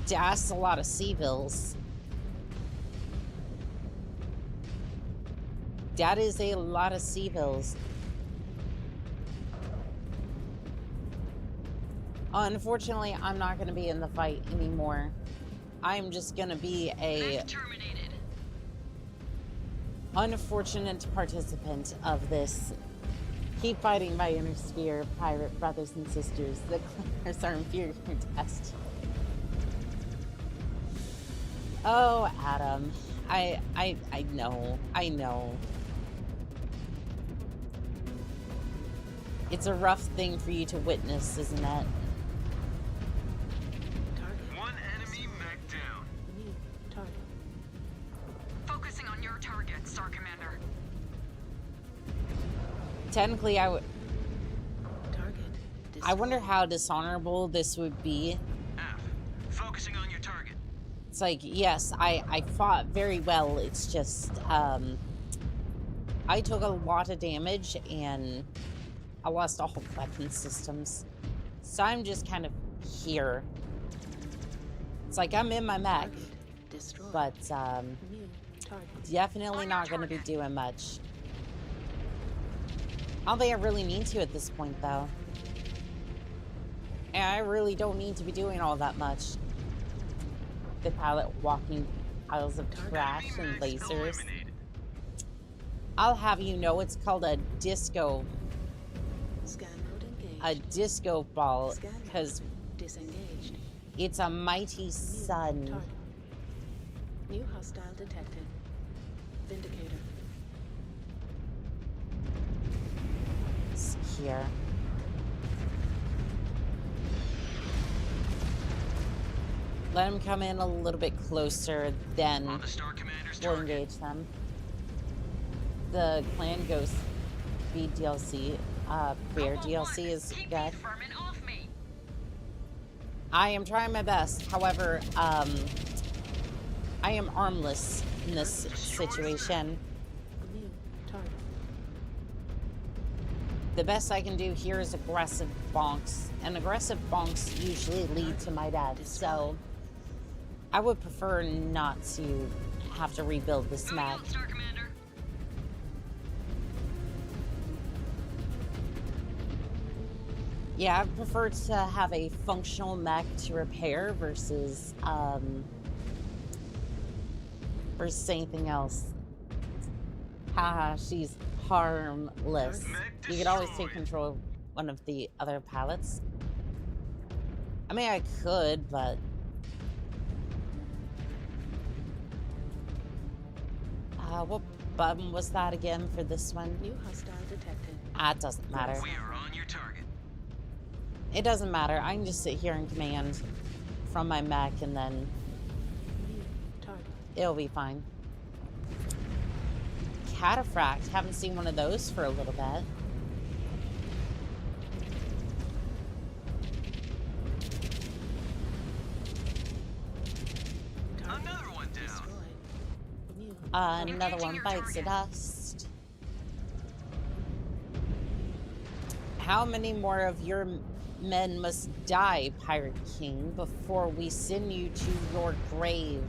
that's a lot of civils. That is a lot of civils. Unfortunately, I'm not going to be in the fight anymore. I'm just going to be a unfortunate participant of this. Keep fighting my inner sphere, pirate brothers and sisters. The cleaners are inferior test. Oh, Adam. I know. I know. It's a rough thing for you to witness, isn't it? One enemy mech down. New target. Focusing on your target, Star Commander. Technically, Target. I wonder how dishonorable this would be. F. Focusing on your target. It's like, yes, I fought very well. It's just, I took a lot of damage and I lost all weapon systems. So I'm just kind of here. It's like I'm in my mech, but New target. definitely not going to be doing much. I don't think I really need to at this point, though. And I really don't need to be doing all that much. The pilot walking piles of trash and lasers. I'll have you know it's called a disco. Scan mode engaged. A disco ball, Scan mode because disengaged. it's a mighty New sun. target. New hostile detected. Vindicator. Here. Let them come in a little bit closer, then On the Star Commander's we'll target. engage them. The Clan Ghost Speed DLC, Bear DLC is good. Furman off me. I am trying my best. However, I am armless in this situation. New target. The best I can do here is aggressive bonks, and aggressive bonks usually lead to my death, so I would prefer not to have to rebuild this Moving mech. out, Star Commander. Yeah, I prefer to have a functional mech to repair versus anything else. Haha, she's harmless. You could always take control of one of the other pallets. I mean, I could, but what button was that again for this one? New hostile detected. Ah, it doesn't matter. We are on your target. It doesn't matter. I can just sit here and command from my mech, and then New target. it'll be fine. Cataphract. Haven't seen one of those for a little bit. Another one down. Destroyed. New Another Engaging one your bites the target. dust. How many more of your men must die, Pirate King, before we send you to your grave?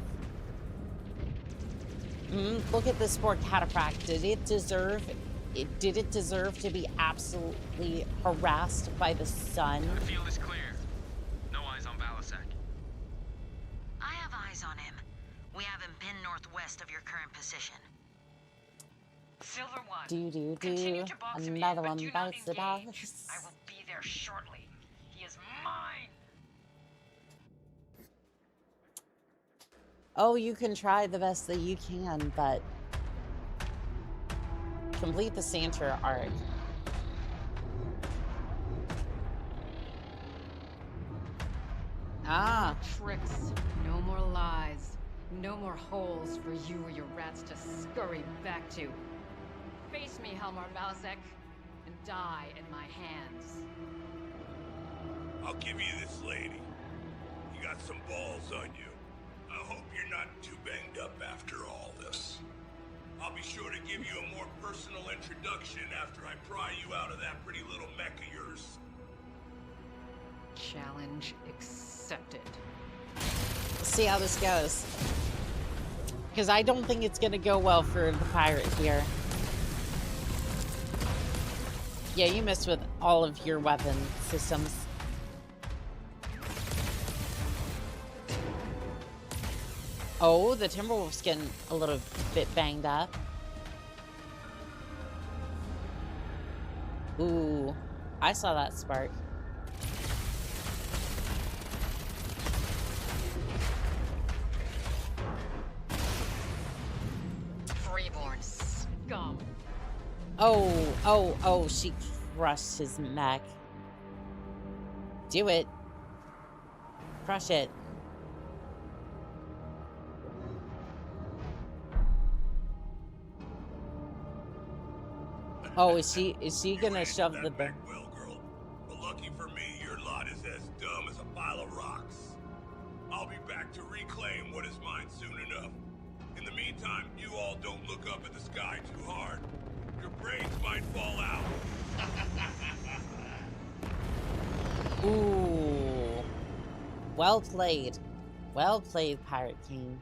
Look at this poor cataphract. Did it deserve to be absolutely harassed by the sun? The field is clear. No eyes on Balasek. I have eyes on him. We have him pinned northwest of your current position. Silver One. Do. Continue to box him in, Another but one do not bites the engage. dust. I will be there shortly. He is mine. Oh, you can try the best that you can, but complete the Santa arc. Ah, Tricks. No more lies. No more holes for you or your rats to scurry back to. Face me, Helmar Balasek, and die in my hands. I'll give you this, lady. You got some balls on you. I hope you're not too banged up after all this. I'll be sure to give you a more personal introduction after I pry you out of that pretty little mech of yours. Challenge accepted. let's see how this goes. Because I don't think it's going to go well for the pirate here. Yeah, you messed with all of your weapon systems. Oh, the Timberwolf's getting a little bit banged up. Ooh, I saw that spark. Freeborn scum. Oh, she crushed his mech. Do it. Crush it. Oh, is she gonna shove the back? Well, girl. But lucky for me, your lot is as dumb as a pile of rocks. I'll be back to reclaim what is mine soon enough. In the meantime, you all don't look up at the sky too hard. Your brains might fall out. Ooh. Well played. Well played, Pirate King.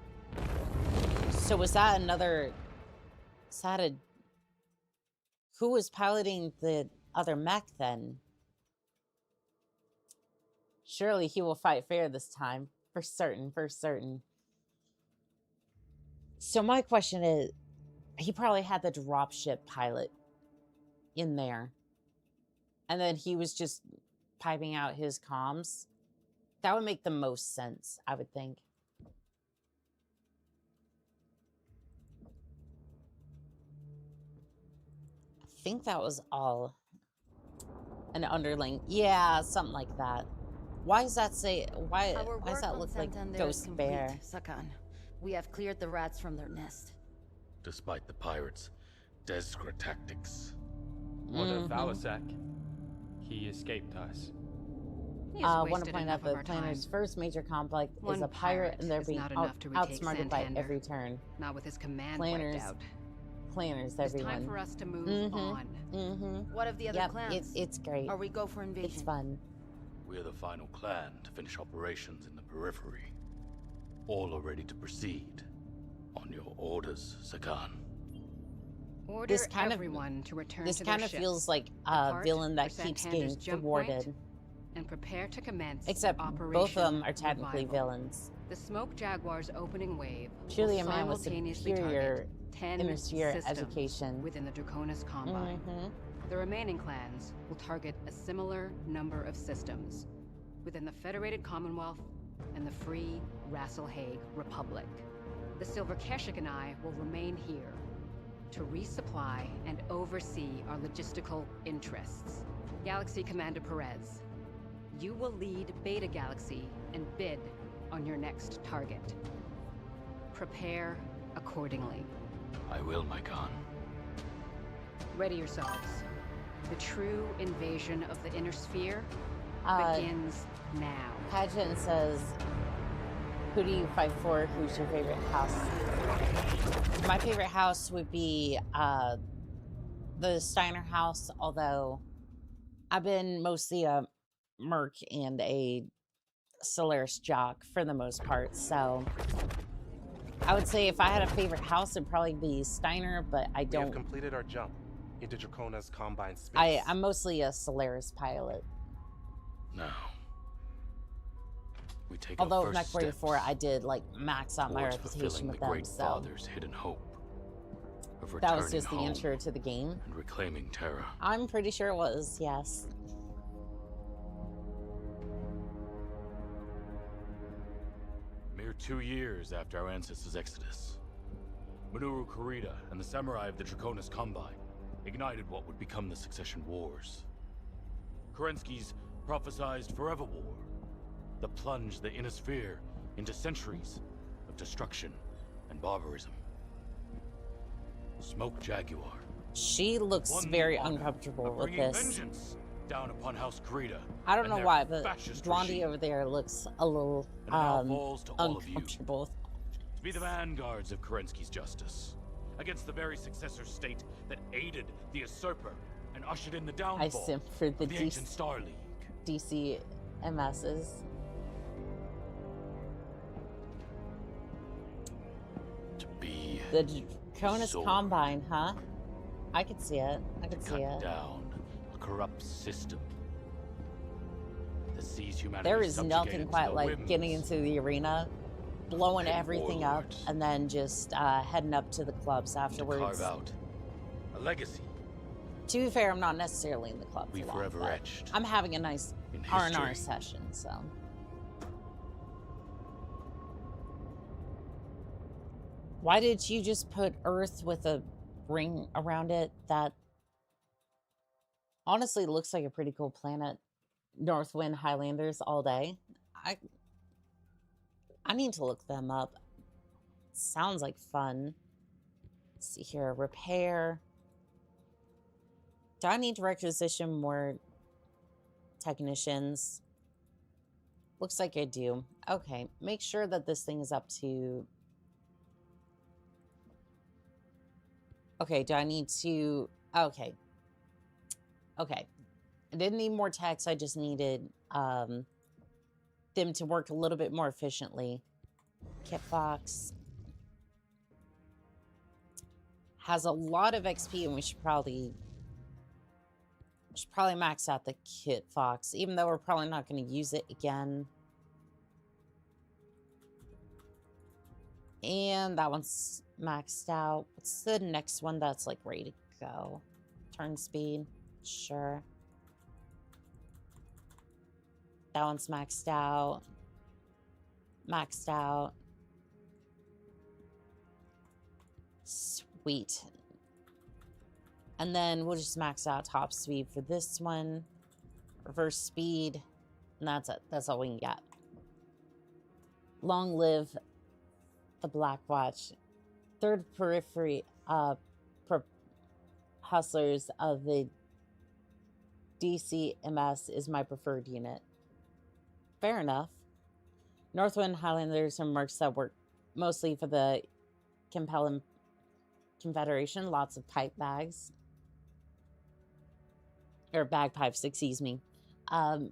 So was that another... Is that a... Who was piloting the other mech then? Surely he will fight fair this time. For certain, for certain. So my question is, he probably had the dropship pilot in there. And then he was just piping out his comms. That would make the most sense, I would think. I think that was all. An underling. Yeah, something like that. Why does that say... Why does that look like Ghost Bear? Sakan. We have cleared the rats from their nest. Despite the pirates' desperate tactics. What of Valisak? He escaped us. I want to point out that Planner's first major conflict is a pirate, and they're being outsmarted by every turn. Not with his command wiped out. Planners, It's everyone. time for us to move on. What of the other clans? It's great. Or we go for invasion? It's fun. We're the final clan to finish operations in the periphery. All are ready to proceed. On your orders, Order Sakan. everyone to return this to kind their of ships. feels like a Depart villain that for keeps Santander's getting jump thwarted. point and prepare to commence Except Operation both of them are technically Revival. villains. The Smoke Jaguar's opening wave Truly will a man with simultaneously superior target 10 inner-sphere systems education. within the Draconis Combine. The remaining clans will target a similar number of systems within the Federated Commonwealth and the Free Rasselhague Republic. The Silver Keshik and I will remain here to resupply and oversee our logistical interests. Galaxy Commander Perez, you will lead Beta Galaxy and bid on your next target. Prepare accordingly. I will, my Khan. Ready yourselves. The true invasion of the Inner Sphere begins now. Pageant says, who do you fight for? Who's your favorite house? My favorite house would be the Steiner house, although I've been mostly a Merc and a Solaris jock for the most part, so I would say if I had a favorite house, it'd probably be Steiner, but I don't... We have completed our jump into Dracona's Combine space. I'm mostly a Solaris pilot. Now, we take Although our first MechWarrior 4, I did like max out my towards reputation fulfilling with the them, Great so Father's hidden hope of that was returning just the home intro to the game. and reclaiming Terra. I'm pretty sure it was, yes. Mere 2 years after our ancestors' exodus, Minoru Kurita and the samurai of the Draconis Combine ignited what would become the Succession Wars. Kerensky's prophesized forever war that plunged the Inner Sphere into centuries of destruction and barbarism. Smoke Jaguar. She looks very uncomfortable with this. Vengeance down upon House Kurita. I don't know why, but Blondie over there looks a little uncomfortable. To be the vanguards of Kerensky's justice against the very successor state that aided the usurper and ushered in the downfall I simp for the of the ancient Star League. DC MSs. To be the Draconis Combine, huh? I could see it. I could see it. Down a corrupt system that sees humanity There is nothing subjugated to quite the like whims getting into the arena, blowing of everything up, warlords. and then just heading up to the clubs To afterwards. carve out a legacy To be fair, I'm not necessarily in the club we for that, forever but etched I'm having a nice in R&R history. session, so. Why did you just put Earth with a ring around it? That honestly looks like a pretty cool planet. Northwind Highlanders all day. I need to look them up. Sounds like fun. Let's see here. Repair. Do I need to requisition more technicians? Looks like I do. Okay. Make sure that this thing is up to... Okay, do I need to... Okay. Okay. I didn't need more techs. I just needed them to work a little bit more efficiently. Kit Fox has a lot of XP, and we should probably max out the Kit Fox, even though we're probably not going to use it again. And that one's maxed out. What's the next one that's like ready to go? Turn speed. Sure. That one's maxed out. Maxed out. Sweet. And then we'll just max out top speed for this one. Reverse speed. And that's it. That's all we can get. Long live the Black Watch. Third periphery hustlers of the DCMS is my preferred unit. Fair enough. Northwind Highlanders are mercs that work mostly for the Compelling Confederation. Lots of pipe bags. Or bagpipes, excuse me. I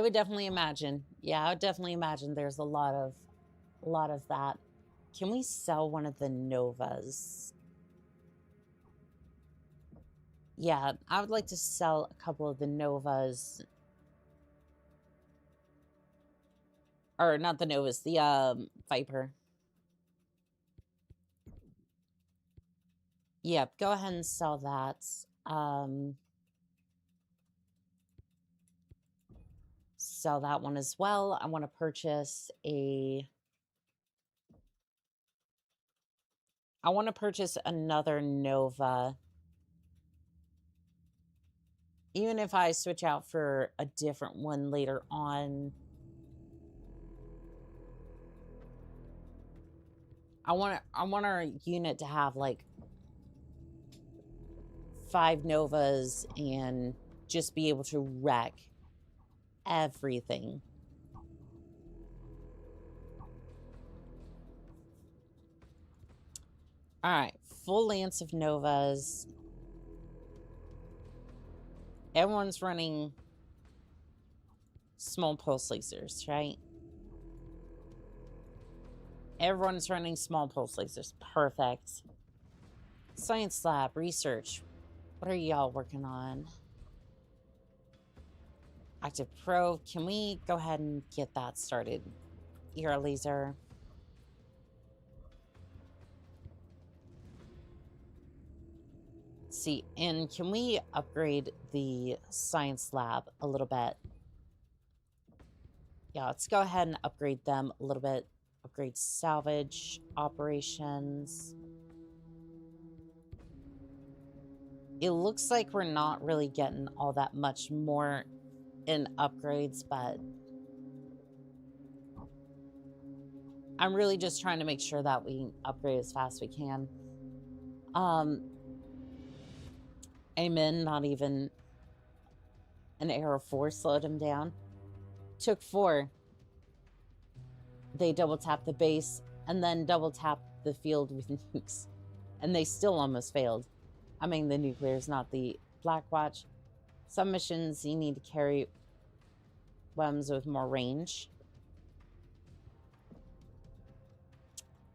would definitely imagine. Yeah, I would definitely imagine there's a lot of that. Can we sell one of the Novas? Yeah, I would like to sell a couple of the Novas. Or not the Novas, the Viper. Yep, go ahead and sell that. Sell that one as well. I want to purchase another Nova. Even if I switch out for a different one later on. I want our unit to have like 5 Novas and just be able to wreck everything. All right, full lance of Novas. Everyone's running small pulse lasers, right? Everyone's running small pulse lasers. Perfect. Science lab, research. What are y'all working on? Active probe. Can we go ahead and get that started? ER laser. Let's see, and can we upgrade the science lab a little bit? Yeah, let's go ahead and upgrade them a little bit. Upgrade salvage operations. It looks like we're not really getting all that much more in upgrades, but I'm really just trying to make sure that we upgrade as fast as we can. Amen, not even an error 4 slowed him down. Took 4. They double tapped the base and then double tapped the field with nukes. And they still almost failed. I mean, the nuclears, not the Black Watch. Some missions you need to carry weapons with more range.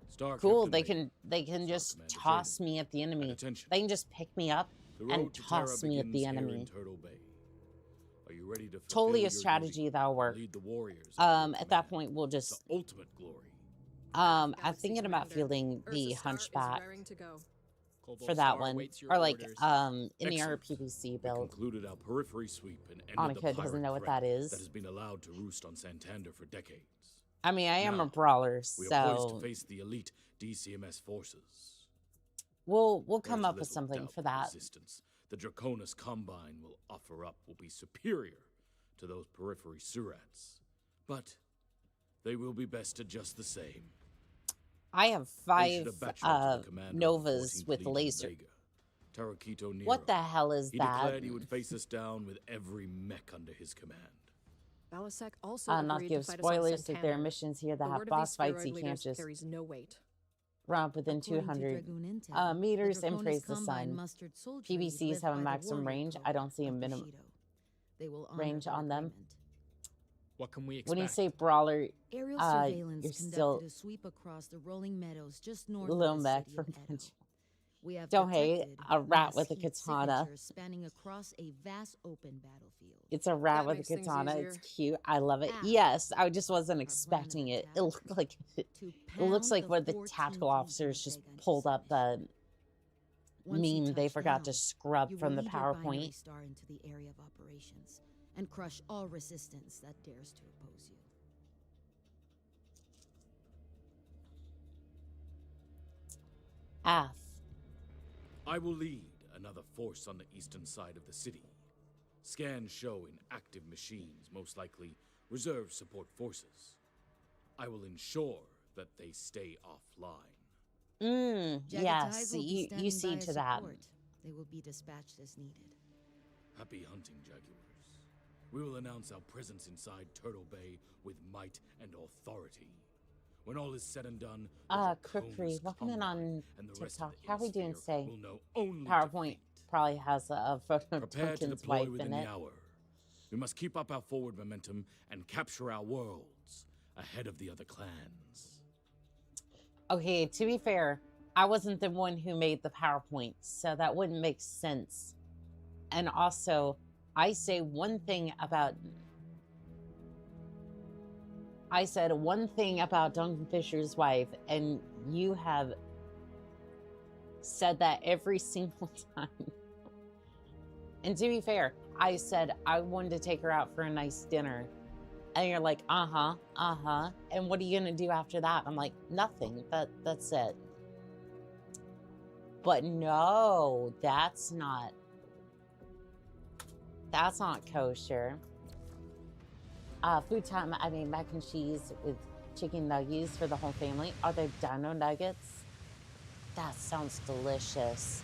Star Cool, Captain they can just Commander toss me at the enemy. Attention. They can just pick me up and toss me at the enemy. Turtle Bay. Are you ready to Totally a strategy that'll work. Lead the warriors at that point, we'll just ultimate glory. I'm thinking about fielding the Hunchback for that one, or like in the RPPC build. Concluded our periphery sweep and ended Annika doesn't know what that is. That has been allowed to roost on Santander for decades. I mean, I am a brawler, we are poised so to face the elite DCMS forces. We'll come up with something for that. Resistance the Draconis Combine will offer up will be superior to those periphery surats, but they will be bested just the same. I have 5 Novas with laser. What the hell is he that? He declared he would face us down with every mech under his command. Balasek also not give spoilers if there are missions here that have boss fights. You can't just no weight. romp within 200 meters and praise the sun. PBCs have a maximum range. I don't see a minimum range on them. What can we expect? When you say brawler, Aerial surveillance you're conducted still a sweep across the rolling meadows just north Lil of the Mech city from of Edo. Punch. We have Don't hate a rat mass with a heat katana. signatures spanning across a vast open battlefield. It's a rat with a katana. It's cute. I love it. Yes, I just wasn't expecting it. It looked like it looks like one of the tactical officers just pulled up the meme they forgot to scrub from the PowerPoint. Star into the area of operations and crush all resistance that dares to oppose you. F. I will lead another force on the eastern side of the city. Scans show inactive machines, most likely reserve support forces. I will ensure that they stay offline. Yes, you see to that. They will be dispatched as needed. Happy hunting, Jaguars. We will announce our presence inside Turtle Bay with might and authority. When all is said and done, Crookery, welcome in on TikTok. How are we doing today? PowerPoint probably has a photo of Token's wife in it. We must keep up our forward momentum and capture our worlds ahead of the other clans. Okay, to be fair, I wasn't the one who made the PowerPoint, so that wouldn't make sense. And also, I said one thing about Duncan Fisher's wife, and you have said that every single time. And to be fair, I said I wanted to take her out for a nice dinner. And you're like, uh-huh. And what are you gonna do after that? I'm like, nothing. That's it. But no, that's not kosher. Food time, I made mac and cheese with chicken nuggets for the whole family. Are they dino nuggets? That sounds delicious.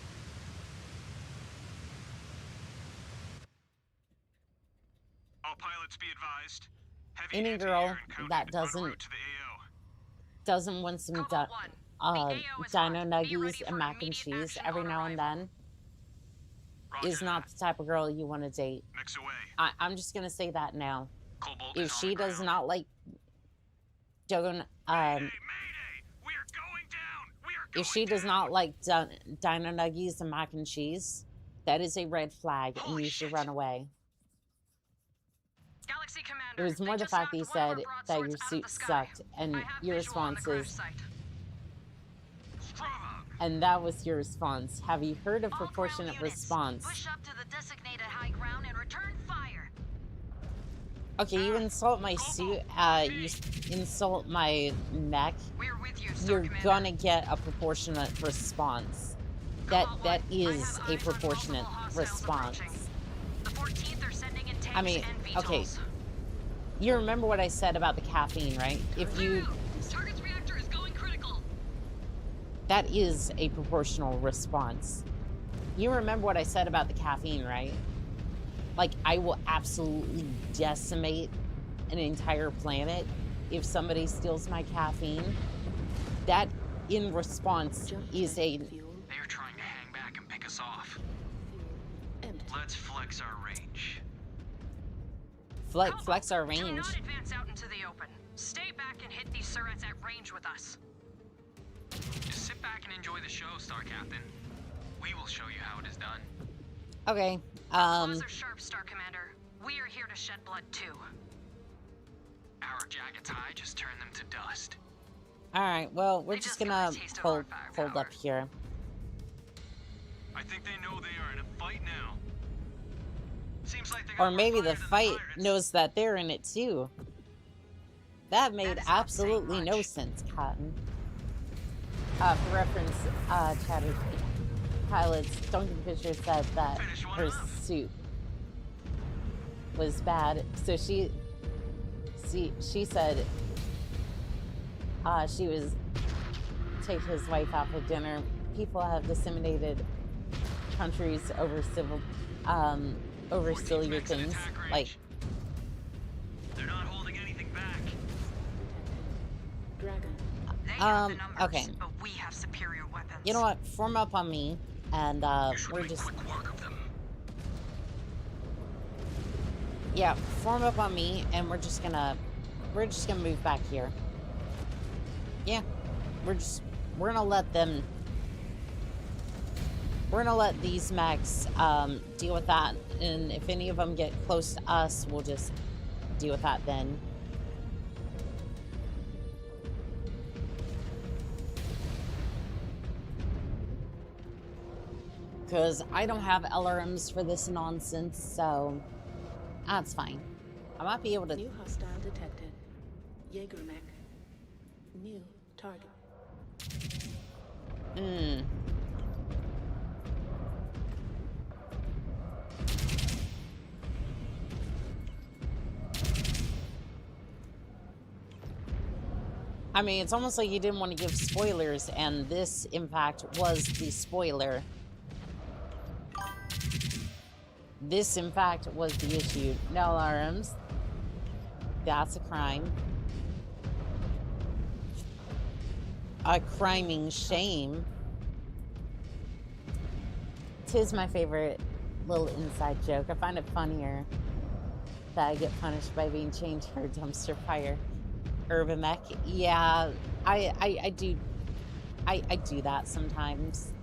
All pilots be advised. Heavy Any girl that doesn't want some dino nuggies and mac and cheese every now and then is not the type of girl you want to date. I'm just gonna say that now. If she does not like dino nuggies and mac and cheese, that is a red flag, and you should run away. Galaxy Commander, It was more the fact that you said that your suit sucked, and your response is, and that was your response. Have you heard of proportionate response? Push up to the designated high ground and return fire. Okay, you insult my suit, you insult my mech, you're gonna get a proportionate response. That is a proportionate response. I mean, okay, you remember what I said about the caffeine, right? If you... Target's reactor is going critical. That is a proportional response. You remember what I said about the caffeine, right? Like, I will absolutely decimate an entire planet if somebody steals my caffeine. That, in response, is a... They're trying to hang back and pick us off. Let's flex our range. Flex our range. Do not advance out into the open. Stay back and hit these surats at range with us. Just sit back and enjoy the show, Star Captain. We will show you how it is done. Okay. Claws are sharp, Star Commander. We are here to shed blood too. Our jacket's high just turned them to dust. All right. Well, we're just gonna hold up here. I think they know they are in a fight now. Seems like they Or maybe the fight knows that they're in it too. That made absolutely no sense, Cotton. For reference, Chatter Pilots, Duncan Fisher said that her suit was bad, so she said she was take his wife out for dinner. People have disseminated countries over sillier things like. They're not holding anything back. Dragon. Okay. But we have superior weapons. You know what? Form up on me, and we're just. Yeah, form up on me, and we're just gonna move back here. Yeah, we're gonna let them. We're gonna let these mechs deal with that, and if any of them get close to us, we'll just deal with that then. Because I don't have LRMs for this nonsense, so that's fine. I might be able to. New hostile detected. Jaeger mech. New target. I mean, it's almost like you didn't want to give spoilers, and this, in fact, was the spoiler. This, in fact, was the issue. No alarms. That's a crime. A criming shame. Tis my favorite little inside joke. I find it funnier that I get punished by being chained to a dumpster fire. Urban mech. Yeah, I do that sometimes.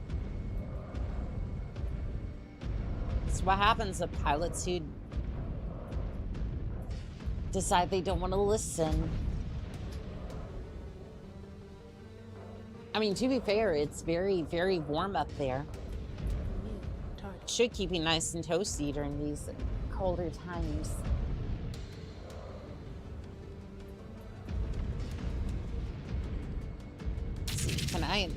It's what happens to pilots who decide they don't want to listen. I mean, to be fair, it's very, very warm up there. Should keep you nice and toasty during these colder times. Let's see, can I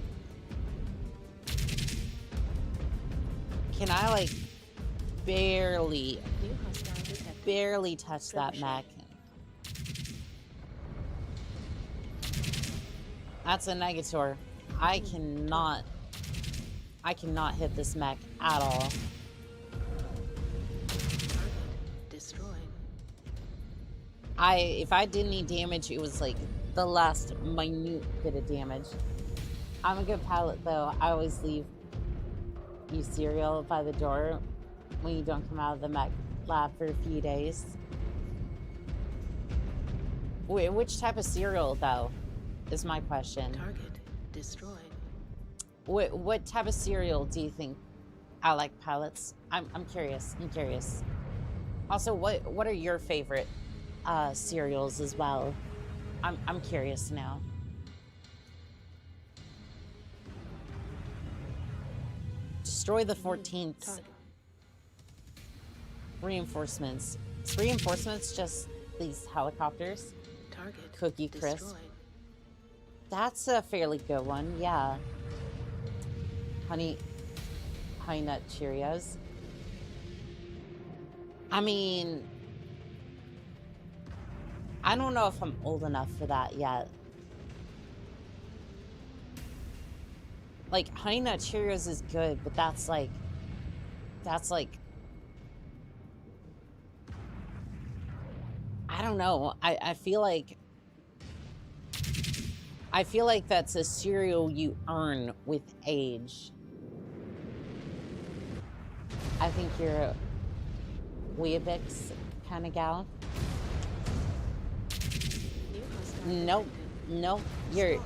like barely touch that mech? That's a negator. I cannot hit this mech at all. Destroyed. If I did any damage, it was like the last minute bit of damage. I'm a good pilot though. I always leave you cereal by the door when you don't come out of the mech lab for a few days. Wait, which type of cereal though is my question. Target destroyed. What type of cereal do you think I like, pilots? I'm curious. I'm curious. Also, what are your favorite cereals as well? I'm curious now. Destroy the 14th. Reinforcements. Is reinforcements just these helicopters? Target Cookie Crisp. destroyed. That's a fairly good one, yeah. Honey Nut Cheerios. I mean, I don't know if I'm old enough for that yet. Like, Honey Nut Cheerios is good, but that's like, I don't know. I feel like that's a cereal you earn with age. I think you're a Weetabix kind of gal. Nope. Nope. You're...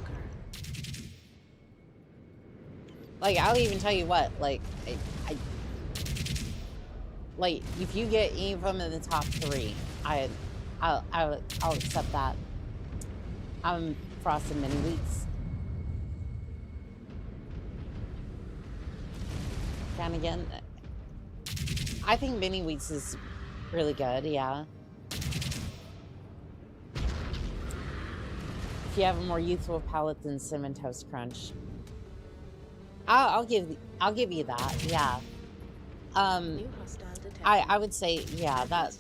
Like, I'll even tell you what, like, Like, if you get any of them in the top 3, I'll accept that. I'm frosted mini wheats. And again, I think mini wheats is really good, yeah. If you have a more youthful palate than Cinnamon Toast Crunch, I'll give you that, yeah. I would say, yeah, that.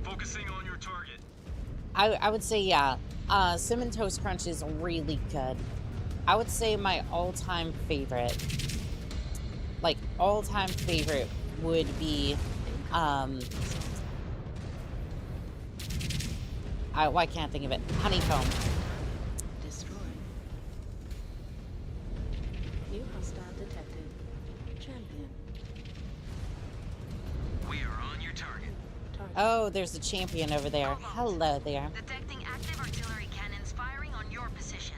Focusing on your target. I would say, yeah. Cinnamon Toast Crunch is really good. I would say my all-time favorite, like all-time favorite, would be I can't think of it. Honeycomb. Destroy. New hostile detected. Champion. We are on your target. Oh, there's a champion over there. Hello there. Detecting active artillery cannons firing on your position.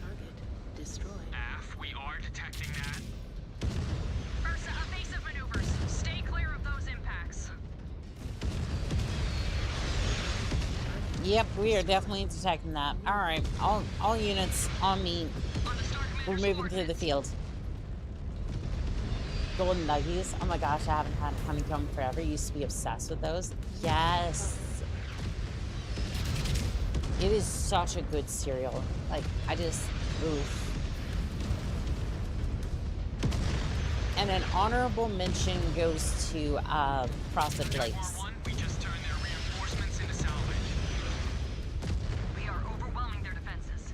Target destroyed. AF, we are detecting that. Ursa, evasive maneuvers. Stay clear of those impacts. Yep, we are definitely detecting that. All right, all units on me. We're moving through the field. Golden nuggies. Oh my gosh, I haven't had honeycomb forever. Used to be obsessed with those. Yes. It is such a good cereal. Like, I just, oof. And an honorable mention goes to Frosted Flakes. We just turned their reinforcements into salvage. We are overwhelming their defenses.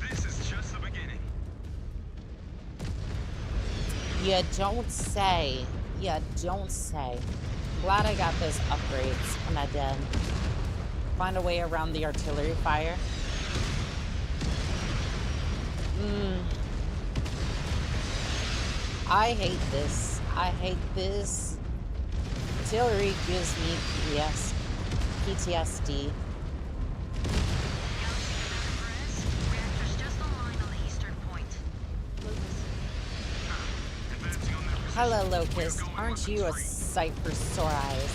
This is just the beginning. You don't say. You don't say. Glad I got those upgrades when I did. Find a way around the artillery fire. I hate this. I hate this. Artillery gives me PTSD. Hello, Locust. Aren't you a sight for sore eyes?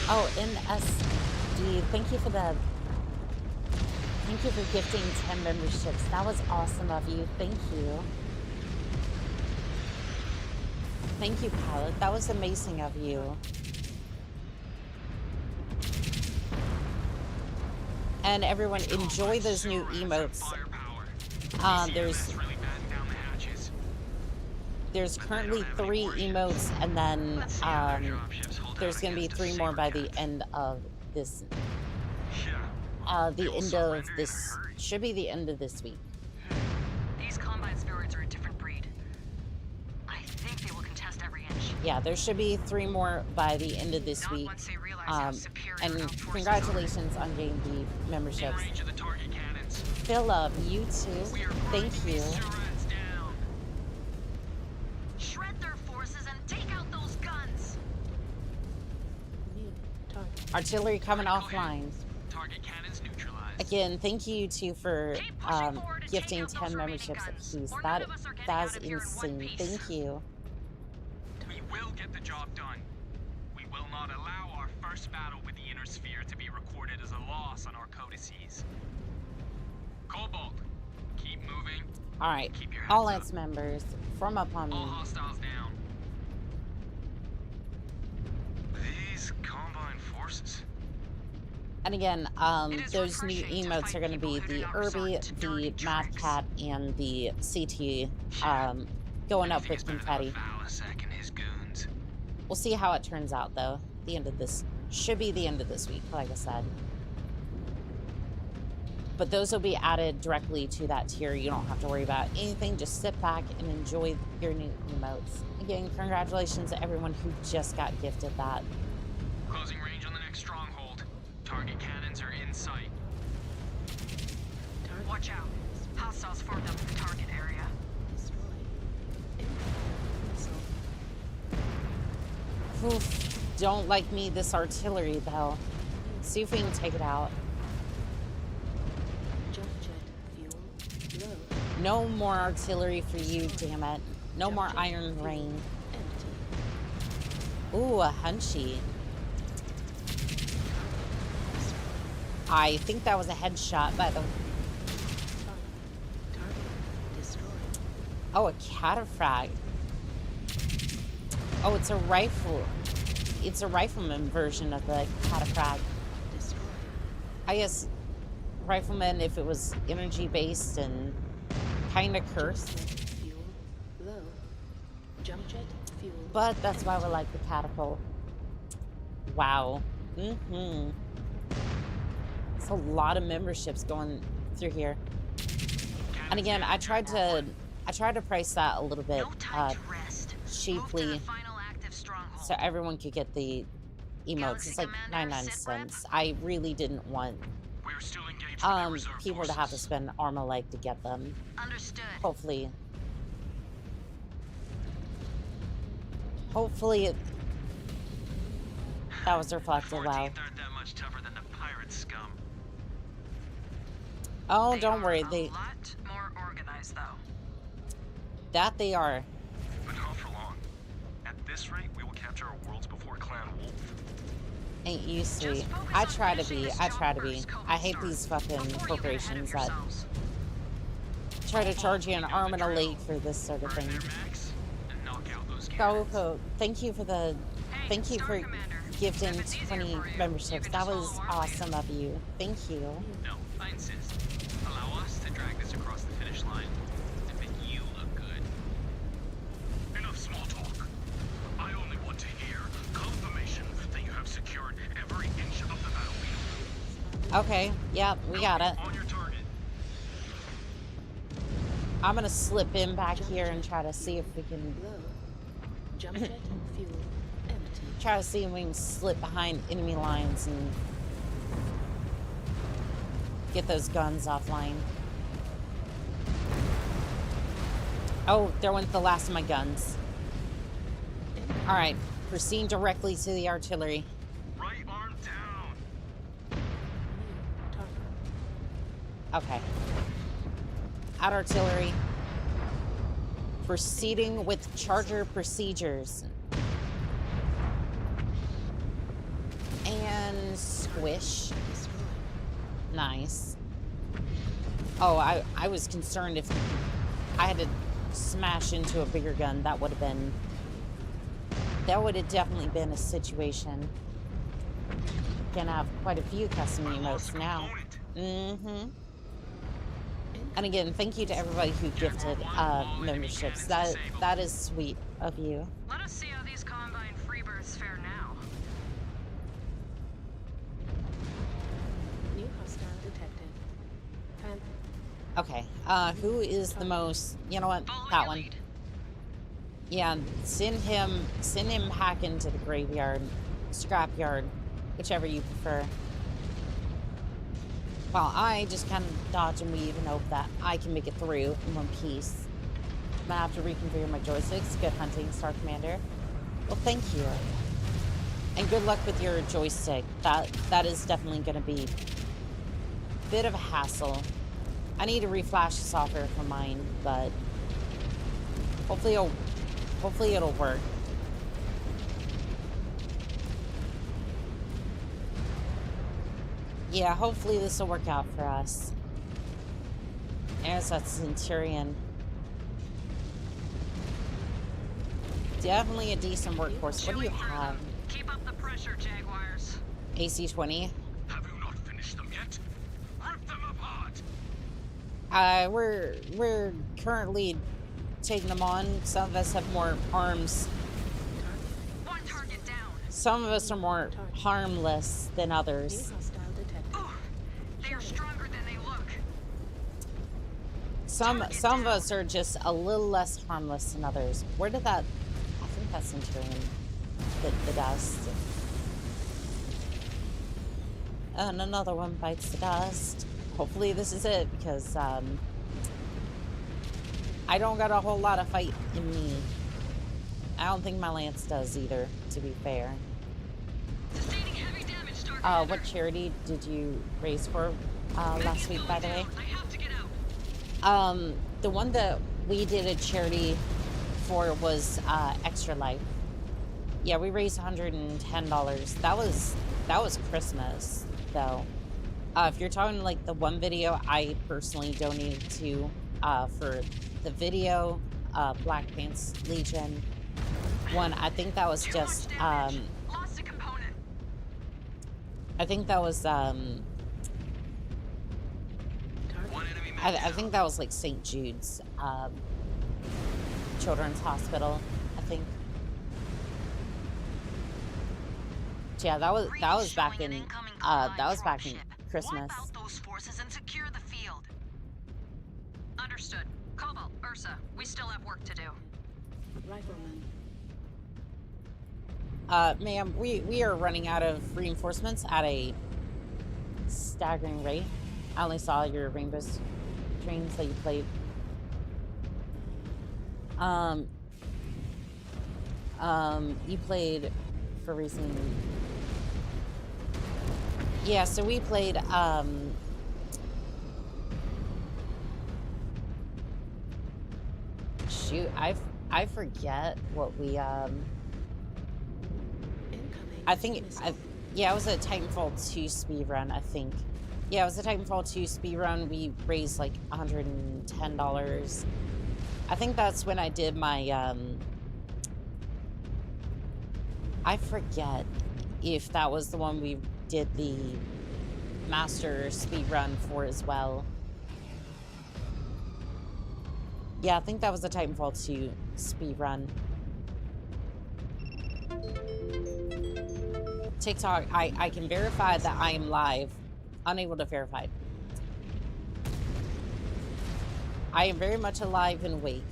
Oh, NSD. Thank you for gifting 10 memberships. That was awesome of you. Thank you. Thank you, Pilot. That was amazing of you. And everyone, enjoy those new emotes. There's currently 3 emotes, and then there's going to be 3 more by the end of this. Should be the end of this week. These Combine spirits are a different breed. I think they will contest every inch. Yeah, there should be 3 more by the end of this week. And congratulations on getting the memberships. Philip, you too. Thank you. Shred their forces and take out those guns. Artillery coming offline. Target cannons neutralized. Again, thank you too for gifting 10 memberships apiece. That is insane. Thank you. We will get the job done. We will not allow our first battle with the Inner Sphere to be recorded as a loss on our codices. Cobalt, keep moving. All right, all Lance members, form up on me. All hostiles down. These Combine forces. And again, those new emotes are going to be the Irby, the Mad Cat, and the CT going up with confetti. We'll see how it turns out, though. The end of this should be the end of this week, like I said. But those will be added directly to that tier. You don't have to worry about anything. Just sit back and enjoy your new emotes. Again, congratulations to everyone who just got gifted that. Closing range on the next stronghold. Target cannons are in sight. Watch out. Hostiles formed up in the target area. Oof, don't like me this artillery, though. See if we can take it out. Jump jet fuel low. No more artillery for you, damn it. No more iron rain. Ooh, a hunchy. I think that was a headshot, by the way. Oh, a cataphrag. Oh, it's a rifle. It's a rifleman version of the cataphrag. I guess rifleman, if it was energy based and kind of cursed. But that's why we like the catapult. Wow. Mm-hmm. It's a lot of memberships going through here. And again, I tried to price that a little bit cheaply so everyone could get the emotes. It's like 99 cents. I really didn't want people to have to spend arm a leg to get them. Understood. Hopefully that was reflective. Wow. Aren't that much tougher than the pirate scum. Oh, don't worry. A lot more organized, though. That they are. But not for long. At this rate, we will capture our worlds before Clan Wolf. Ain't you sweet? I try to be. I hate these fucking corporations that try to charge you an arm and a leg for this sort of thing. Go. Thank you for gifting 20 memberships. That was awesome of you. Thank you. No, I insist. Allow us to drag this across the finish line and make you look good. Enough small talk. I only want to hear confirmation that you have secured every inch of the battlefield. Okay, yep, we got it. On your target. I'm gonna slip in back here and try to see if we can try to see if we can slip behind enemy lines and get those guns offline. Oh, there went the last of my guns. All right, proceed directly to the artillery. Right arm down. Okay. At artillery. Proceeding with charger procedures. And squish. Nice. Oh, I was concerned if I had to smash into a bigger gun. That would have definitely been a situation. Gonna have quite a few custom emotes now. Mm-hmm. And again, thank you to everybody who gifted memberships. That is sweet of you. Let us see how these Combine freebirds fare now. New hostile detected. Okay, who is the most, you know what, that one. Yeah, send him hack into the graveyard, scrapyard, whichever you prefer. While I just kind of dodge and weave and hope that I can make it through in one piece. I'm gonna have to reconfigure my joysticks. Good hunting, Star Commander. Well, thank you. And good luck with your joystick. That is definitely gonna be a bit of a hassle. I need to reflash the software for mine, but hopefully it'll work. Yeah, hopefully this will work out for us. There's that Centurion. Definitely a decent workhorse. What do you have? Keep up the pressure, Jaguars. AC-20. Have you not finished them yet? Rip them apart. We're currently taking them on. Some of us have more arms. One target down. Some of us are more harmless than others. They are stronger than they look. Some of us are just a little less harmless than others. Where did that? I think that's Centurion. The dust. And another one bites the dust. Hopefully this is it, because I don't got a whole lot of fight in me. I don't think my lance does either, to be fair. Sustaining heavy damage, Star What charity did you raise for last week, by the way? The one that we did a charity for was Extra Life. Yeah, we raised $110. That was Christmas, though. If you're talking like the one video I personally donated to for the video, Black Pants Legion one, I think that was just Lost a component. I think that was I think that was like St. Jude's Children's Hospital, I think. Yeah, that was back in Christmas. Wipe out those forces and secure the field. Understood. Cobalt, Ursa, we still have work to do. Rifleman. Ma'am, we are running out of reinforcements at a staggering rate. I only saw your rainbow streams that you played. You played for reason. Yeah, so we played, shoot, I forget what we, yeah, it was a Titanfall 2 speedrun, I think. Yeah, it was a Titanfall 2 speedrun. We raised like $110. I think that's when I did my, I forget if that was the one we did the master speedrun for as well. Yeah, I think that was the Titanfall 2 speedrun. TikTok, I can verify that I am live. Unable to verify. I am very much alive and awake.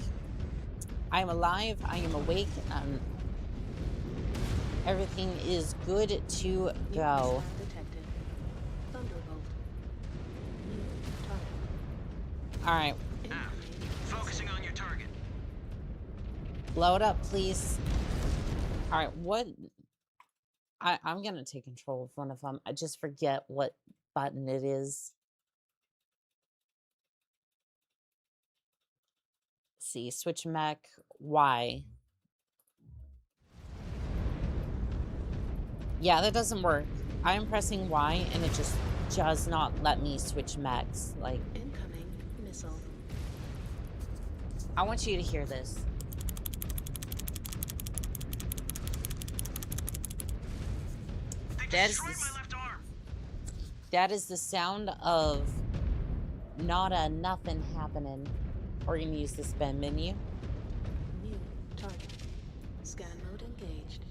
I am alive, I am awake, and everything is good to go. Alright. Focusing on your target. Blow it up, please. Alright, what? I'm gonna take control of one of them. I just forget what button it is. Let's see, switch mech, Y. Yeah, that doesn't work. I am pressing Y and it just does not let me switch mechs. Like, incoming missile. I want you to hear this. That is the sound of not a nothing happening. We're gonna use the spin menu. New target. Scan mode engaged.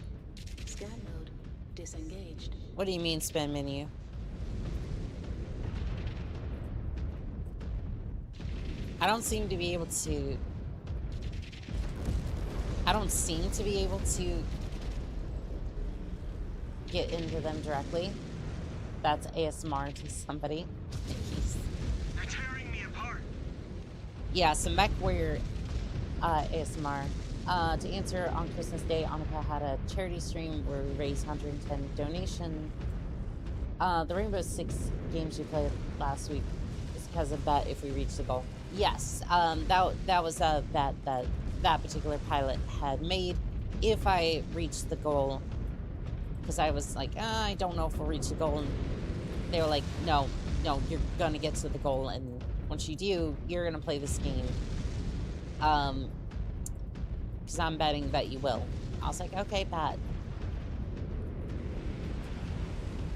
Scan mode disengaged. What do you mean spin menu? I don't seem to be able to get into them directly. That's ASMR to somebody. They're tearing me apart. Yeah, so MechWarrior ASMR. To answer, on Christmas Day, Annika had a charity stream where we raised 110 donation. The Rainbow Six games we played last week is because of bet if we reach the goal. Yes, that was a bet that particular pilot had made. If I reached the goal, because I was like, I don't know if we'll reach the goal, and they were like, no, you're gonna get to the goal, and once you do, you're gonna play this game. Because I'm betting that you will. I was like, okay, bet.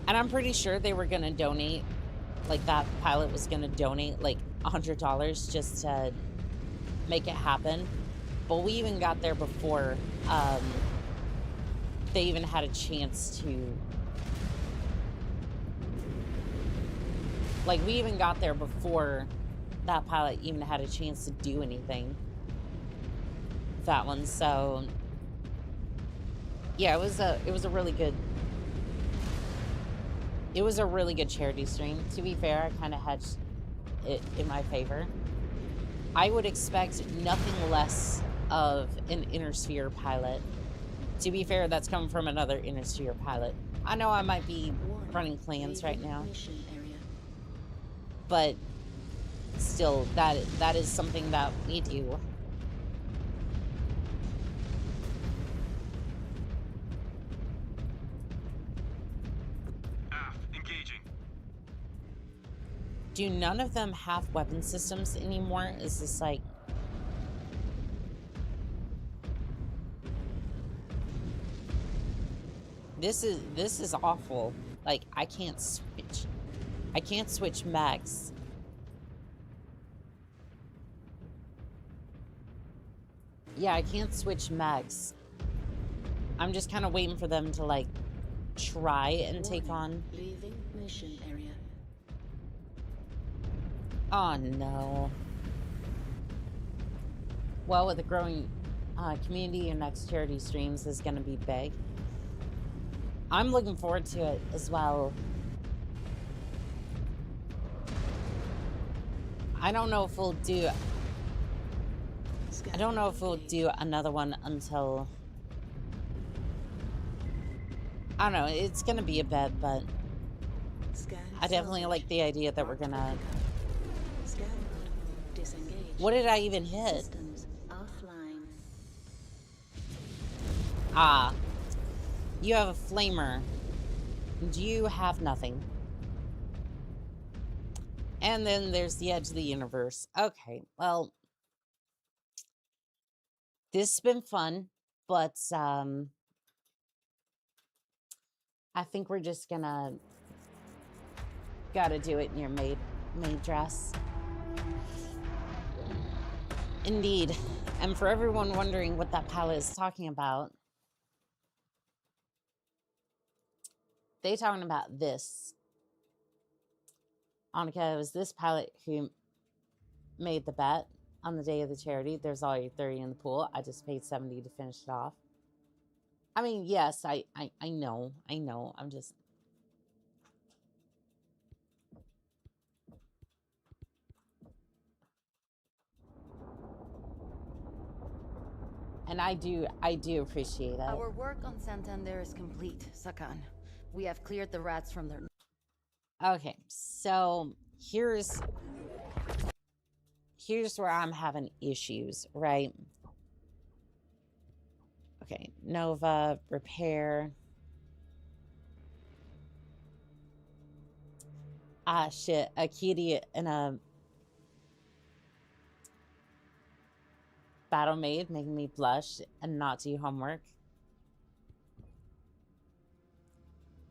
And I'm pretty sure they were gonna donate, like that pilot was gonna donate like $100 just to make it happen. But we even got there before they even had a chance to, like, we even got there before that pilot even had a chance to do anything. That one, so yeah, it was a really good charity stream. To be fair, I kind of hedged it in my favor. I would expect nothing less of an Inner Sphere pilot. To be fair, that's coming from another Inner Sphere pilot. I know I might be Warning. running plans right now. Mission area. But still, that is something that we do. Engaging. Do none of them have weapon systems anymore? Is this like... This is awful. Like, I can't switch. I can't switch mechs. Yeah, I can't switch mechs. I'm just kind of waiting for them to, like, try and take on... Leaving mission area. Oh, no. Well, with the growing community, your next charity streams is going to be big. I'm looking forward to it as well. I don't know if we'll do... I don't know if we'll do another one until... I don't know, it's gonna be a bit, but... I definitely like the idea that we're gonna... What did I even hit? Ah. You have a flamer. And you have nothing. And then there's the edge of the universe. Okay, well... This has been fun, but I think we're just gonna gotta do it in your maid dress. Indeed. And for everyone wondering what that palette is talking about, they talking about this. Annika, it was this pilot who made the bet on the day of the charity. There's already 30 in the pool. I just paid 70 to finish it off. I mean, yes, I know. I'm just... And I do appreciate it. Our work on Santander is complete, Sakan. We have cleared the rats from their... Okay, so here's where I'm having issues, right? Okay, Nova, repair. Ah, shit, a kitty and a battle maid making me blush and not do homework.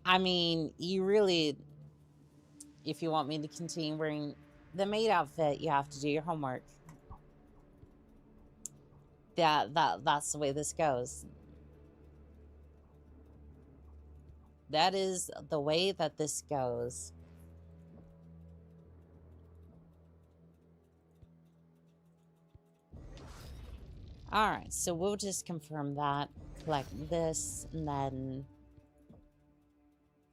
I mean, you really, if you want me to continue wearing the maid outfit, you have to do your homework. That's the way this goes. That is the way that this goes. All right, so we'll just confirm that, collect this, and then...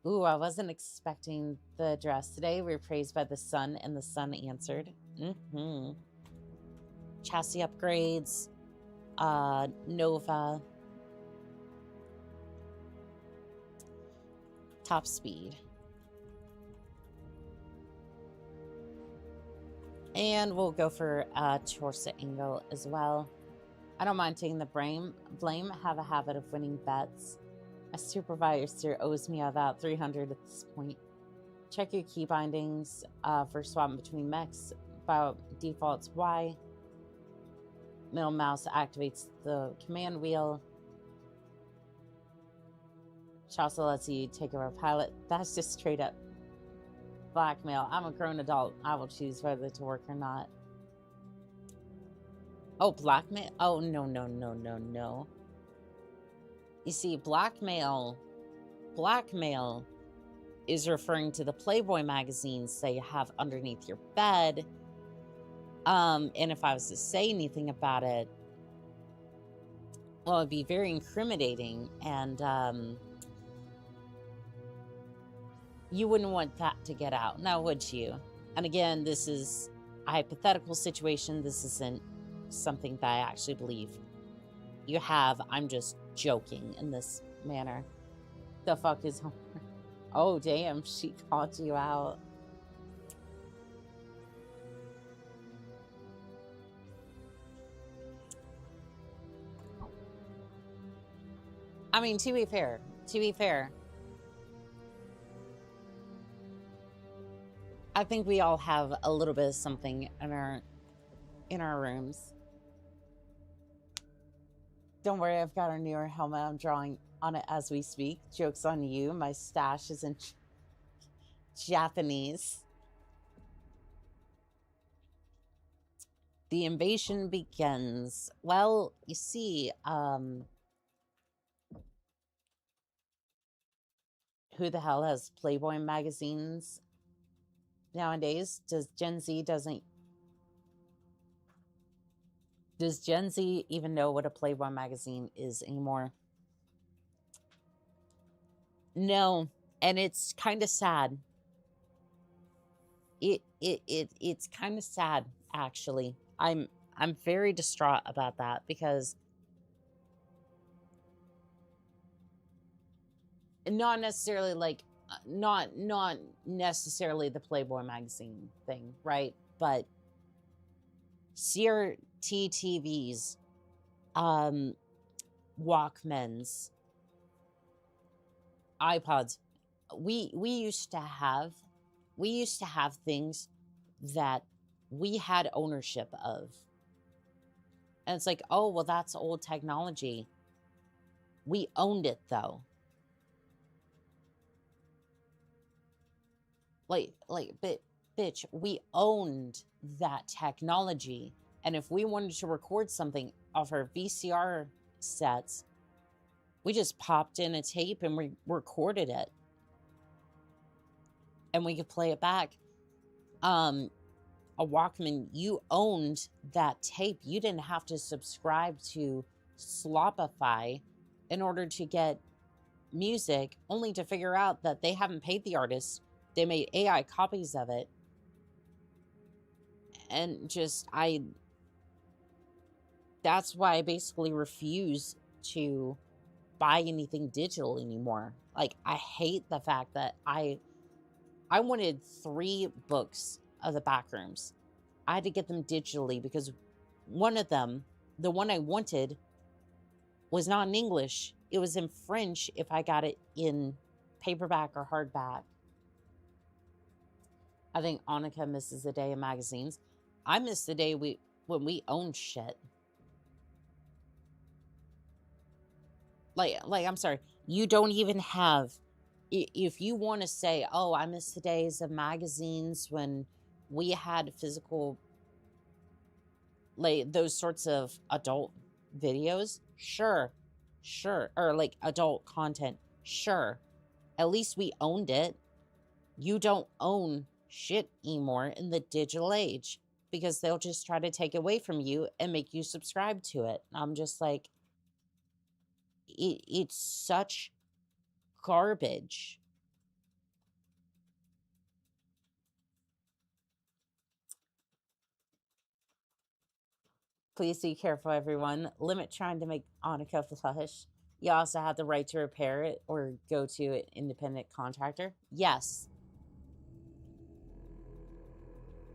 Ooh, I wasn't expecting the dress today. We were praised by the sun, and the sun answered. Chassis upgrades, Nova, top speed. And we'll go for torso angle as well. I don't mind taking the blame. Have a habit of winning bets. A supervisor owes me about 300 at this point. Check your key bindings for swapping between mechs. By default, it's Y. Middle mouse activates the command wheel. Which also lets you take over a pilot. That's just straight up blackmail. I'm a grown adult. I will choose whether to work or not. Oh, blackmail? Oh, no. You see, blackmail is referring to the Playboy magazines that you have underneath your bed. And if I was to say anything about it, well, it'd be very incriminating, and you wouldn't want that to get out, now would you? And again, this is a hypothetical situation. This isn't something that I actually believe you have. I'm just joking in this manner. The fuck is homework? Oh, damn, she called you out. I mean, to be fair, I think we all have a little bit of something in our rooms. Don't worry, I've got our newer helmet. I'm drawing on it as we speak. Joke's on you. My stash is in Japanese. The invasion begins. Well, you see, who the hell has Playboy magazines nowadays? Does Gen Z even know what a Playboy magazine is anymore? No, and it's kind of sad. It's kind of sad, actually. I'm very distraught about that because not necessarily like not necessarily the Playboy magazine thing, right? But CRT TVs, Walkmans, iPods. We used to have things that we had ownership of. And it's like, oh, well, that's old technology. We owned it, though. Bitch, we owned that technology. And if we wanted to record something off our VCR sets, we just popped in a tape and we recorded it. And we could play it back. A Walkman, you owned that tape. You didn't have to subscribe to Slopify in order to get music, only to figure out that they haven't paid the artist. They made AI copies of it. And just, that's why I basically refuse to buy anything digital anymore. Like, I hate the fact that I wanted 3 books of the Backrooms. I had to get them digitally because one of them, the one I wanted, was not in English. It was in French if I got it in paperback or hardback. I think Annika misses the day of magazines. I miss the day when we owned shit. Like, I'm sorry. You don't even have... If you want to say, oh, I miss the days of magazines when we had physical, like, those sorts of adult videos, sure. Or, like, adult content, sure. At least we owned it. You don't own shit anymore in the digital age because they'll just try to take it away from you and make you subscribe to it. I'm just like, it's such garbage. Please be careful, everyone. Limit trying to make Annika flush. You also have the right to repair it or go to an independent contractor. Yes.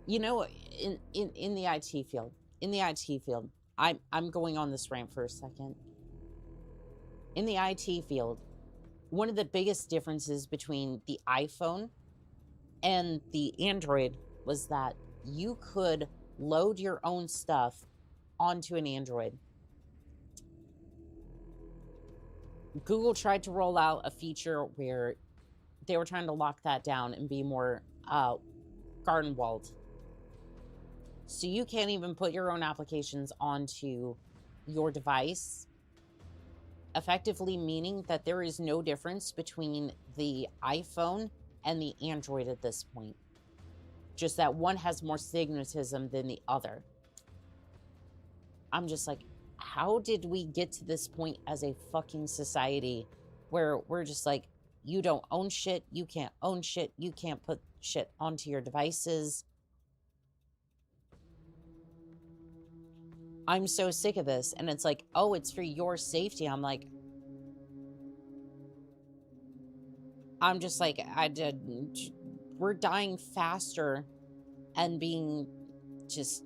You know, in the IT field, I'm going on this rant for a second. In the IT field, one of the biggest differences between the iPhone and the Android was that you could load your own stuff onto an Android. Google tried to roll out a feature where they were trying to lock that down and be more garden walled. So you can't even put your own applications onto your device, effectively meaning that there is no difference between the iPhone and the Android at this point. Just that one has more signatism than the other. I'm just like, how did we get to this point as a fucking society where we're just like, you don't own shit, you can't own shit, you can't put shit onto your devices. I'm so sick of this. And it's like, oh, it's for your safety. I'm like, I'm just like, we're dying faster and being just,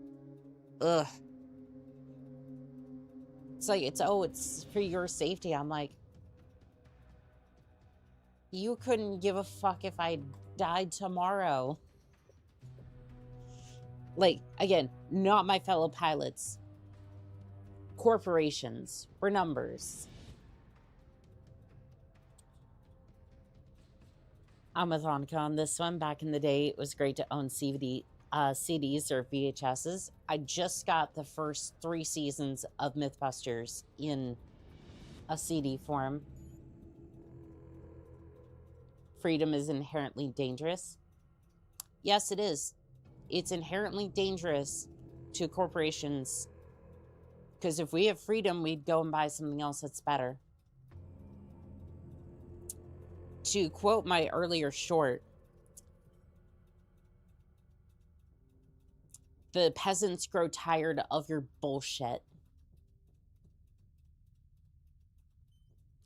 ugh. It's like, it's for your safety. I'm like, you couldn't give a fuck if I died tomorrow. Like, again, not my fellow pilots. Corporations. We're numbers. I'm with Oni-chan on this one. Back in the day, it was great to own CDs or VHSs. I just got the first 3 seasons of Mythbusters in a CD form. Freedom is inherently dangerous. Yes, it is. It's inherently dangerous to corporations. Because if we have freedom, we'd go and buy something else that's better. To quote my earlier short, the peasants grow tired of your bullshit.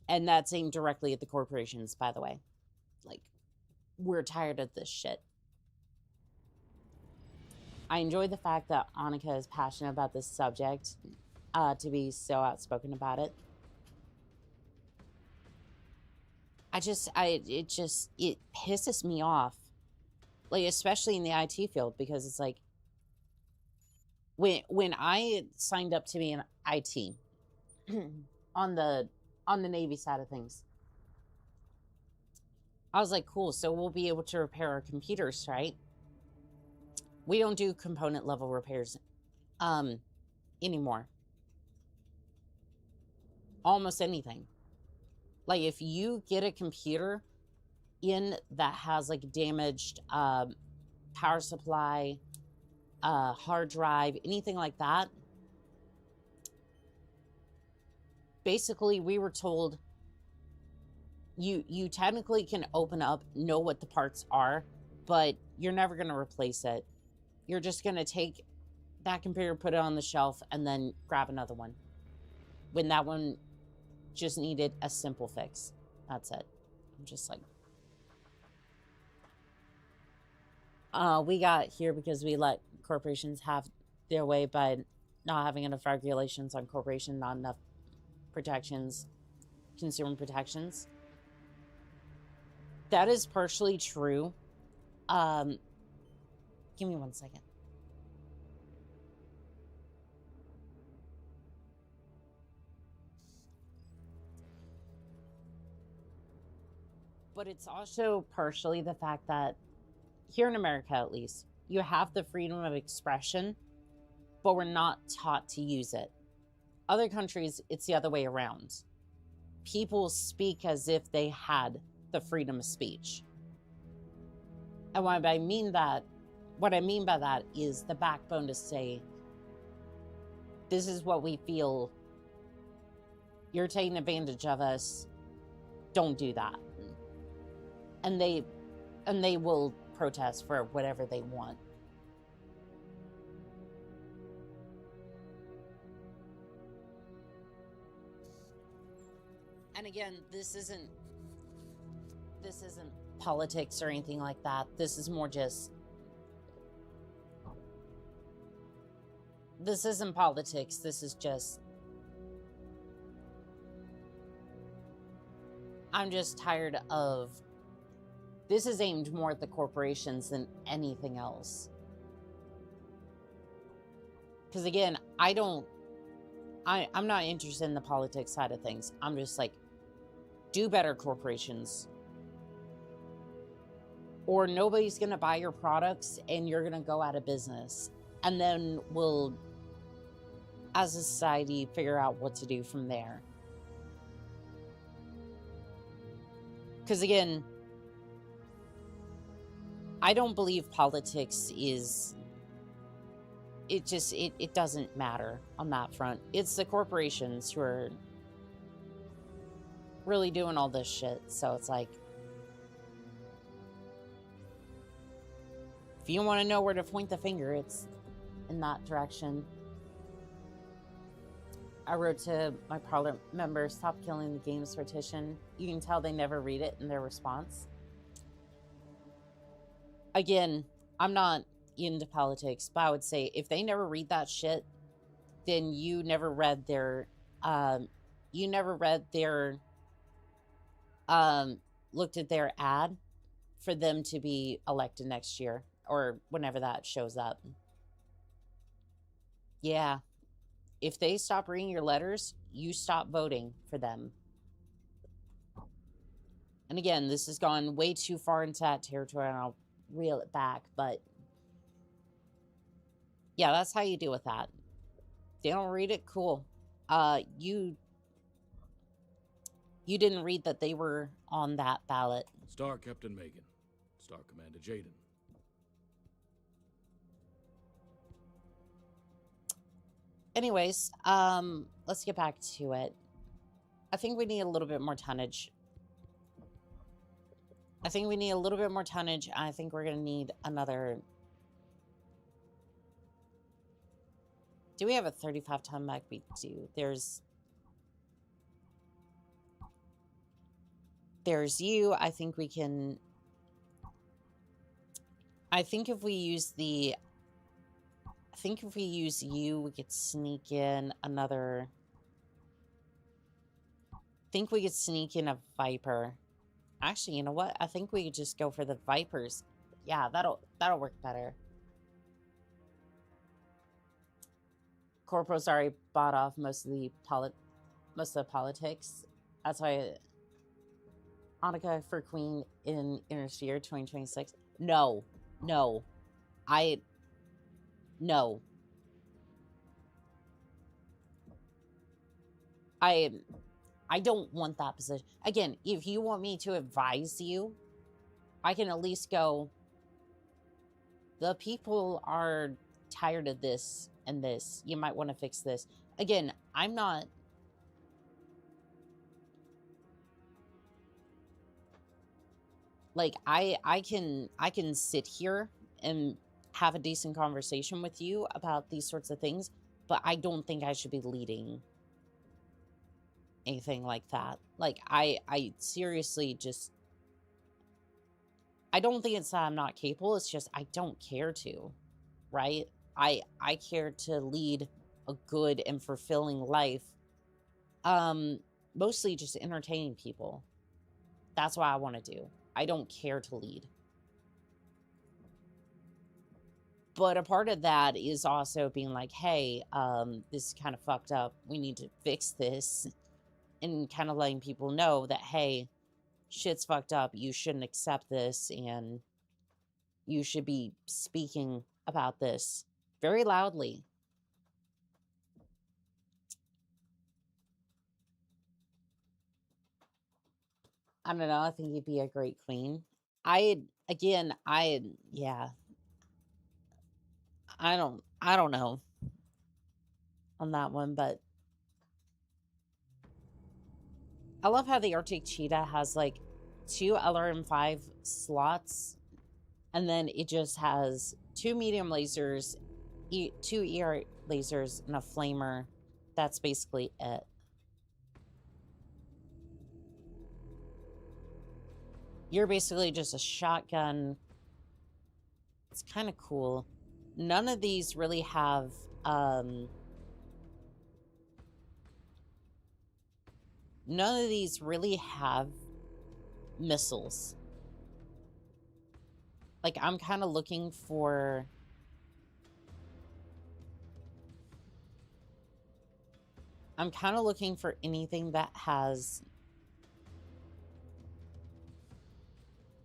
And that's aimed directly at the corporations, by the way. Like, we're tired of this shit. I enjoy the fact that Annika is passionate about this subject, to be so outspoken about it. It pisses me off. Like, especially in the IT field, because it's like, when I signed up to be an IT on the Navy side of things, I was like, cool, so we'll be able to repair our computers, right? We don't do component level repairs anymore. Almost anything. Like, if you get a computer in that has like damaged power supply, hard drive, anything like that, basically we were told you technically can open up, know what the parts are, but you're never going to replace it. You're just going to take that computer, put it on the shelf, and then grab another one when that one just needed a simple fix. That's it. I'm just like, we got here because we let corporations have their way by not having enough regulations on corporation, not enough protections, consumer protections. That is partially true. Give me 1 second. But it's also partially the fact that here in America, at least, you have the freedom of expression, but we're not taught to use it. Other countries, it's the other way around. People speak as if they had the freedom of speech. And what I mean by that is the backbone to say, this is what we feel. You're taking advantage of us. Don't do that. And they will protest for whatever they want. And again, this isn't politics or anything like that. This is more just, this isn't politics. This is just, I'm just tired of, this is aimed more at the corporations than anything else. Because again, I'm not interested in the politics side of things. I'm just like, do better, corporations. Or nobody's going to buy your products and you're going to go out of business. And then we'll, as a society, figure out what to do from there. Because again, I don't believe politics is, it doesn't matter on that front. It's the corporations who are really doing all this shit. So it's like, if you want to know where to point the finger, it's in that direction. I wrote to my Parliament members, stop killing the games petition. You can tell they never read it in their response. again, I'm not into politics, but I would say if they never read that shit, then you never read their, looked at their ad for them to be elected next year or whenever that shows up. Yeah. If they stop reading your letters, you stop voting for them. And again, this has gone way too far into that territory, and I'll reel it back, but yeah, that's how you deal with that. If they don't read it, cool. You didn't read that they were on that ballot. Star Captain Megan. Star Commander Jaden. Anyways, let's get back to it. I think we need a little bit more tonnage. I think we're going to need another... Do we have a 35-ton mech? We do. There's you. I think we can... I think if we use the... I think if we use you, we could sneak in another... I think we could sneak in a Viper. Actually, you know what? I think we could just go for the Vipers. Yeah, that'll work better. Corporal's already bought off most of the politics. That's why Annika for Queen in Intersphere 2026. No. I don't want that position. Again, if you want me to advise you, I can at least go, the people are tired of this and this. You might want to fix this. Again, I'm not... Like, I can sit here and have a decent conversation with you about these sorts of things, but I don't think I should be leading anything like that. Like, I seriously just... I don't think it's that I'm not capable, it's just I don't care to, right? I care to lead a good and fulfilling life. Mostly just entertaining people. That's what I want to do. I don't care to lead. But a part of that is also being like, hey, this is kind of fucked up. We need to fix this. And kind of letting people know that, hey, shit's fucked up. You shouldn't accept this. And you should be speaking about this very loudly. I don't know. I think you'd be a great queen. yeah. I don't know on that one, but I love how the Arctic Cheetah has like 2 LRM5 slots, and then it just has 2 medium lasers, 2 ER lasers, and a flamer. That's basically it. You're basically just a shotgun. It's kind of cool. None of these really have, none of these really have missiles. Like, I'm kind of looking for... I'm kind of looking for anything that has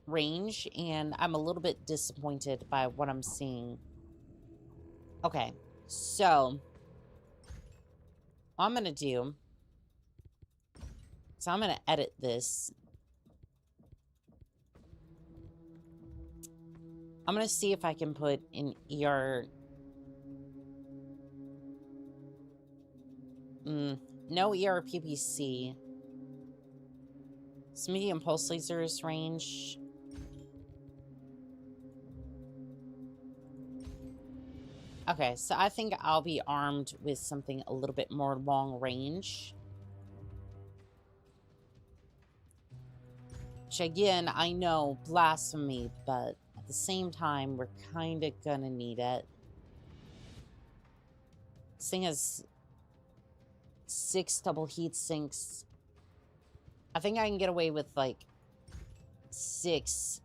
range, and I'm a little bit disappointed by what I'm seeing. Okay, so what I'm gonna do, so I'm gonna edit this. I'm gonna see if I can put an ER. No ER PPC. It's medium pulse lasers range. Okay, so I think I'll be armed with something a little bit more long range. Which again, I know, blasphemy, but at the the same time, we're kind of gonna need it. This thing has 6 double heat sinks. I think I can get away with like 6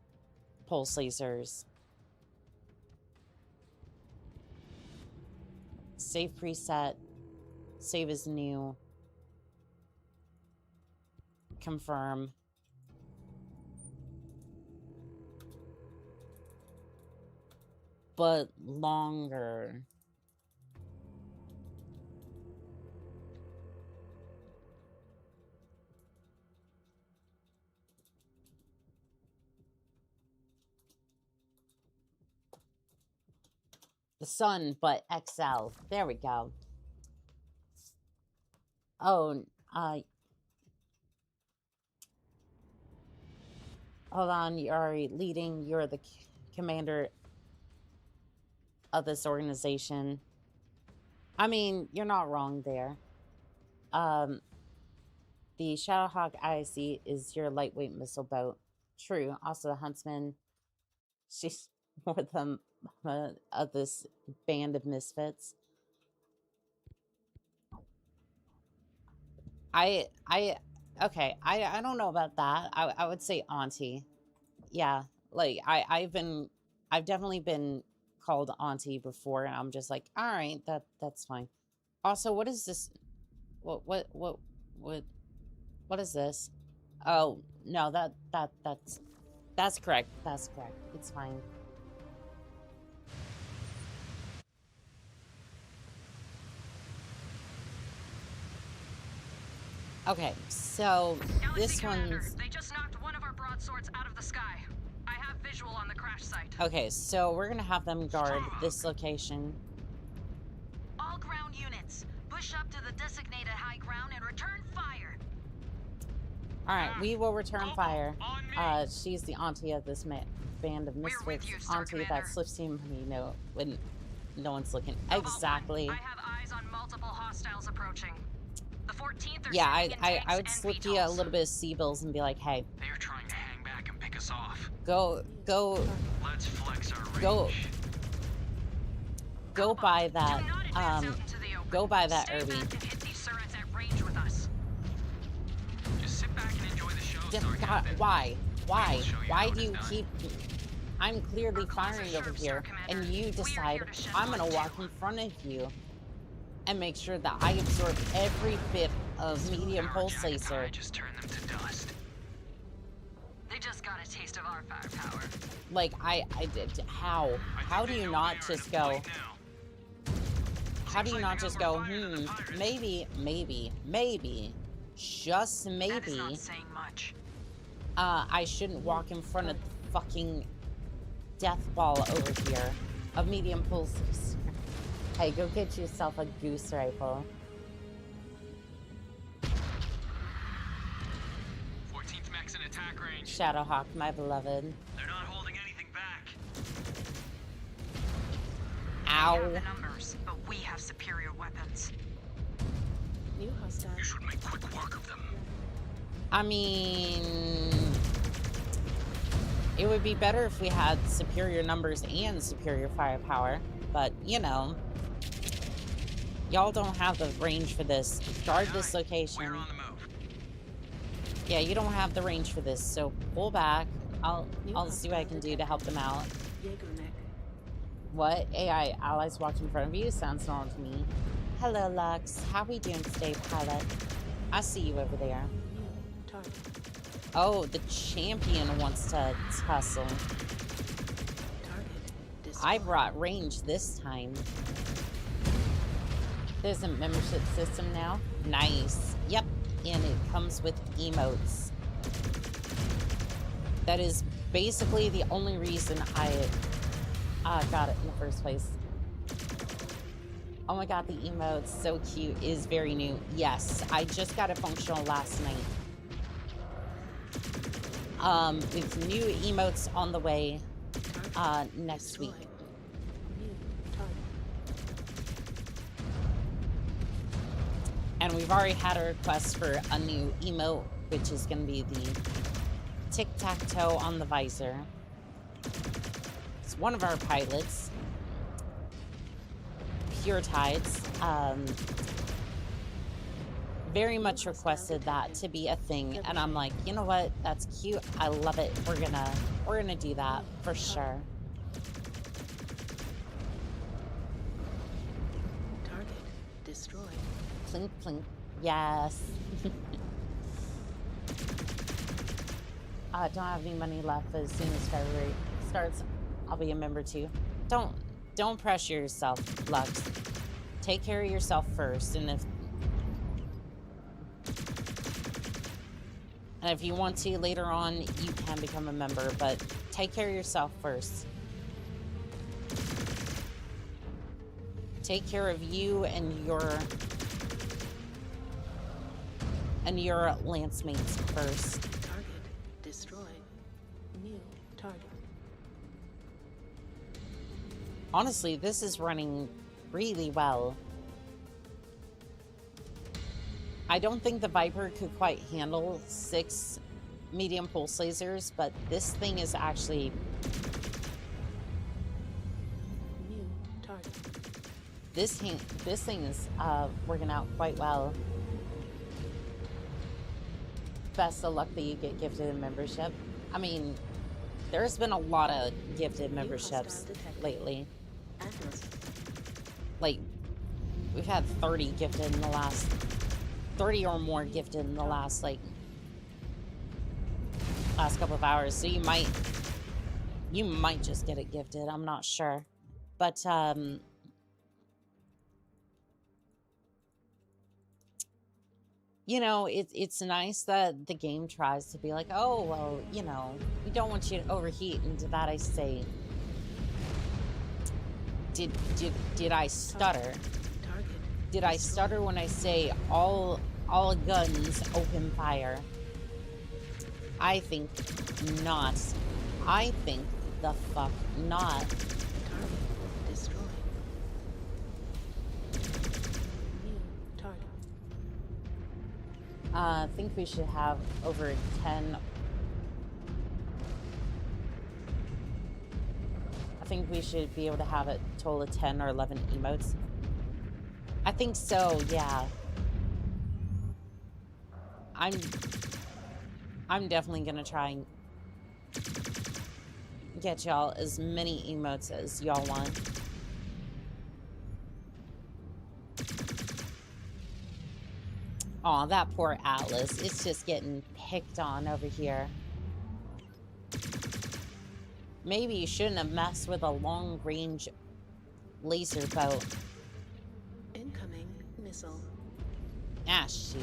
pulse lasers. Save preset. Save as new. Confirm. But longer. The sun, but XL. There we go. Oh, hold on, you're leading, you're the commander of this organization. I mean, you're not wrong there. The Shadowhawk IC is your lightweight missile boat. True. Also, the Huntsman. She's more than of this band of misfits. Okay, I don't know about that. I would say auntie. Yeah, like I've definitely been called auntie before, and I'm just like, all right, that's fine. Also, what is this? What is this? Oh no, that's correct. That's correct. It's fine. Okay, so this one's... They just knocked one of our broadswords out of the sky. I have visual on the crash site. Okay, so we're gonna have them guard this location. All ground units, push up to the designated high ground and return fire. Alright, we will return fire. She's the auntie of this band of misfits. Auntie that slips you money, when no one's looking. Exactly. I have eyes on multiple hostiles approaching. The 14th are yeah, I would slip you a little bit of C-bills and be like, hey. They're trying to hang back and pick us off. Go. Let's flex our range. Go buy that, go buy that Irby. Just sit back and enjoy the show. God, why? Why do you keep... I'm clearly firing over here, and you decide I'm gonna walk in front of you and make sure that I absorb every bit of medium pulse laser. Just turn them to dust. They just got a taste of our firepower. Like, I did. How? How do you not just go... How do you not just go, maybe, just maybe, that is not saying much. I shouldn't walk in front of the fucking death ball over here of medium pulses. Hey, go get yourself a goose rifle. 14th mech's in attack range. Shadowhawk, my beloved. They're not holding anything back. Ow. We have the numbers, but we have superior weapons. New hostile. You should make quick work of them. I mean... It would be better if we had superior numbers and superior firepower, but, you know... Y'all don't have the range for this. Guard this location. We're on the move. Yeah, you don't have the range for this, so pull back. I'll see what I can do to help them out. What? AI allies walked in front of you? Sounds normal to me. Hello, Lux. How we doing today, pilot? I see you over there. Oh, the champion wants to tussle. I brought range this time. There's a membership system now. Nice. Yep. And it comes with emotes. That is basically the only reason I got it in the first place. Oh my god, the emotes, so cute, is very new. Yes, I just got it functional last night. With new emotes on the way next week. And we've already had a request for a new emote, which is going to be the tic-tac-toe on the visor. one of our pilots, Pure Tides, very much requested that to be a thing, and I'm like, you know what? That's cute. I love it. We're gonna do that for sure. Target destroyed. Plink plink. Yes. Don't have any money left. As soon as February starts, I'll be a member too. Don't pressure yourself, Lux. Take care of yourself first, and if you want to later on, you can become a member, but take care of yourself first. Take care of you and your lance mates first. Target destroyed. New target. Honestly, this is running really well. I don't think the Viper could quite handle 6 medium pulse lasers, but this thing is actually... New target. This thing is working out quite well. Best of luck that you get gifted a membership. I mean, there's been a lot of gifted memberships lately. Like, we've had 30 gifted in the last... 30 or more gifted in the last couple of hours. So you might just get it gifted. I'm not sure. But, you know, it's nice that the game tries to be like, oh, well, you know, we don't want you to overheat. And to that I say, did I stutter? Did I stutter when I say all guns open fire? I think not. I think the fuck not. Target destroyed. New target. I think we should have over 10. I think we should be able to have a total of 10 or 11 emotes. I think so, yeah. I'm definitely gonna try and get y'all as many emotes as y'all want. Aw, that poor Atlas. It's just getting picked on over here. Maybe you shouldn't have messed with a long-range laser boat. Incoming missile. Ah, shoot.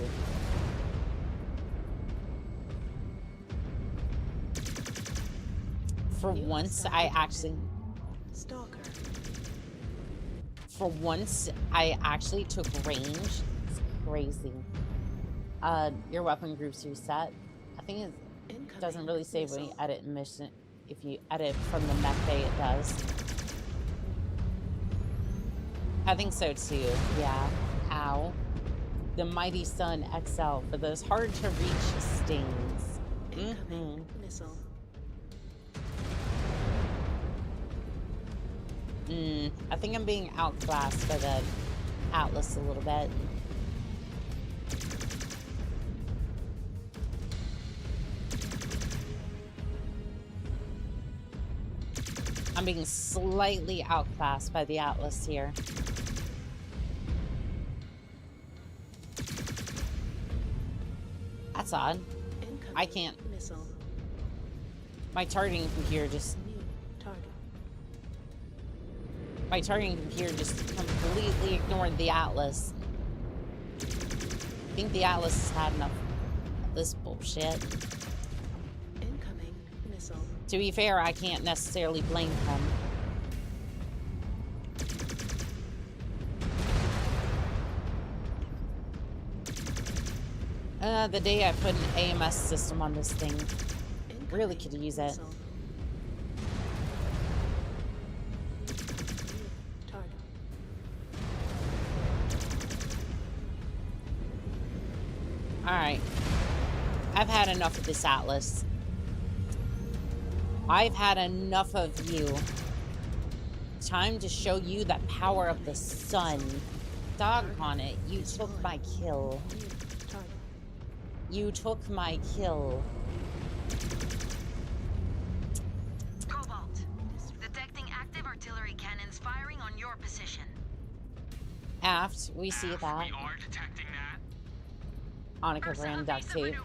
For once, I actually... Stalker. For once, I actually took range. It's crazy. Your weapon group's reset. I think it doesn't really say when you edit mission. If you edit from the mech bay, it does. I think so too, yeah. Ow. The Mighty Sun XL for those hard-to-reach stings. Missile. I think I'm being outclassed by the Atlas a little bit. I'm being slightly outclassed by the Atlas here. That's odd. I can't. Missile. My targeting computer just... My targeting computer just completely ignored the Atlas. I think the Atlas has had enough of this bullshit. Incoming missile. To be fair, I can't necessarily blame him. The day I put an AMS system on this thing, really could use it. Alright. I've had enough of this Atlas. I've had enough of you. Time to show you the power of the sun. Doggone it, you took my kill. You took my kill. Cobalt, detecting active artillery cannons firing on your position. Aft, we see that. We are detecting that. Annika brand duct tape.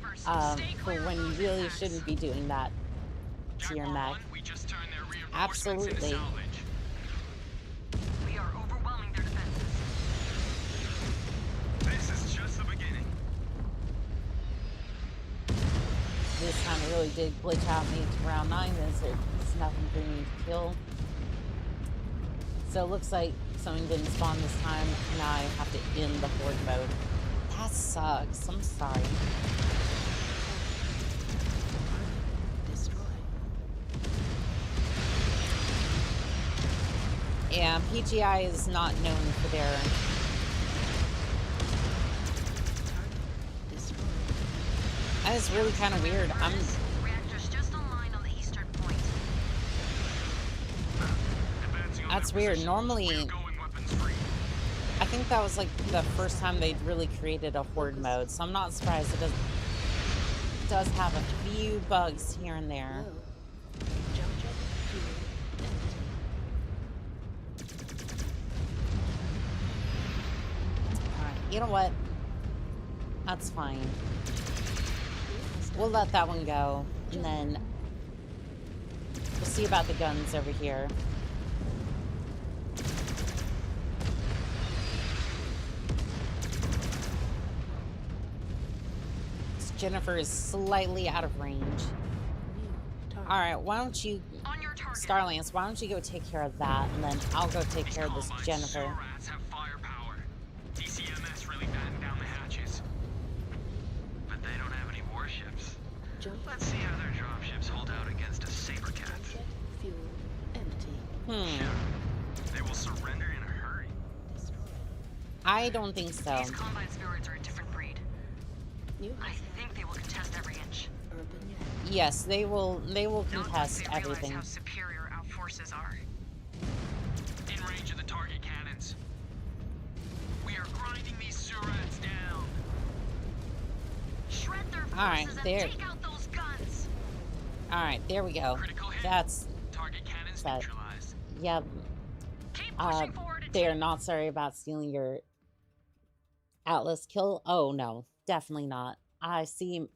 For when you really shouldn't be doing that to your mech. We just turned their reinforcements Absolutely. into salvage. We are overwhelming their defenses. This is just the beginning. This time it really did glitch out me to round 9. There's nothing for me to kill. So it looks like something didn't spawn this time. Now I have to end the horde mode. That sucks. I'm sorry. Yeah, PGI is not known for their... That is really kind of weird. Reactors just online on the eastern point. That's weird. Normally... I think that was like the first time they'd really created a horde mode, so I'm not surprised it does have a few bugs here and there. Alright, you know what? That's fine. We'll let that one go, and then we'll see about the guns over here. Jennifer is slightly out of range. Alright, why don't you... Starlance, why don't you go take care of that, and then I'll go take care of this Jennifer. Rats have firepower. DCMS really battened down the hatches. But they don't have any warships. Let's see how their dropships hold out against a Sabercat. Fuel empty. Sure. They will surrender in a hurry. I don't think so. These Combine spirits are a different breed. I think they will contest every inch. Yes, they will contest everything. How superior our forces are. In range of the target cannons. We are grinding these Surats down. Shred their Alright, forces there. and take out those guns. Alright, there we go. That's... Target cannons neutralized. Yep. They are not sorry about stealing your Atlas kill. Oh, no. Definitely not. I see...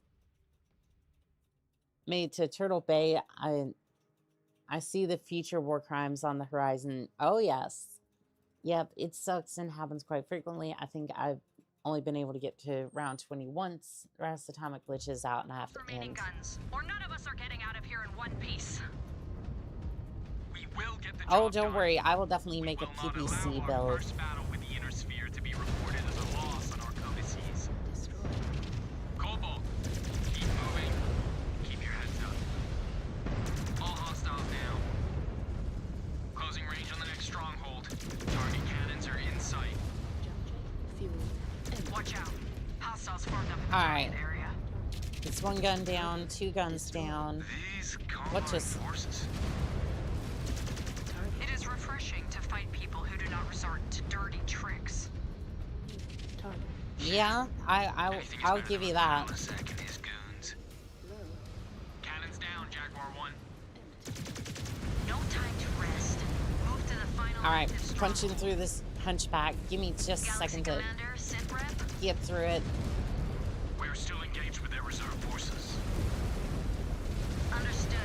Made to Turtle Bay, I see the future war crimes on the horizon. Oh, yes. Yep, it sucks and happens quite frequently. I think I've only been able to get to round 20 once. The rest of the time it glitches out and I have to end. Guns, or none of us are getting out of here in one piece. We will get the Oh, don't worry. I will definitely make a PPC build. first battle with the inner sphere to be reported as a loss on our codices. Cobalt, keep moving. Keep your heads up. All hostiles down. Closing range on the next stronghold. Target cannons are in sight. Watch out. Hostiles formed up in the Alright. target area. It's one gun down, 2 guns down. What just... It is refreshing to fight people who do not resort to dirty tricks. Yeah, I'll give you that. Cannons down, Jaguar 1. No time to rest. Move to the final. Alright, punching through this hunchback. Give me just a second to get through it. We are still engaged with their reserve forces. Understood.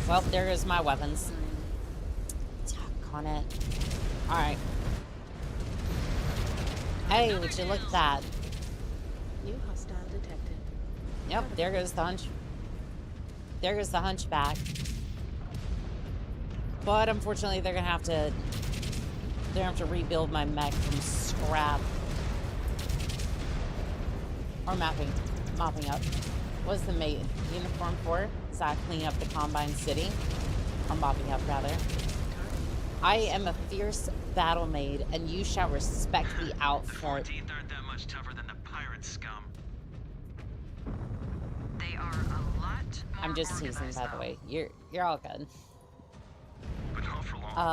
Well, there goes my weapons. Talk on it. Alright. Hey, would you look at that? New hostile detected. Yep, there goes the There goes the hunchback. But unfortunately, they're gonna have to rebuild my mech from scrap. Or mopping up. What's the mate uniform for? Is that cleaning up the Combine City? Or mopping up, rather. I am a fierce battle maid, and you shall respect the outfit. The 14th aren't that much tougher than the pirate scum. They are a lot more I'm just teasing, by the way. You're all good.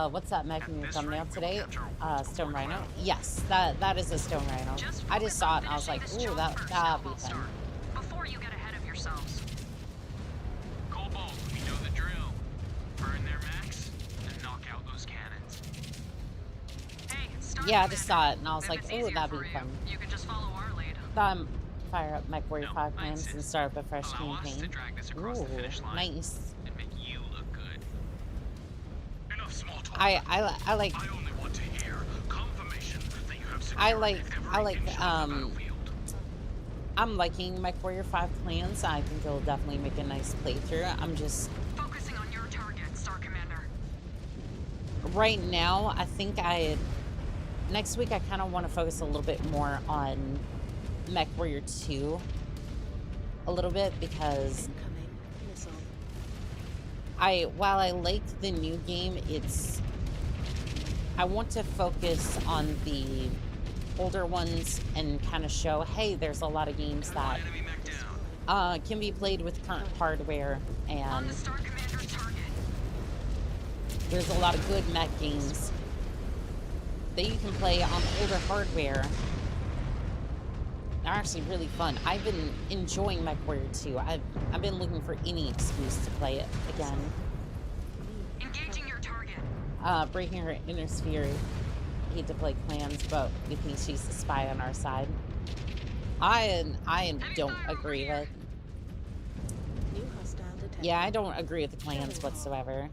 What's that mech in your thumbnail today? Stone Rhino? Yes, that is a Stone Rhino. I just saw it and I was like, ooh, that'd be fun. Before you get ahead of yourselves. Cobalt, we know the drill. Burn their mechs and knock out those cannons. Hey, start Yeah, I just saw it and I was like, it's ooh, easier that'd for be you. fun. You can just follow our lead. Fire up MechWarrior 5 plans and start up a fresh campaign. Ooh, nice. And make you look good. Enough small talk. I like I only want to hear confirmation that you have I secured like every inch of the battlefield. I'm liking MechWarrior 5 plans. I think it'll definitely make a nice playthrough. I'm just Focusing on your target, Star Commander. right now, I think next week I kind of want to focus a little bit more on MechWarrior 2 a little bit because while I like the new game, I want to focus on the older ones and kind of show, hey, there's a lot of games that can be played with current hardware, and there's a lot of good mech games that you can play on older hardware. They're actually really fun. I've been enjoying MechWarrior 2. I've been looking for any excuse to play it again. Engaging your target. Breaking her inner sphere. Hate to play clans, but we think she's the spy on our side. I don't agree with. Yeah, I don't agree with the clans whatsoever.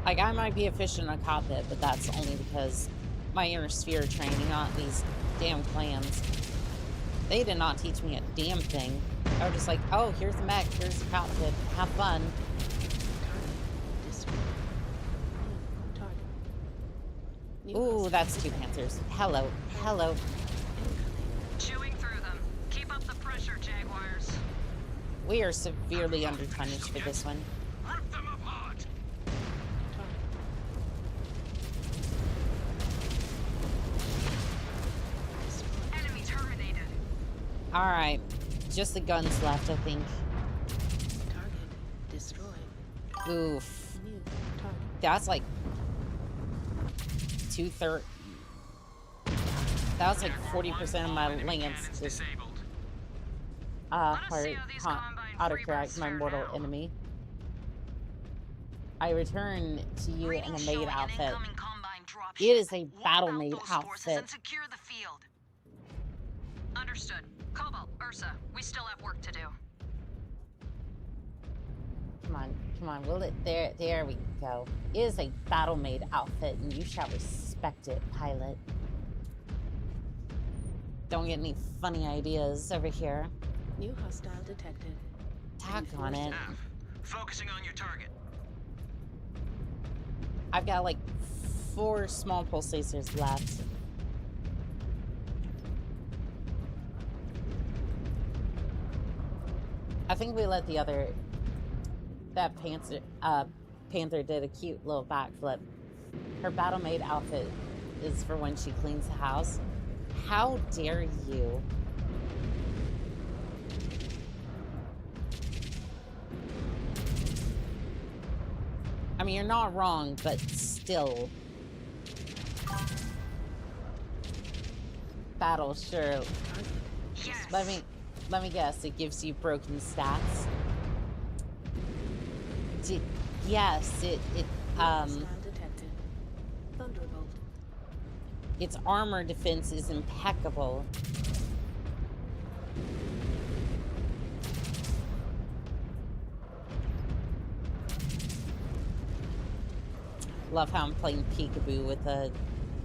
Like, I might be a fish in a cockpit, but that's only because my inner sphere training on these damn clans. They did not teach me a damn thing. I was just like, oh, here's the mech, here's the cockpit, have fun. Ooh, that's 2 Panthers. Hello, hello. Chewing through them. Keep up the pressure, Jaguars. We are severely underpunished for this one. Rip them apart. Enemy terminated. Alright, just the guns left, I think. Target destroyed. Oof. New target. That's like 2/3. That was like 40% of my lance just autocorrect my mortal enemy. I return to you in a maid outfit. It is a battle maid outfit. Secure the field. Understood. Cobalt, Ursa, we still have work to do. Come on, come on. Will it? There we go. It is a battle maid outfit, and you shall respect it, pilot. Don't get any funny ideas over here. New hostile detected. Tack on it. Focusing on your target. I've got like 4 small pulsators left. I think we let that Panther did a cute little backflip. Her battle maid outfit is for when she cleans the house. How dare you? I mean, you're not wrong, but still. Battle, sure. Yes. Let me guess, it gives you broken stats. Yes, Hostile detected. Thunderbolt. its armor defense is impeccable. Love how I'm playing peekaboo with a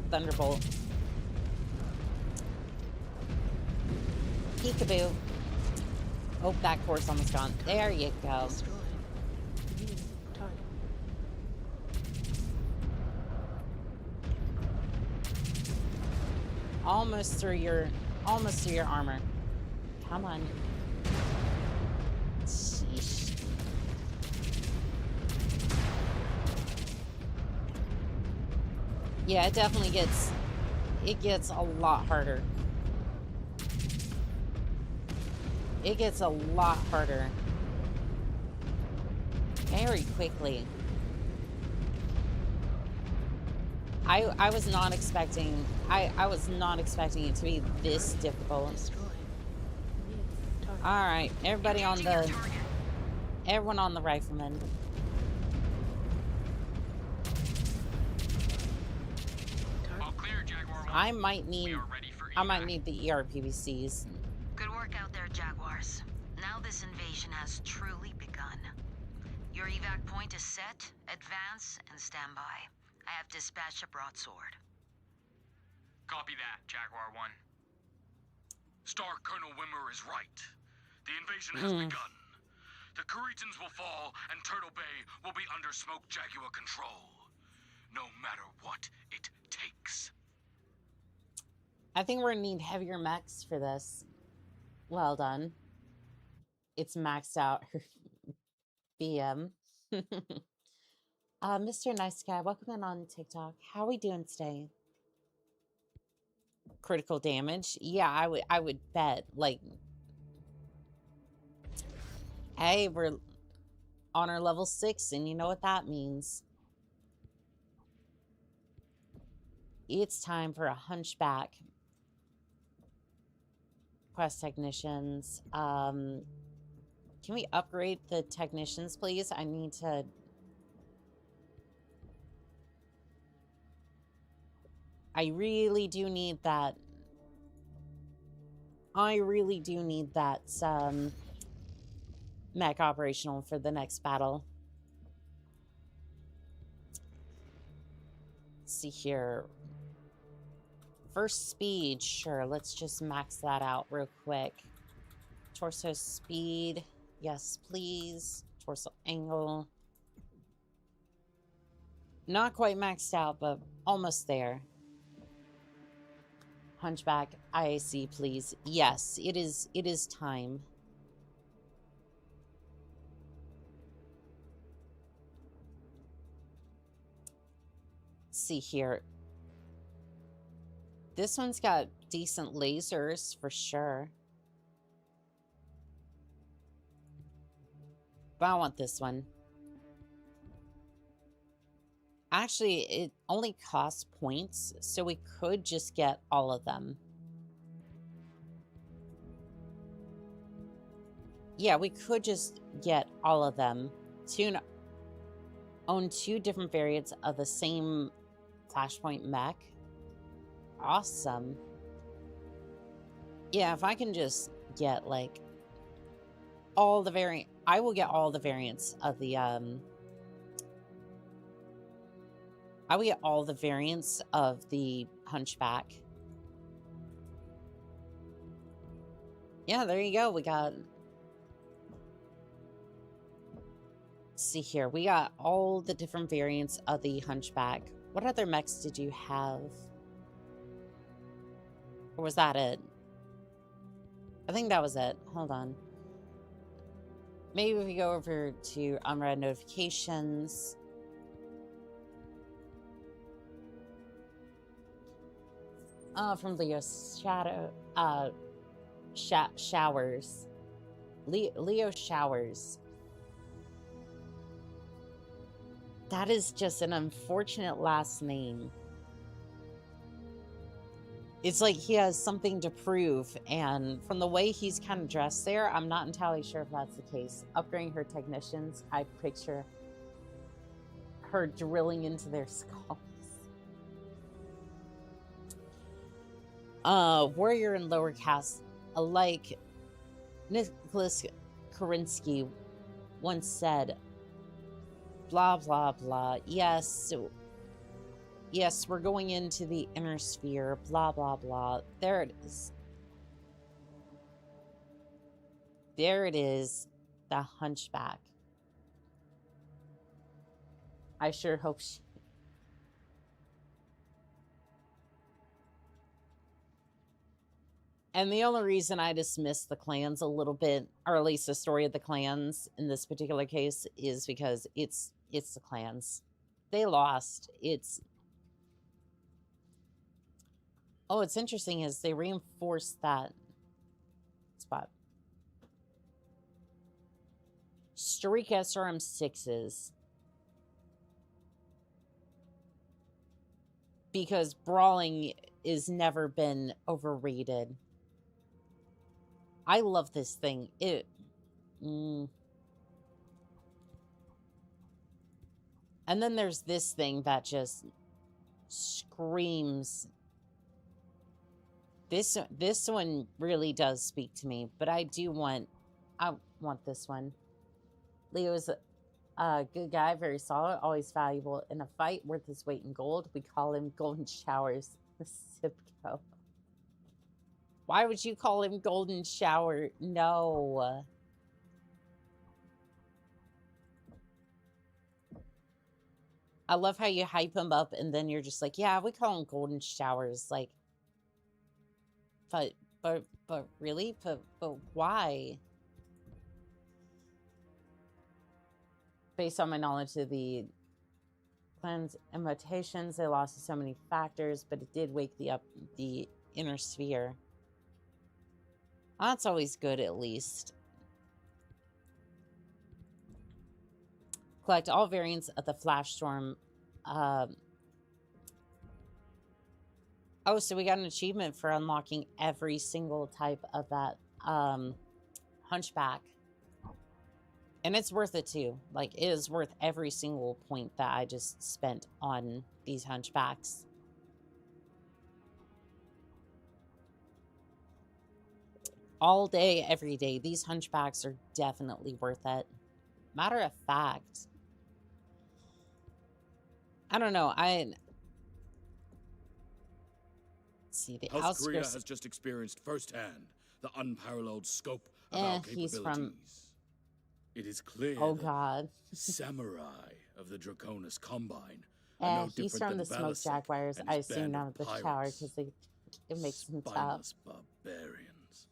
Thunderbolt. Peekaboo. Oh, that core's almost gone. There you go. Destroyed. New target. Almost through your armor. Come on. Sheesh. Yeah, it definitely gets a lot harder. It gets a lot harder. Very quickly. I was not expecting I was not expecting it to be this difficult. Alright, everybody on the everyone on the rifleman. All clear, Jaguar 1. I might need the ERPVCs. Good work out there, Jaguars. Now this invasion has truly begun. Your evac point is set, advance, and stand by. I have dispatched a broadsword. Copy that, Jaguar 1. Star Colonel Wimmer is right. The invasion has begun. The Kuritans will fall, and Turtle Bay will be under Smoke Jaguar control. No matter what it takes. I think we're gonna need heavier mechs for this. Well done. It's maxed out. BM. Mr. Nice Guy, welcome in on TikTok. How are we doing today? Critical damage? Yeah, I would bet. Like, hey, we're on our level 6, and you know what that means. It's time for a hunchback. Quest technicians. Can we upgrade the technicians, please? I need to... I really do need that. I really do need that mech operational for the next battle. Let's see here. First speed, sure. Let's just max that out real quick. Torso speed, yes, please. Torso angle. Not quite maxed out, but almost there. Hunchback, IAC, please. Yes, it is time. Let's see here. This one's got decent lasers for sure. But I want this one. Actually, it only costs points, so we could just get all of them. Yeah, we could just get all of them. Own 2 different variants of the same Flashpoint mech. Awesome. Yeah, if I can just get, like, all the variant... I will get all the variants of the, I will get all the variants of the Hunchback. Yeah, there you go. We got... Let's see here. We got all the different variants of the Hunchback. What other mechs did you have? Or was that it? I think that was it. Hold on. Maybe if we go over to unread notifications... from Leo's showers. Leo Showers. That is just an unfortunate last name. It's like he has something to prove, and from the way he's kind of dressed there, I'm not entirely sure if that's the case. Upgrading her technicians, I picture her drilling into their skulls. Warrior and lower caste alike, Nicholas Korinsky once said, blah, blah, blah. Yes, we're going into the inner sphere, blah, blah, blah. There it is. There it is, the Hunchback. I sure hope she... And the only reason I dismiss the clans a little bit, or at least the story of the clans in this particular case, is because it's the clans. They lost. Oh, what's interesting is they reinforced that spot. Streak SRM6s. Because brawling is never been overrated. I love this thing. And then there's this thing that just screams. This one really does speak to me, but I want this one. Leo's a good guy, very solid, always valuable in a fight, worth his weight in gold. We call him Golden Showers. Sipco. Why would you call him Golden Shower? No. I love how you hype him up and then you're just like, yeah, we call him Golden Showers. Like, but really? But why? Based on my knowledge of the clan's emotations, they lost so many factors, but it did wake the inner sphere. That's always good, at least. Collect all variants of the Flash Storm. Oh, so we got an achievement for unlocking every single type of that Hunchback. And it's worth it, too. Like, it is worth every single point that I just spent on these Hunchbacks. All day, every day. These Hunchbacks are definitely worth it. Matter of fact, I don't know. Let's see, the House Korea outskirts. has just experienced firsthand the unparalleled scope of our capabilities. He's from... It is clear Oh, God. samurai of the Draconis Combine are no he's different from the than Smoke Balasek Jaguars. and I his assume band not of the shower pirates. because it makes them tough. Spineless barbarians,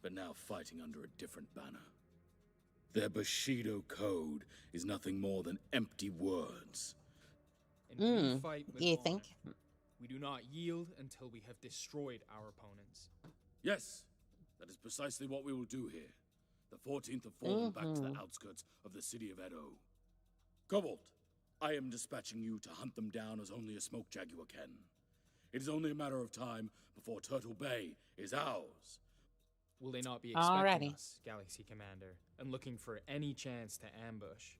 but now fighting under a different banner. Their Bushido code is nothing more than empty words. And we fight with You honor. think? We do not yield until we have destroyed our opponents. Yes, that is precisely what we will do here. The 14th have fallen back to the outskirts of the city of Edo. Cobalt, I am dispatching you to hunt them down as only a smoke jaguar can. It is only a matter of time before Turtle Bay is ours. Will they not be expecting Alrighty. us, Galaxy Commander, and looking for any chance to ambush?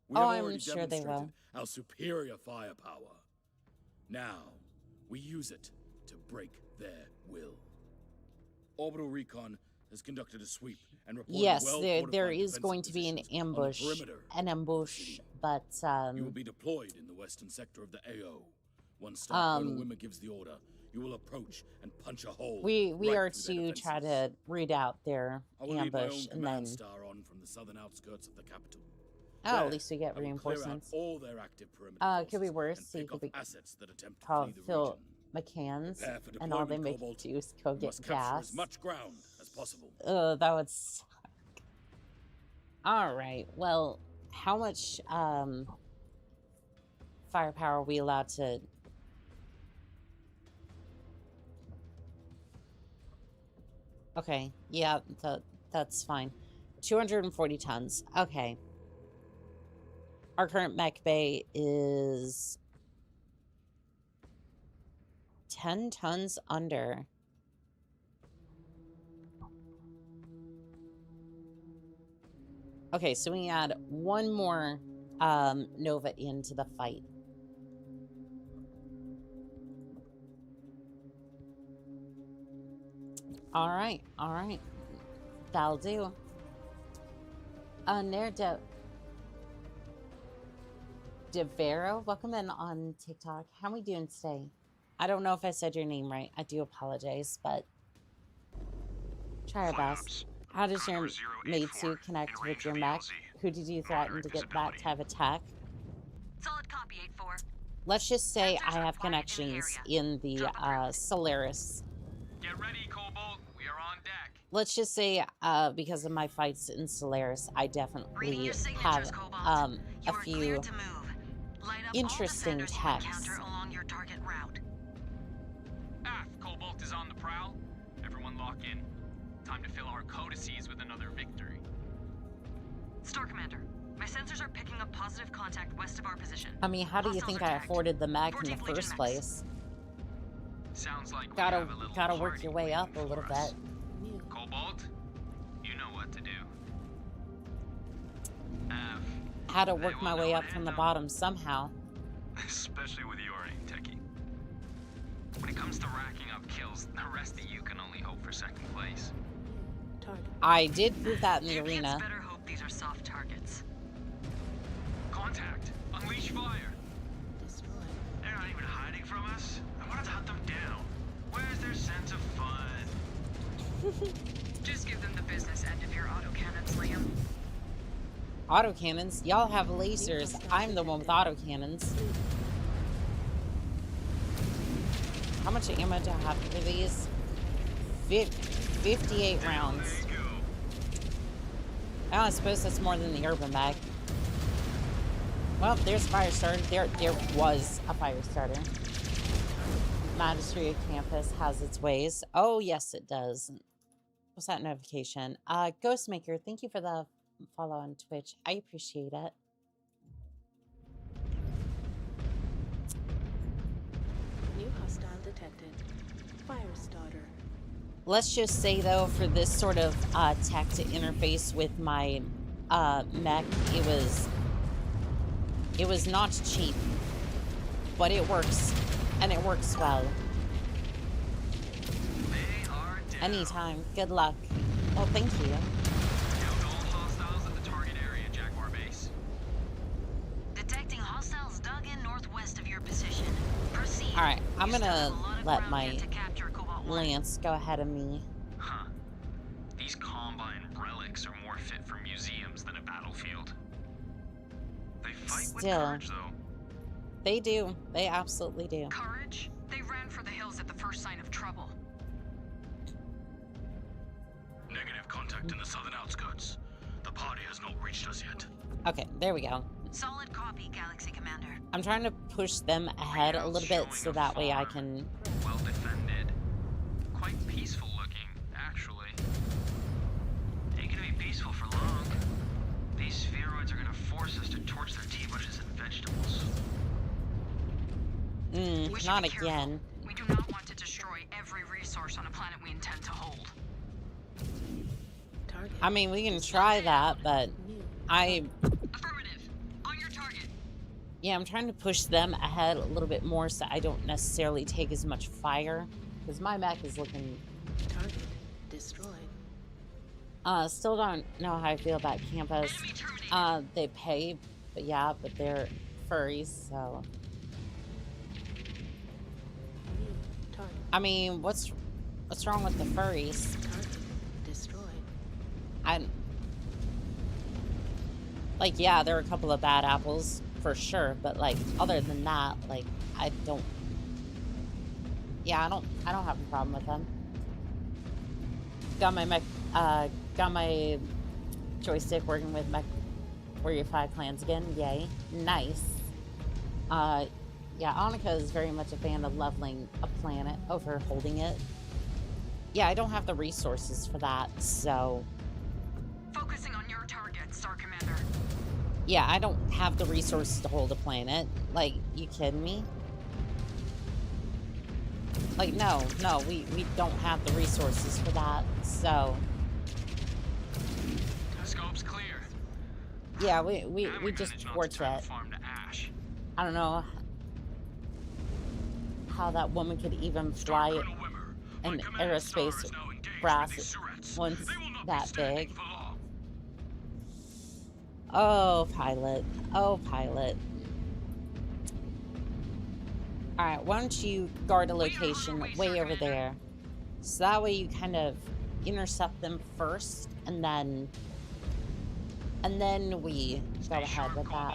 We have I'm already sure they will. demonstrated our superior firepower. Now, we use it to break their will. Orbital Recon has conducted a sweep and reported Yes, well-fortified there is defensive going to be an positions on the ambush. perimeter An ambush, but You will be deployed in the western sector of the AO. Once Star Colonel Wimmer gives the order, you will approach and punch a hole. we right are through their to try defenses. to root out their I will lead my ambush own and command then star on from the southern outskirts of the capital. oh, There, at least we get I will clear out reinforcements. all their active perimeter It could be forces worse. and So you pick could off be assets that attempt to called flee the Phil region. McCann's, Prepare for and all they deployment, make Cobalt. you do is go You get must capture gas. as much ground as possible. That would suck. All right. Well, how much firepower are we allowed to? Okay. Yeah, that's fine. 240 tons. Okay. Our current mech bay is 10 tons under. Okay, so we add one more Nova into the fight. All right. That'll do. Devero, welcome in on TikTok. How are we doing today? I don't know if I said your name right. I do apologize, but try our best. How does your maid suit connect with your mech? Who did you threaten to get that to have attack? Solid copy, 8-4. Let's just say I have connections in the Solaris. Get ready, Cobalt. We are on deck. Let's just say because of my fights in Solaris, I definitely have a few interesting texts. Along your target route. Cobalt is on the prowl. Everyone lock in. Time to fill our codices with another victory. Star Commander, my sensors are picking up positive contact west of our position. I mean, how do you think I afforded the mech in the first place? Sounds like we Gotta have a little work party your way up a waiting little for us. bit. Cobalt, you know what to do. How to work my way up from the bottom somehow. Especially with your aim, Techie. When it comes to racking up kills, the rest of you can only hope for second place. I did prove that in the arena. Better hope these are soft targets. Contact! Unleash fire! They're not even hiding from us. I wanted to hunt them down. Where's their sense of fun? Just give them the business end of your autocannons, Liam. Autocannons? Y'all have lasers. I'm the one with autocannons. How much ammo do I have for these? 58 rounds. I suppose that's more than the urban mag. Well, there's a fire starter. There was a fire starter. Magistracy campus has its ways. Oh, yes, it does. What's that notification? Ghostmaker, thank you for the follow on Twitch. I appreciate it. New hostile detected. Fire starter. Let's just say, though, for this sort of tech to interface with my mech, it was not cheap, but it works, and it works well. Anytime. Good luck. Well, thank you. Detecting hostiles dug in northwest of your position. Proceed. All right, I'm gonna let my Lance go ahead of me. Huh. These Combine relics are more fit for museums than a battlefield. They fight with courage, though. They do. They absolutely do. Courage? They ran for the hills at the first sign of trouble. Negative contact in the southern outskirts. The party has not reached us yet. Okay, there we go. Solid copy, Galaxy Commander. I'm trying to push them ahead a little bit so that way I can... Well defended. Quite peaceful looking, actually. Ain't gonna be peaceful for long. These spheroids are gonna force us to torch their tea bushes and vegetables. Not again. We do not want to destroy every resource on a planet we intend to hold. I mean, we can try that, but Affirmative. On your target. Yeah, I'm trying to push them ahead a little bit more so I don't necessarily take as much fire. Because my mech is looking... Target destroyed. Still don't know how I feel about campus. They pay, but yeah, but they're furries, so... I mean, what's wrong with the furries? Target destroyed. Like, yeah, there are a couple of bad apples for sure, but like, other than that, like, I don't have a problem with them. Got my joystick working with MechWarrior 5 clans again. Yay, nice. Yeah, Annika is very much a fan of leveling a planet over holding it. Yeah, I don't have the resources for that, so... Focusing on your target, Star Commander. Yeah, I don't have the resources to hold a planet. Like, you kidding me? Like, no, we don't have the resources for that, so... Scope's clear. Yeah, we just torch it. I don't know how that woman could even fly an aerospace brass once that big. Oh, pilot. Oh, pilot. Alright, why don't you guard a location way over there? So that way you kind of intercept them first, and then we go ahead with that.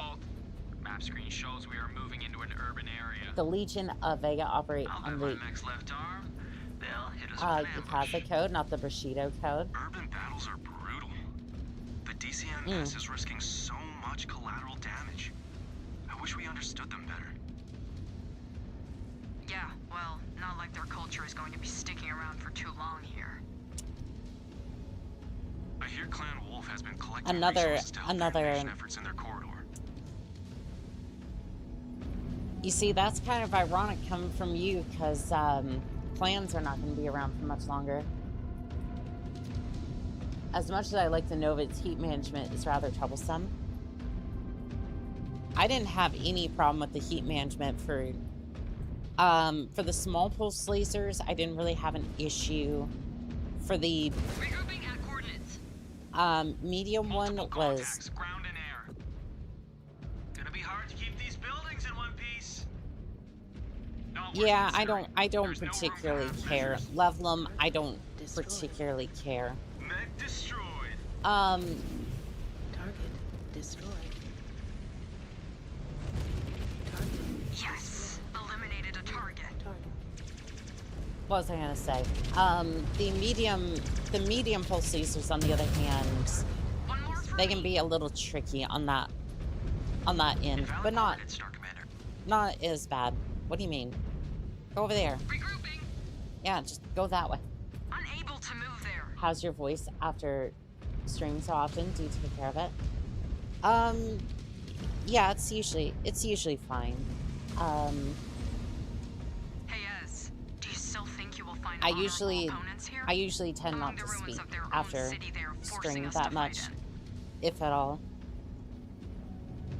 Map screen shows we are moving into an urban area. The Legion of Vega operate on the Yukaza code, not the Bushido code. Urban battles are brutal. The DCMS is risking so much collateral damage. I wish we understood them better. Yeah, well, not like their culture is going to be sticking around for too long here. I hear Clan Wolf has been collecting another resources to help their invasion efforts in their corridor. You see, that's kind of ironic coming from you, because plans are not going to be around for much longer. As much as I like to know its heat management is rather troublesome. I didn't have any problem with the heat management for the small pulse lasers. I didn't really have an issue. For the regrouping at coordinates. Medium one was Ground and air. Gonna be hard to keep these buildings in one piece. yeah, I don't particularly care. Level them, I don't particularly care. Mech destroyed. Target destroyed. Target. Yes, eliminated a target. What was I gonna say? The medium pulse lasers, on the other hand, they can be a little tricky on that end, but not as bad. What do you mean? Go over there. Regrouping. Yeah, just go that way. Unable to move there. How's your voice after streaming so often? Do you take care of it? Yeah, it's usually fine. Hey Ez, do you still think you will find I usually tend Among not to the ruins speak of their own after city they are forcing stream us that to much, fight if at all.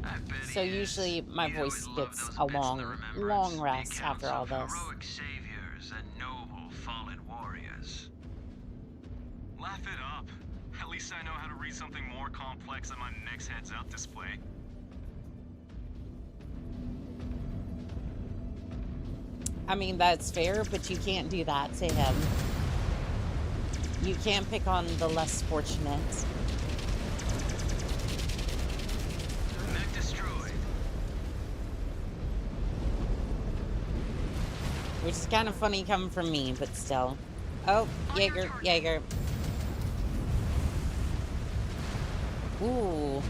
I bet So he is. usually my He'd voice always love gets those a bits of long remembrance, the rest accounts after all of this. heroic saviors and noble fallen warriors. Laugh it up. At least I know how to read something more complex than my next heads-up display. I mean, that's fair, but you can't do that to him. You can't pick on the less fortunate. Mech destroyed. Which is kind of funny coming from me, but still. Oh, Jaeger. Ooh.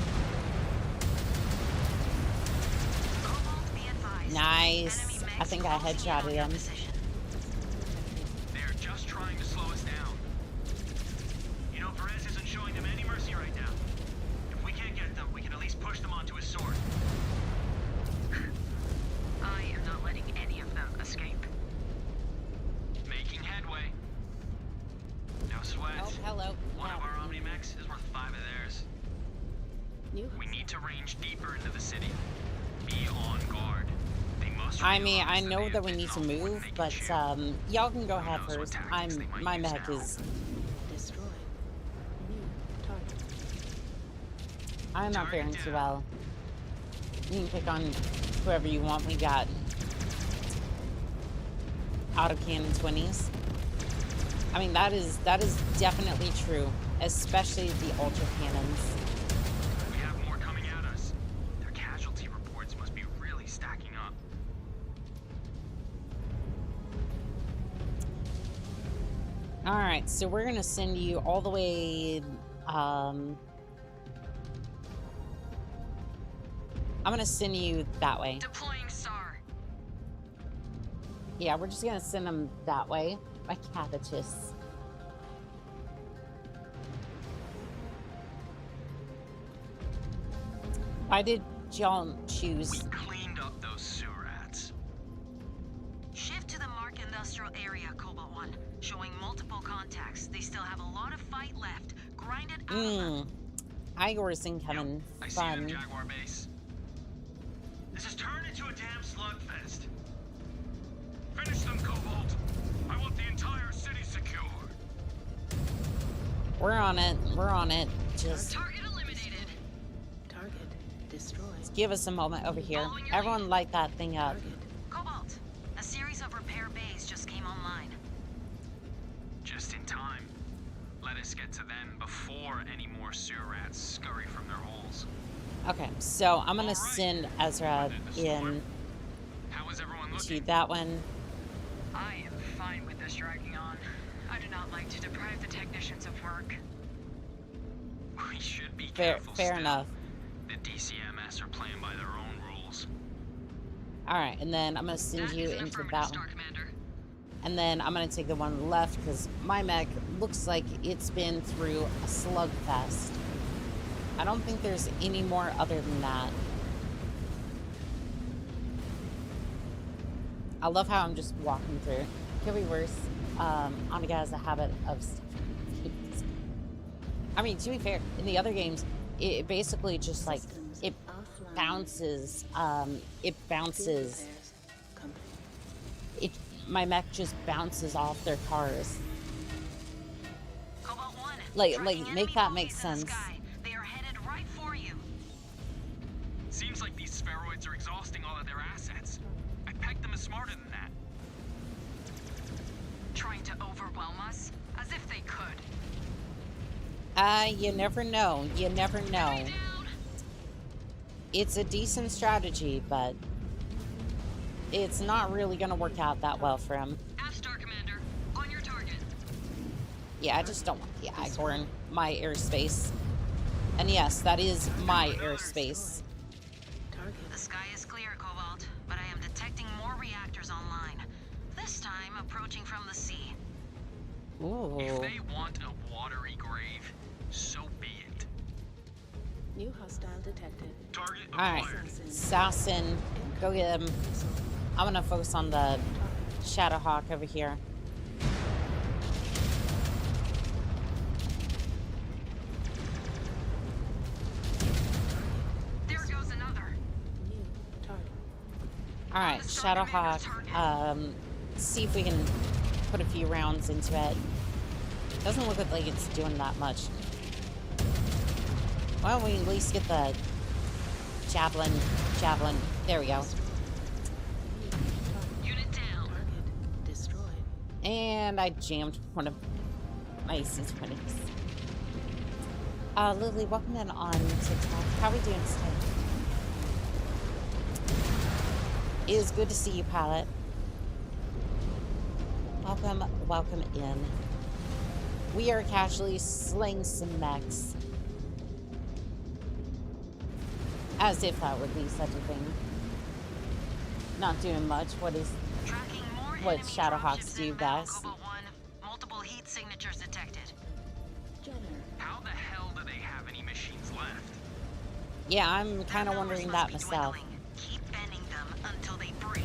Nice. I think I headshotted him. They're just trying to slow us down. You know, Perez isn't showing them any mercy right now. If we can't get them, we can at least push them onto his sword. I am not letting any of them escape. Making headway. No sweat. Oh, hello. One of our Omni-mechs is worth 5 of theirs. We need to range deeper into the city. Be on guard. I mean, I know that we need to move, but y'all can go ahead first. My mech is. Destroyed. New target. I'm not faring too well. You can pick on whoever you want. We got autocannon 20s. I mean, that is definitely true, especially the ultra cannons. We have more coming at us. Their casualty reports must be really stacking up. All right, so we're gonna send you all the way. I'm gonna send you that way. Deploying SAR. Yeah, we're just gonna send them that way. My cabbages. Why did y'all choose? We cleaned up those sewer rats. Shift to the Mark Industrial Area, Cobalt 1. Showing multiple contacts. They still have a lot of fight left. Grind it out of them. Igor's incoming. I see Fun. them, Jaguar base. This has turned into a damn slugfest. Finish them, Cobalt. I want the entire city secured. We're on it. We're on it. Just Target eliminated. Target destroyed. give us a moment over here. Everyone light that thing up. Cobalt, a series of repair bays just came online. Just in time. Let us get to them before any more sewer rats scurry from their holes. Okay, so I'm gonna send Ezra in How is everyone to looking? that one. I am fine with this dragging on. I do not like to deprive the technicians of work. We should be Fair careful fair still. enough. The DCMS are playing by their own rules. All right, and then I'm gonna send That you is an into affirmative, that Star one. Commander. And then I'm gonna take the one left because my mech looks like it's been through a slugfest. I don't think there's any more other than that. I love how I'm just walking through. Could be worse. Oniga has a habit of... I mean, to be fair, in the other games, it basically just like, it bounces, my mech just bounces off their cars. Like, make that make sense. They are headed right for you. Seems like these spheroids are exhausting all of their assets. I pegged them as smarter than that. Trying to overwhelm us? As if they could. You never know. You never know. It's a decent strategy, but it's not really gonna work out that well for him. Star Commander, on your target. Yeah, I just don't want the Igor in my airspace. And yes, that is my airspace. The sky is clear, Cobalt, but I am detecting more reactors online. This time approaching from the sea. Ooh. If they want a watery grave, so be it. New hostile detected. Target Alright, Assassin, go get him. I'm gonna focus on the Shadowhawk over here. There goes another. New target. Alright, Shadowhawk, see if we can put a few rounds into it. Doesn't look like it's doing that much. Why don't we at least get the javelin, there we go. Unit down. Target destroyed. And I jammed one of my C20s. Lily, welcome in on TikTok. How are we doing today? It is good to see you, Pilot. Welcome in. We are casually slaying some mechs. As if that would be such a thing. Not doing much. What Shadowhawks do best. Multiple heat signatures detected. How the hell do they have any machines left? Yeah, I'm kind of wondering that myself. Keep bending them until they break.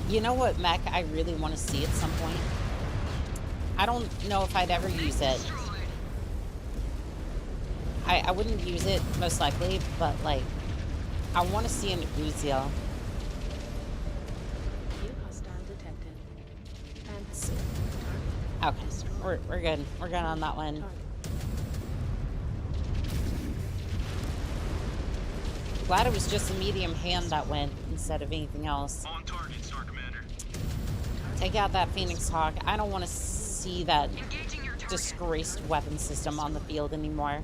You know what mech I really want to see at some point? I don't know if I'd ever use it. I wouldn't use it, most likely, but, like, I want to see an Uziel. New hostile detected. Okay, we're good. We're good on that one. Glad it was just a medium hand that went instead of anything else. On target, Star Commander. Take out that Phoenix Hawk. I don't want to see that disgraced weapon system on the field anymore.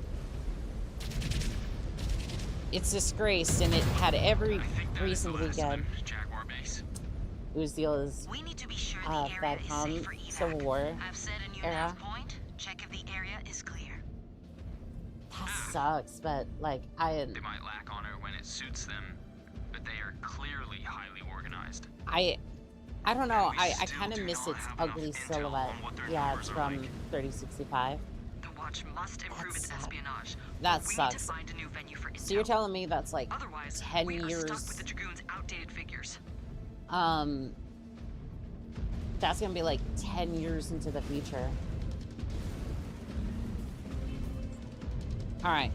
It's disgraced, and it had every reason to be good. Uziel is Vietnam Civil War era. Check if the area is clear. That sucks, but like They might lack honor when it suits them, but they are clearly highly organized. I don't know. I kind of miss its ugly silhouette. Yeah, it's from 3065. The watch must improve its espionage. That We sucks. need to find a new venue for So you're telling me that's like Otherwise, 10 we are years. stuck with the Dragoons' outdated figures. That's gonna be like 10 years into the future. All right,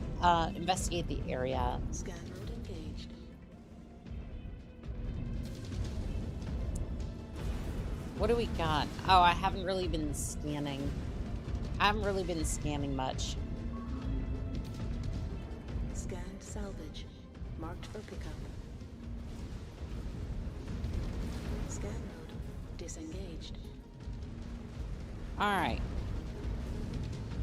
investigate the area. Scan mode engaged. What do we got? Oh, I haven't really been scanning. I haven't really been scanning much. Scanned salvage. Marked for pickup. Scan mode disengaged. All right.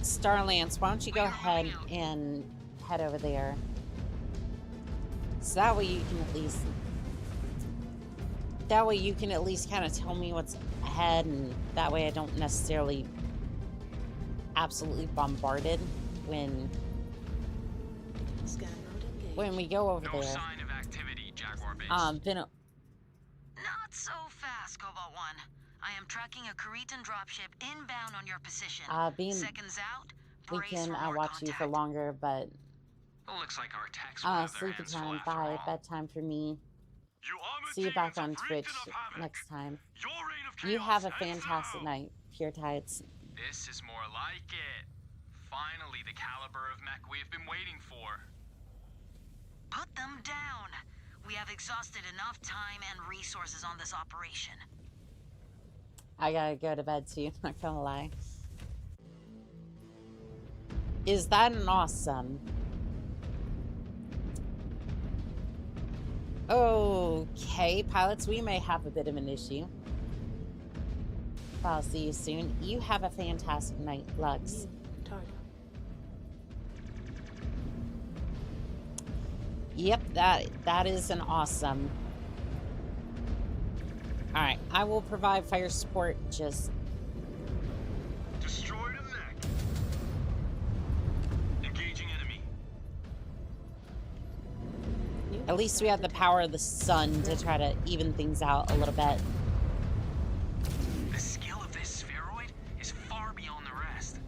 Starlance, why don't you go ahead and head over there? So that way you can at least... That way you can at least kind of tell me what's ahead, and that way I don't necessarily absolutely bombarded when we go over there. Sign of activity, Jaguar base. Not so fast, Cobalt 1. I am tracking a Cretan dropship inbound on your position. Seconds out, we brace can for more watch you for contact. longer, but Looks like our techs will have their sleepy hands full time. after Bye. all. Bedtime for me. You armored See you back demons on have Twitch wreaked enough havoc. next time. Your reign of You chaos have a ends fantastic now. night, Pure Tides. This is more like it. Finally, the caliber of mech we've been waiting for. Put them down. We have exhausted enough time and resources on this operation. I gotta go to bed too, not gonna lie. Is that an awesome? Okay, pilots, we may have a bit of an issue. I'll see you soon. You have a fantastic night, Lux. Target. Yep, that is an awesome. Alright, I will provide fire support, just... Destroy the mech. Engaging enemy. At least we have the power of the sun to try to even things out a little bit. The skill of this spheroid is far beyond the rest.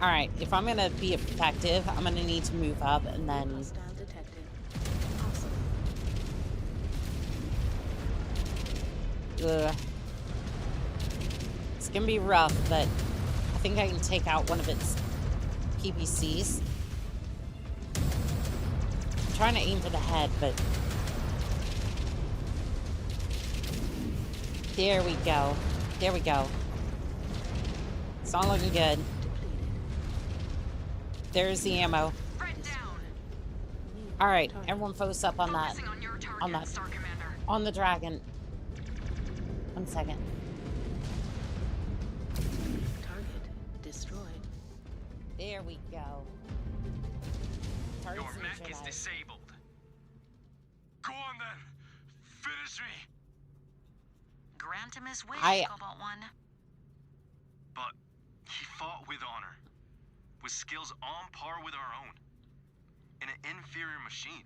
Alright, if I'm gonna be effective, I'm gonna need to move up and then... Hostile detected. Awesome. Ugh. It's gonna be rough, but I think I can take out one of its PPCs. I'm trying to aim for the head, but... There we go. There we go. It's not looking good. There's the ammo. All right, everyone focus up on that. On the dragon. 1 second. Target destroyed. There we go. Your mech is disabled. Go on then. Finish me. Grant him his wish, I- Cobalt One. But he fought with honor, with skills on par with our own, in an inferior machine.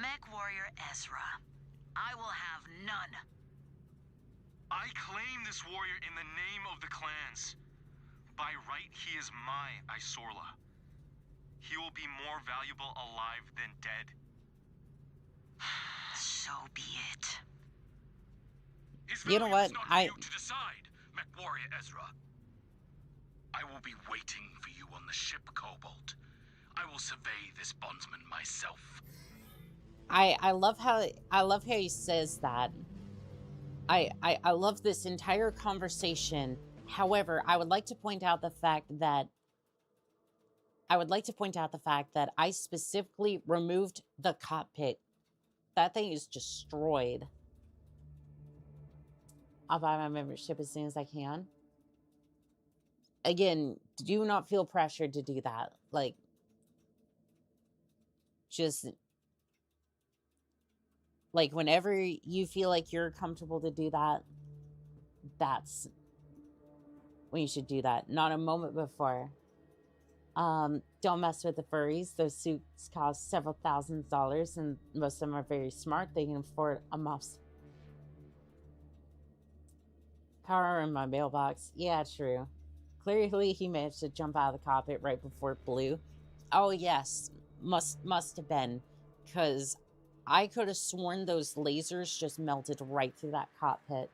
MechWarrior Ezra. I will have none. I claim this warrior in the name of the clans. By right, he is my Isorla. He will be more valuable alive than dead. So be it. His You know value what? is not for you to decide, MechWarrior Ezra. I will be waiting for you on the ship, Cobalt. I will survey this bondsman myself. I love how he says that. I love this entire conversation. However, I would like to point out the fact that I specifically removed the cockpit. That thing is destroyed. I'll buy my membership as soon as I can. Again, do not feel pressured to do that. Like, just... Like, whenever you feel like you're comfortable to do that, that's when you should do that. Not a moment before. Don't mess with the furries. Those suits cost several $1000s, and most of them are very smart. They can afford a mouse. Power in my mailbox. Yeah, true. Clearly, he managed to jump out of the cockpit right before it blew. Oh, yes. Must have been. Because I could have sworn those lasers just melted right through that cockpit.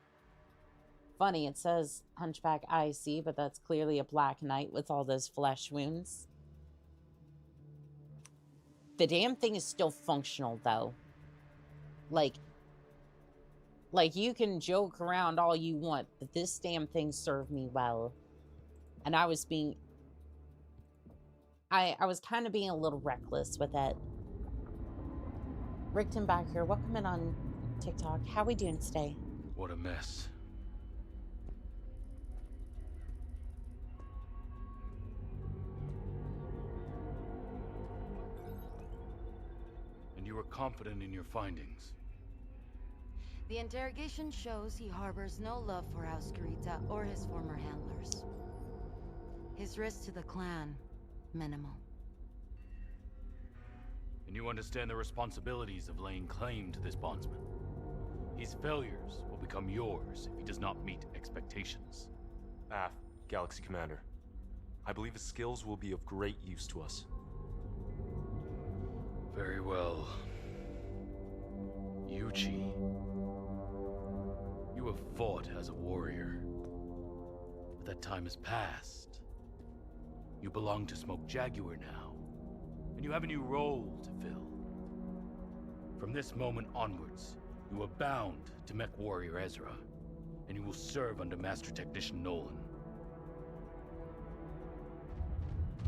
Funny, it says Hunchback IC, but that's clearly a Black Knight with all those flesh wounds. The damn thing is still functional, though. Like, you can joke around all you want, but this damn thing served me well. And I was being... I was kind of being a little reckless with it. Rickton back here. Welcome in on TikTok. How we doing today? What a mess. And you were confident in your findings. The interrogation shows he harbors no love for House Kurita or his former handlers. His risk to the clan, minimal. And you understand the responsibilities of laying claim to this bondsman. His failures will become yours if he does not meet expectations. Galaxy Commander. I believe his skills will be of great use to us. Very well. Yuchi, you have fought as a warrior, but that time has passed. You belong to Smoke Jaguar now, and you have a new role to fill. From this moment onwards, you are bound to MechWarrior Ezra, and you will serve under Master Technician Nolan.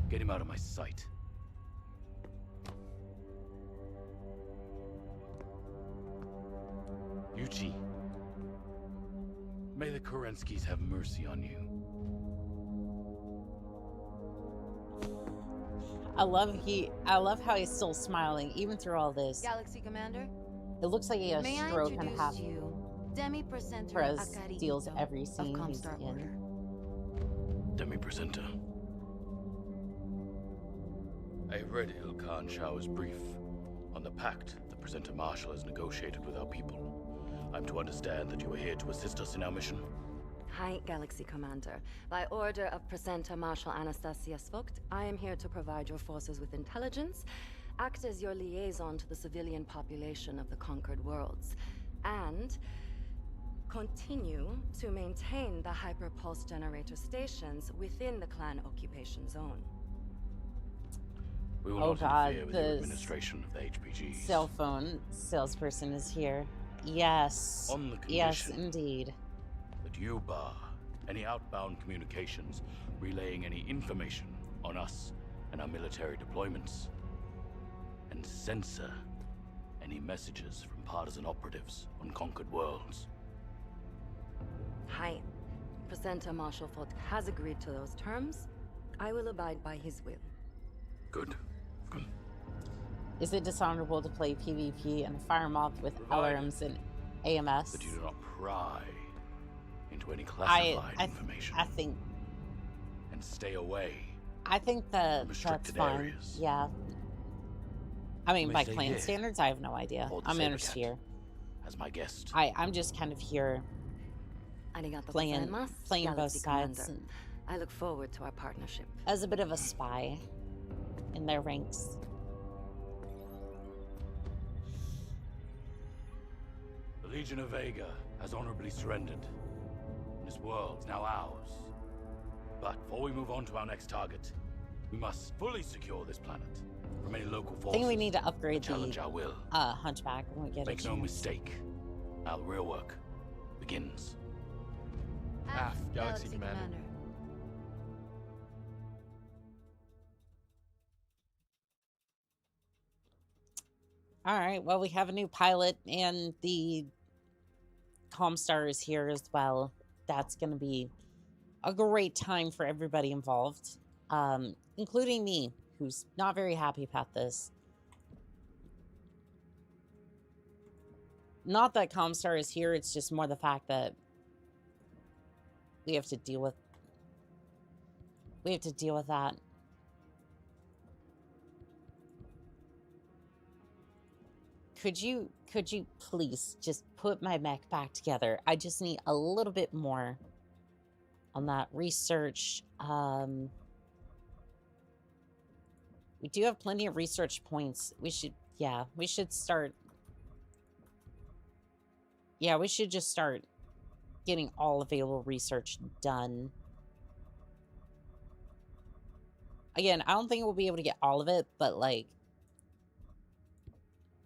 Get him out of my sight. Yuchi, may the Kerenskys have mercy on you. I love how he's still smiling even through all this. Galaxy Commander? It looks like he has May I stroke and introduce half. you, Demi-Presenter Prez Akari steals Ito every of scene he's Comstar in. Order. Demi-Presenter. I read Ilkhan Shao's brief on the pact the Presenter Marshal has negotiated with our people. I'm to understand that you are here to assist us in our mission? Hi, Galaxy Commander. By order of Presenter Marshal Anastasia Svogt, I am here to provide your forces with intelligence, act as your liaison to the civilian population of the conquered worlds, and continue to maintain the hyperpulse generator stations within the clan occupation zone. We will not interfere with your administration of the HPGs. Cell phone salesperson is here. Yes. On the yes, condition indeed. that you bar any outbound communications relaying any information on us and our military deployments, and censor any messages from partisan operatives on conquered worlds. Hi. Presenter Marshal Vogt has agreed to those terms. I will abide by his will. Good. Good. Is it dishonorable to play PvP and fire mob with alarms and AMS? That you do not pry into any classified information. I think. And stay away. I think that that's fine. Areas. Yeah. I mean, You may by stay clan here. standards, I have no idea. Hold the I'm saber just cat here. as my guest. I'm just kind of here playing both Galaxy sides Commander. and I look forward to our partnership. as a bit of a spy in their ranks. The Legion of Vega has honorably surrendered. This world's now ours. But before we move on to our next target, we must fully secure this planet from any local I forces. think we need to upgrade challenge the our will. Hunchback when we get Make a no chance. mistake. Our real work begins. Galaxy Commander. All right, well, we have a new pilot, and the Comstar is here as well. That's going to be a great time for everybody involved, including me, who's not very happy about this. Not that Comstar is here, it's just more the fact that we have to deal with that. Could you please just put my mech back together? I just need a little bit more on that research. We do have plenty of research points. We should start. Yeah, we should just start getting all available research done. Again, I don't think we'll be able to get all of it, but like,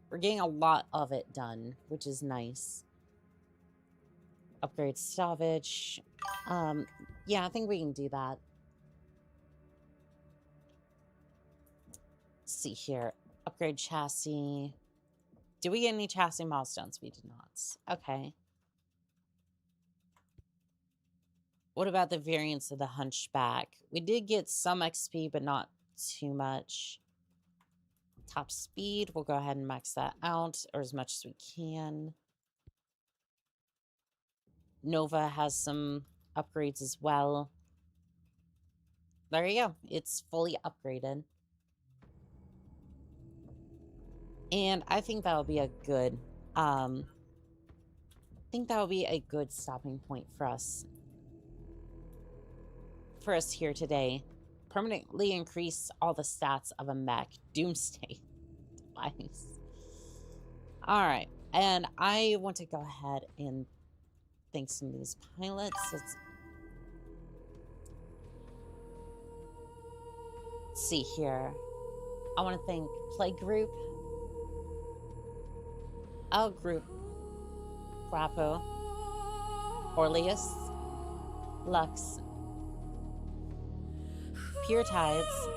we're getting a lot of it done, which is nice. Upgrade salvage. Yeah, I think we can do that. Let's see here. Upgrade chassis. Did we get any chassis milestones? We did not. Okay. What about the variants of the Hunchback? We did get some XP, but not too much. Top speed, we'll go ahead and max that out, or as much as we can. Nova has some upgrades as well. There you go. It's fully upgraded. And I think that'll be a good, stopping point for us. Here today. Permanently increase all the stats of a mech. Doomsday device. Alright. And I want to go ahead and thank some of these pilots. Let's see here. I want to thank Play Group, L Group, Guapo, Orleus, Lux, Pure Tides.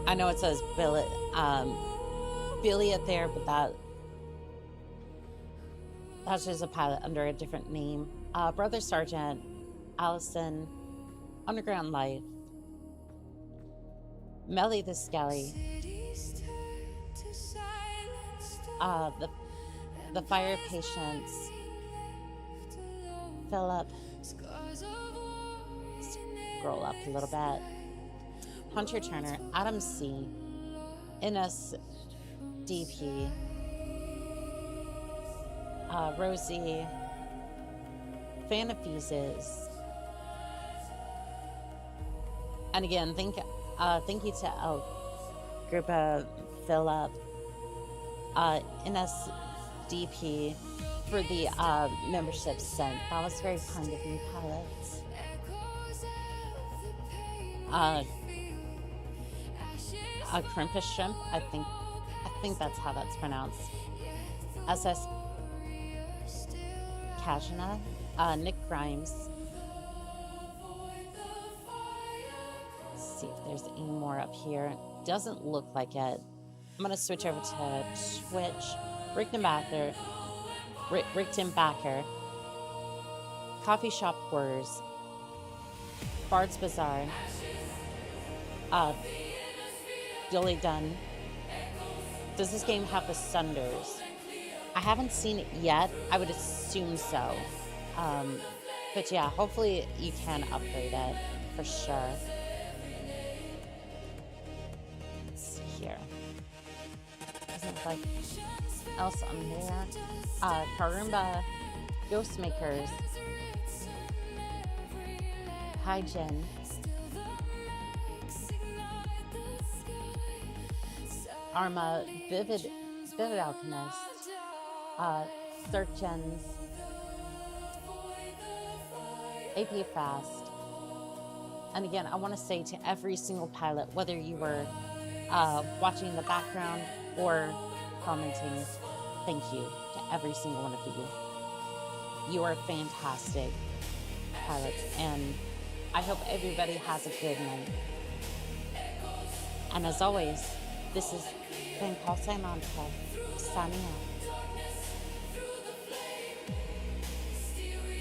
I know it says Billet there, but that's just a pilot under a different name. Brother Sergeant, Allison, Underground Life, Melly the Skelly, the Fire Patients, Philip, scroll up a little bit, Hunter Turner, Adam C, NSDP, Rosie, Fan of Fuses, and again, thank you to Group of Philip, NSDP for the membership sent. That was very kind of you, pilots. Crimpus Shrimp, I think that's how that's pronounced. SS Kashina, Nick Grimes. Let's see if there's any more up here. Doesn't look like it. I'm gonna switch over to Twitch. Rickton Backer, Coffee Shop Horrors, Bard's Bazaar, Billy Dunn. Does this game have the Sunders? I haven't seen it yet. I would assume so. But yeah, hopefully you can upgrade it for sure. Let's see here. Doesn't look like else on there. Karumba, Ghostmakers, Hi Jen, Arma, Vivid Alchemist, Third Gens, AP Fast. And again, I want to say to every single pilot, whether you were watching in the background or commenting, thank you to every single one of you. You are fantastic pilots, and I hope everybody has a good night. And as always, this is Ben Paul signing out.